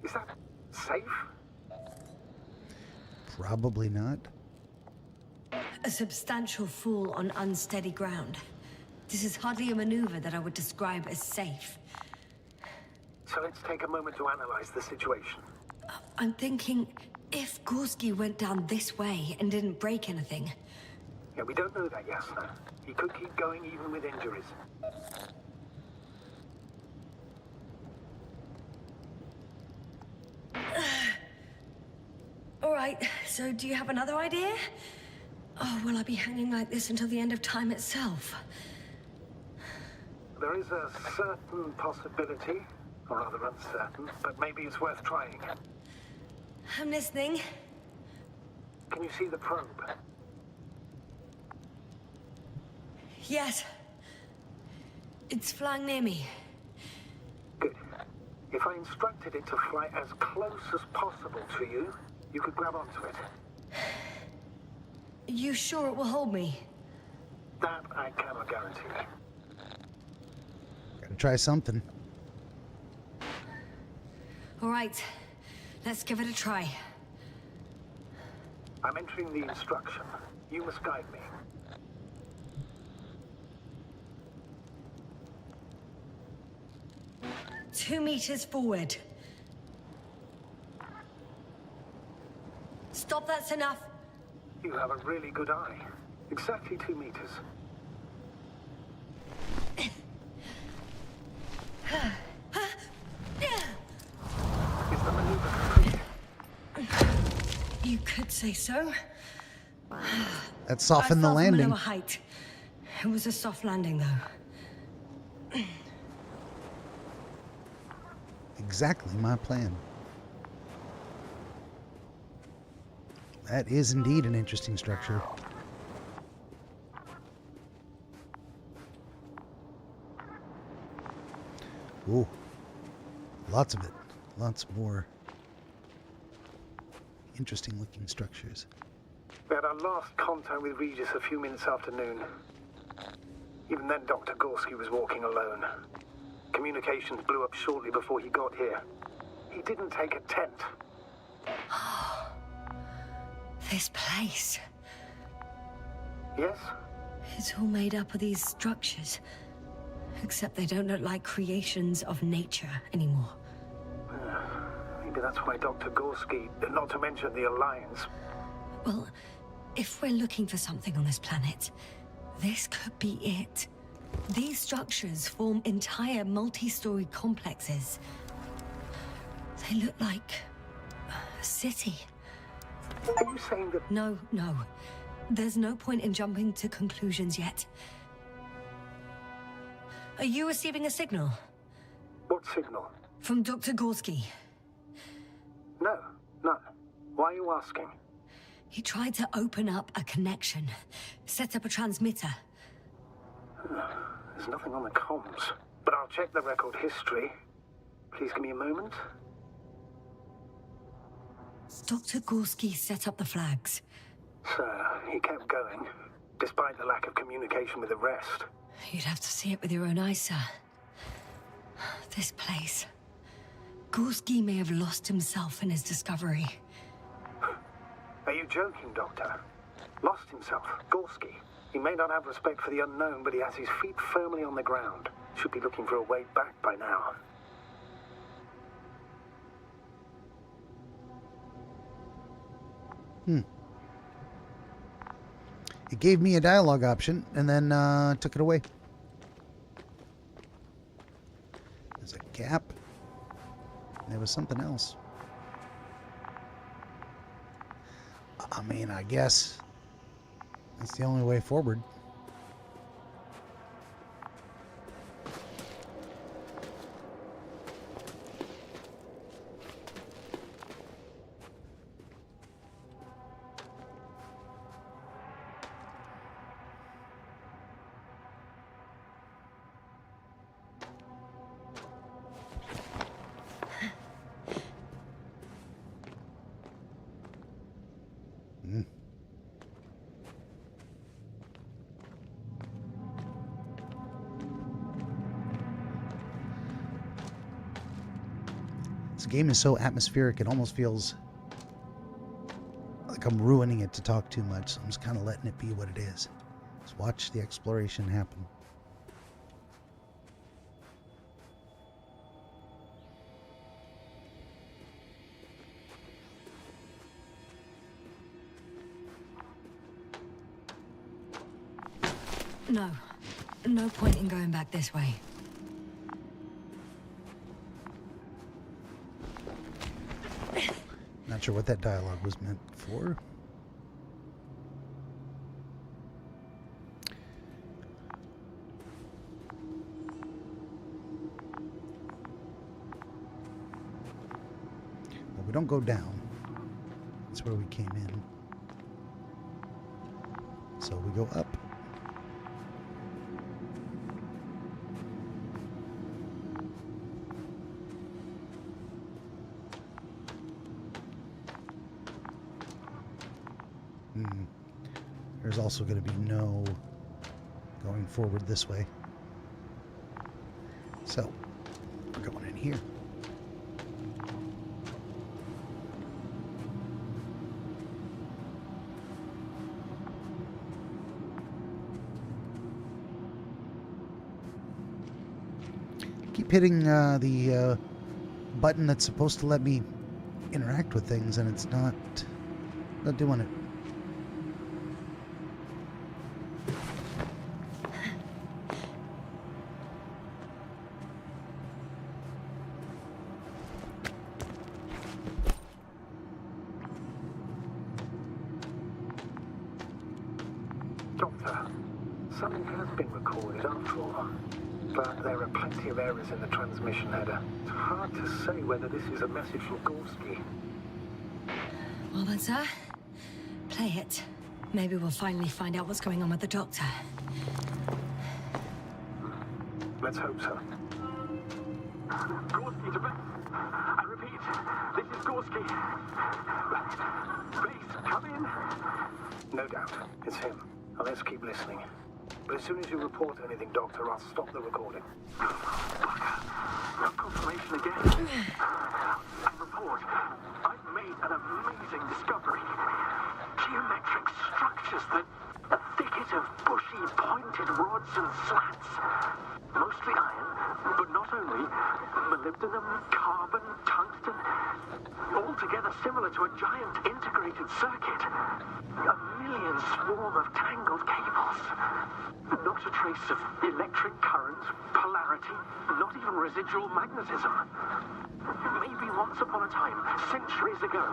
Is that safe? Probably not. A substantial fall on unsteady ground. This is hardly a maneuver that I would describe as safe. So let's take a moment to analyze the situation. I'm thinking, if Gorski went down this way and didn't break anything... Yeah, we don't know that, Yasna. He could keep going even with injuries. All right, so do you have another idea? Oh, will I be hanging like this until the end of time itself? There is a certain possibility, or rather uncertain, but maybe it's worth trying. I'm listening. Can you see the probe? Yes. It's flying near me. Good. If I instructed it to fly as close as possible to you, you could grab onto it. Are you sure it will hold me? That I cannot guarantee. Gotta try something. All right, let's give it a try. I'm entering the instruction. You must guide me. Two meters forward. Stop, that's enough. You have a really good eye. Exactly 2 meters. Is the maneuver complete? You could say so. That softened the I fell from a landing. lower height. It was a soft landing, though. Exactly my plan. That is indeed an interesting structure. Ooh. Lots of it. Lots more interesting looking structures. We had our last contact with Regis a few minutes after noon. Even then, Dr. Gorski was walking alone. Communications blew up shortly before he got here. He didn't take a tent. This place. Yes? It's all made up of these structures. Except they don't look like creations of nature anymore. Maybe that's why Dr. Gorski, not to mention the Alliance. Well, if we're looking for something on this planet, this could be it. These structures form entire multi-story complexes. They look like a city. Are you saying that... No. There's no point in jumping to conclusions yet. Are you receiving a signal? What signal? From Dr. Gorski. No, none. Why are you asking? He tried to open up a connection, set up a transmitter. There's nothing on the comms, but I'll check the record history. Please give me a moment. Dr. Gorski set up the flags. Sir, he kept going, despite the lack of communication with the rest. You'd have to see it with your own eyes, sir. This place. Gorski may have lost himself in his discovery. Are you joking, Doctor? Lost himself, Gorski. He may not have respect for the unknown, but he has his feet firmly on the ground. Should be looking for a way back by now. It gave me a dialogue option and then took it away. There's a gap. There was something else. I mean, I guess that's the only way forward. This game is so atmospheric, it almost feels like I'm ruining it to talk too much. So I'm just kind of letting it be what it is. Just watch the exploration happen. No point in going back this way. Not sure what that dialogue was meant for. Well, we don't go down. That's where we came in. So we go up. There's also going to be no going forward this way. So, we're going in here. keep hitting the button that's supposed to let me interact with things, and it's not doing it. Doctor, something has been recorded after all, but there are plenty of errors in the transmission header. It's hard to say whether this is a message from Gorski. Well then, sir, play it. Maybe we'll finally find out what's going on with the doctor. Let's hope so. Gorski to bed. I repeat, this is Gorski. Please, come in. No doubt, it's him. Now let's keep listening. But as soon as you report anything, Doctor, I'll stop the recording. No confirmation again. I report, I've made an amazing discovery. Geometric structures that a thicket of bushy, pointed rods and slats. Mostly iron, but not only. Molybdenum, carbon, tungsten. Altogether similar to a giant integrated circuit. A million swarm of tangled cables. Not a trace of electric current, polarity, not even residual magnetism. Maybe once upon a time, centuries ago,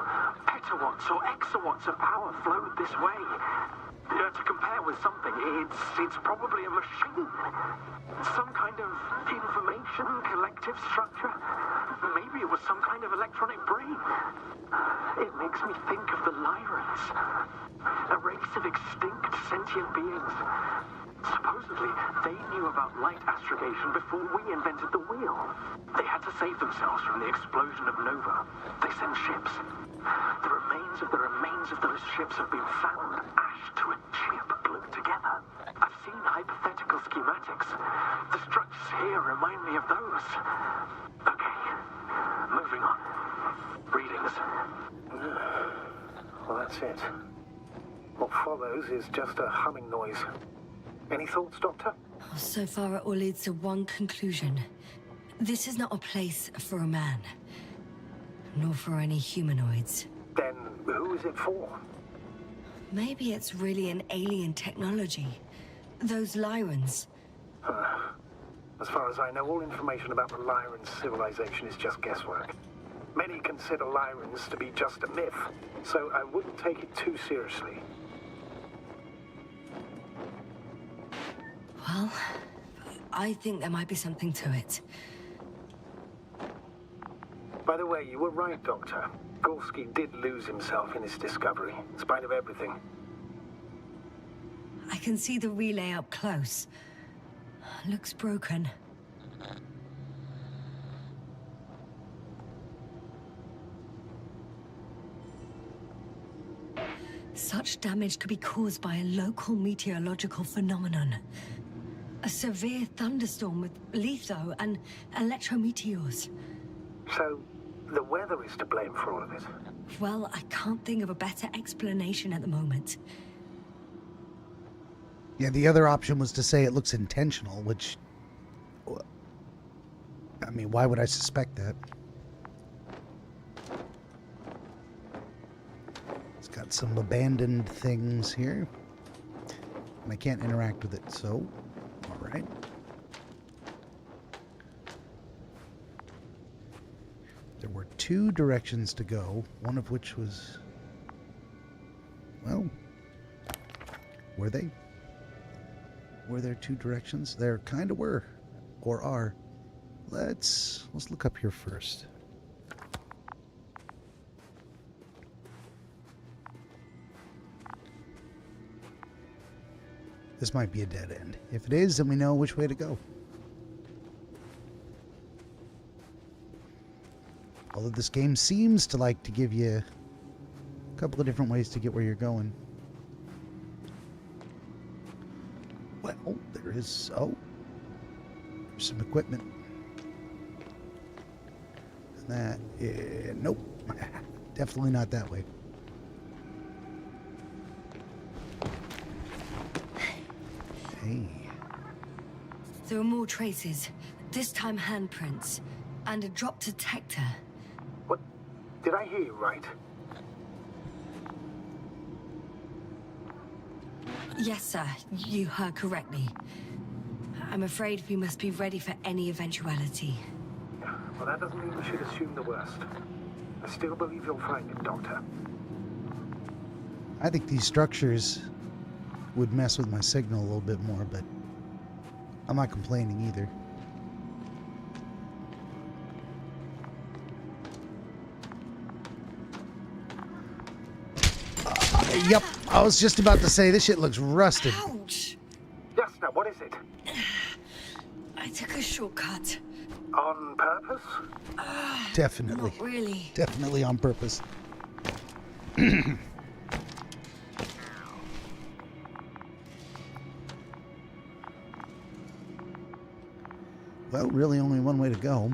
petawatts or exawatts of power flowed this way. To compare with something, it's probably a machine. Some kind of information collective structure. Maybe it was some kind of electronic brain. It makes me think of the Lyrans. A race of extinct sentient beings. Supposedly, they knew about light astrogation before we invented the wheel. They had to save themselves from the explosion of Nova. They sent ships. The remains of those ships have been found, ashed to a chip glued together. I've seen hypothetical schematics. The structures here remind me of those. Okay, moving on. Readings. Well, that's it. What follows is just a humming noise. Any thoughts, Doctor? So far, it all leads to one conclusion. This is not a place for a man. Nor for any humanoids. Then who is it for? Maybe it's really an alien technology. Those Lyrans. As far as I know, all information about the Lyran civilization is just guesswork. Many consider Lyrans to be just a myth, so I wouldn't take it too seriously. Well, I think there might be something to it. By the way, you were right, Doctor. Gorski did lose himself in his discovery, in spite of everything. I can see the relay up close. Looks broken. Such damage could be caused by a local meteorological phenomenon. A severe thunderstorm with litho and electrometeors. So, the weather is to blame for all of it? Well, I can't think of a better explanation at the moment. Yeah, the other option was to say it looks intentional, which... I mean, why would I suspect that? It's got some abandoned things here. And I can't interact with it, so... Alright. There were two directions to go, one of which was... Well... Were they? Were there two directions? There kind of were. Or are. Let's look up here first. This might be a dead end. If it is, then we know which way to go. Although this game seems to like to give you a couple of different ways to get where you're going. Well, there is... Oh. There's some equipment. And that... nope. Definitely not that way. Hey. There are more traces. This time handprints. And a drop detector. What? Did I hear you right? Yes, sir. You heard correctly. I'm afraid we must be ready for any eventuality. Well, that doesn't mean we should assume the worst. I still believe you'll find it, Doctor. I think these structures would mess with my signal a little bit more, but I'm not complaining either. Yep, I was just about to say this shit looks rusted. Ouch! Yes, now what is it? I took a shortcut. On purpose? Definitely. Not really. Definitely on purpose. Well, really only one way to go.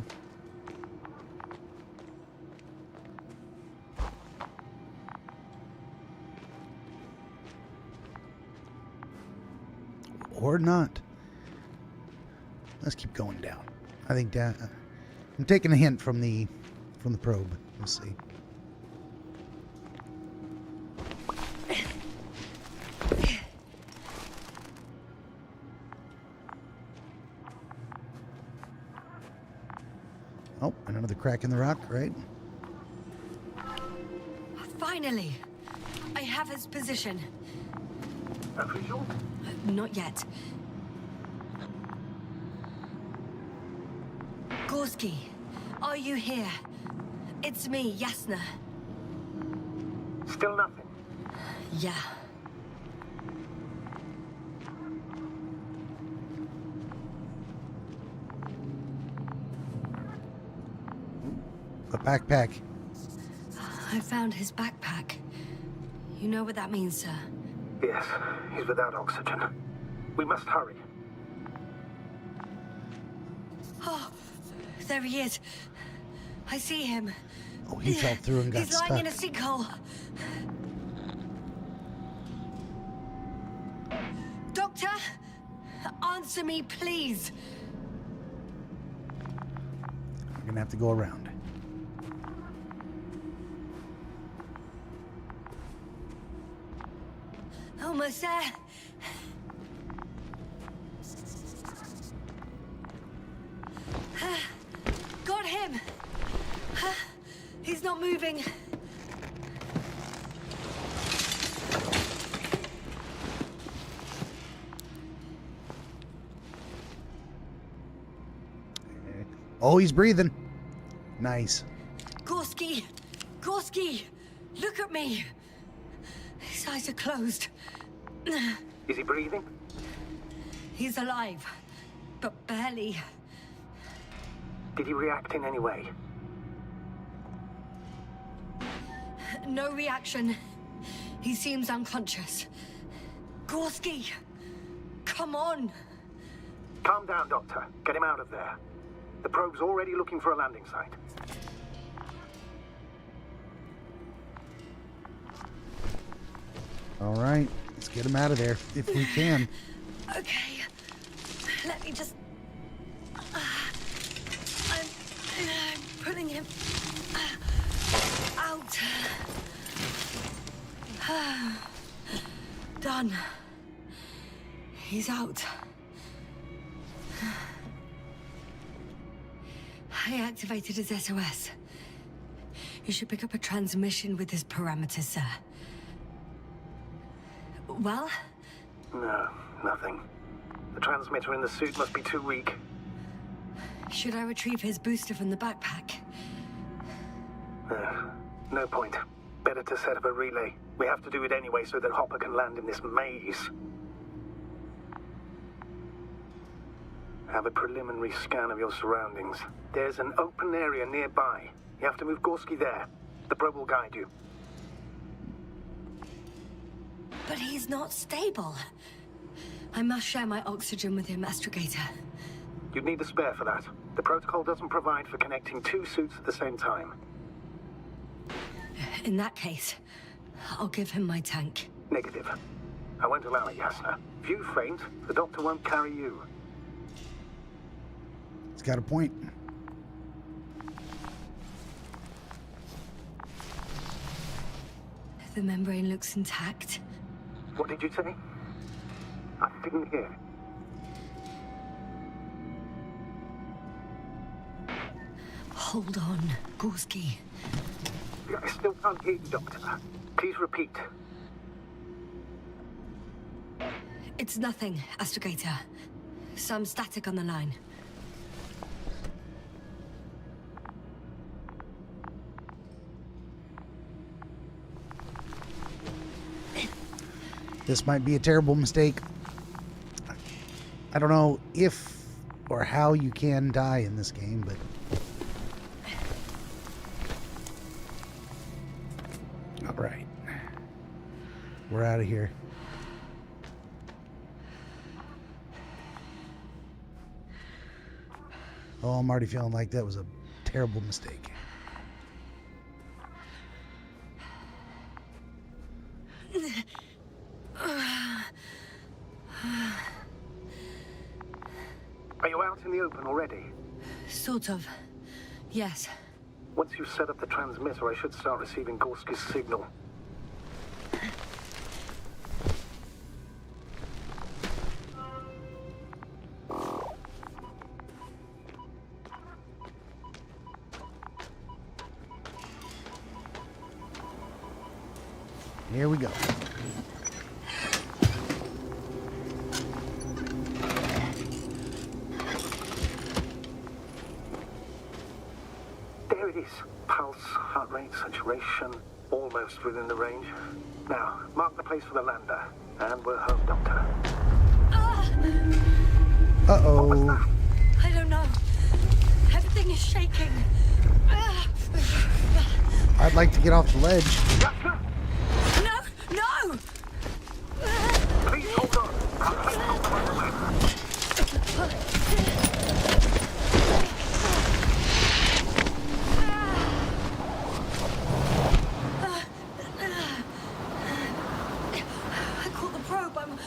Or not. Let's keep going down. I think down. I'm taking a hint from the probe. We'll see. Oh, another crack in the rock, right? Finally! I have his position. Official? Not yet. Gorski, are you here? It's me, Yasna. Still nothing. Yeah. A backpack. I found his backpack. You know what that means, sir? Yes, he's without oxygen. We must hurry. Oh, there he is. I see him. Oh, he fell through and got He's stuck. lying in a sinkhole. Doctor, answer me, please. We're gonna have to go around. Almost there. Got him. He's not moving. Oh, he's breathing. Nice. Gorski! Gorski! Look at me! His eyes are closed. Is he breathing? He's alive, but barely. Did he react in any way? No reaction. He seems unconscious. Gorski! Come on! Calm down, Doctor. Get him out of there. The probe's already looking for a landing site. All right, let's get him out of there if we can. Okay. Let me just... I'm pulling him out. Done. He's out. I activated his SOS. You should pick up a transmission with his parameters, sir. Well? No, nothing. The transmitter in the suit must be too weak. Should I retrieve his booster from the backpack? No point. Better to set up a relay. We have to do it anyway so that Hopper can land in this maze. Have a preliminary scan of your surroundings. There's an open area nearby. You have to move Gorski there. The probe will guide you. But he's not stable. I must share my oxygen with him, Astrogator. You'd need a spare for that. The protocol doesn't provide for connecting two suits at the same time. In that case, I'll give him my tank. Negative. I won't allow it, Yasna. If you faint, the doctor won't carry you. got a point. The membrane looks intact. What did you say? I didn't hear. Hold on, Gorski. I still can't hear you, Doctor. Please repeat. It's nothing, Astrogator. Some static on the line. This might be a terrible mistake. I don't know if or how you can die in this game, but... Alright. We're out of here. Oh, I'm already feeling like that was a terrible mistake. Are you out in the open already? Sort of. Yes. Once you've set up the transmitter, I should start receiving Gorski's signal. Here we go. There it is. Pulse, heart rate, saturation, almost within the range. Now, mark the place for the lander, and we're home, Doctor. Uh-oh. What was that? I don't know. Everything is shaking. I'd like to get off the ledge. Doctor, No! No! please hold on. I'll take you by the way. I caught the probe. I'm...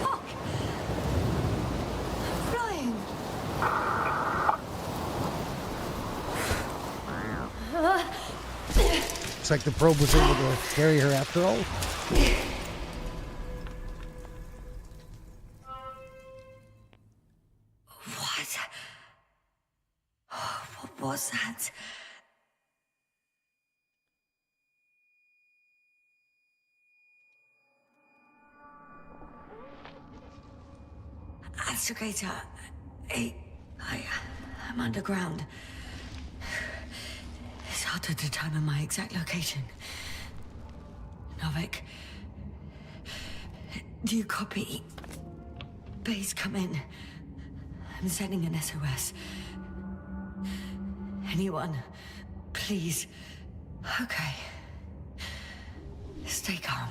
Fuck! I'm flying. Looks like the probe was able to carry her after all. What was that? Astrogator, I'm underground. It's hard to determine my exact location. Novik, do you copy? Base, come in. I'm sending an SOS. Anyone, please. Okay. Stay calm.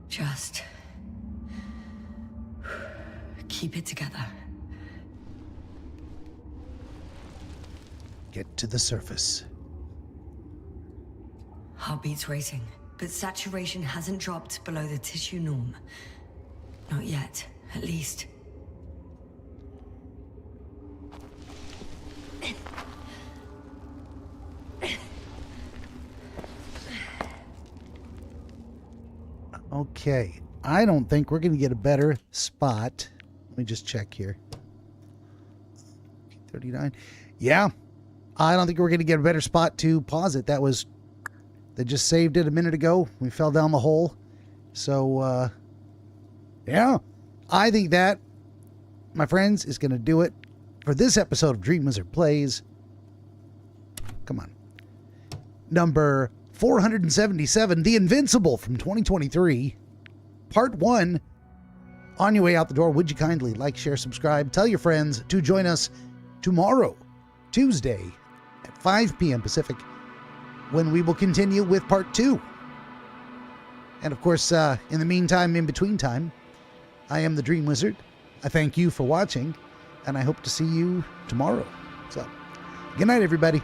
Just keep it together. Get to the surface. Heartbeat's racing, but saturation hasn't dropped below the tissue norm. Not yet, at least. Okay, I don't think we're going to get a better spot. Let me just check here. 39. Yeah, I don't think we're going to get a better spot to pause it. They just saved it a minute ago. We fell down the hole. So, yeah, I think that, my friends, is going to do it for this episode of DreamWizard Plays. Come on. Number 477, The Invincible from 2023. Part 1. On your way out the door, would you kindly like, share, subscribe, tell your friends to join us tomorrow, Tuesday, at 5 p.m. Pacific, when we will continue with Part 2. And of course, in the meantime, in between time, I am the Dream Wizard. I thank you for watching, and I hope to see you tomorrow. So, good night, everybody.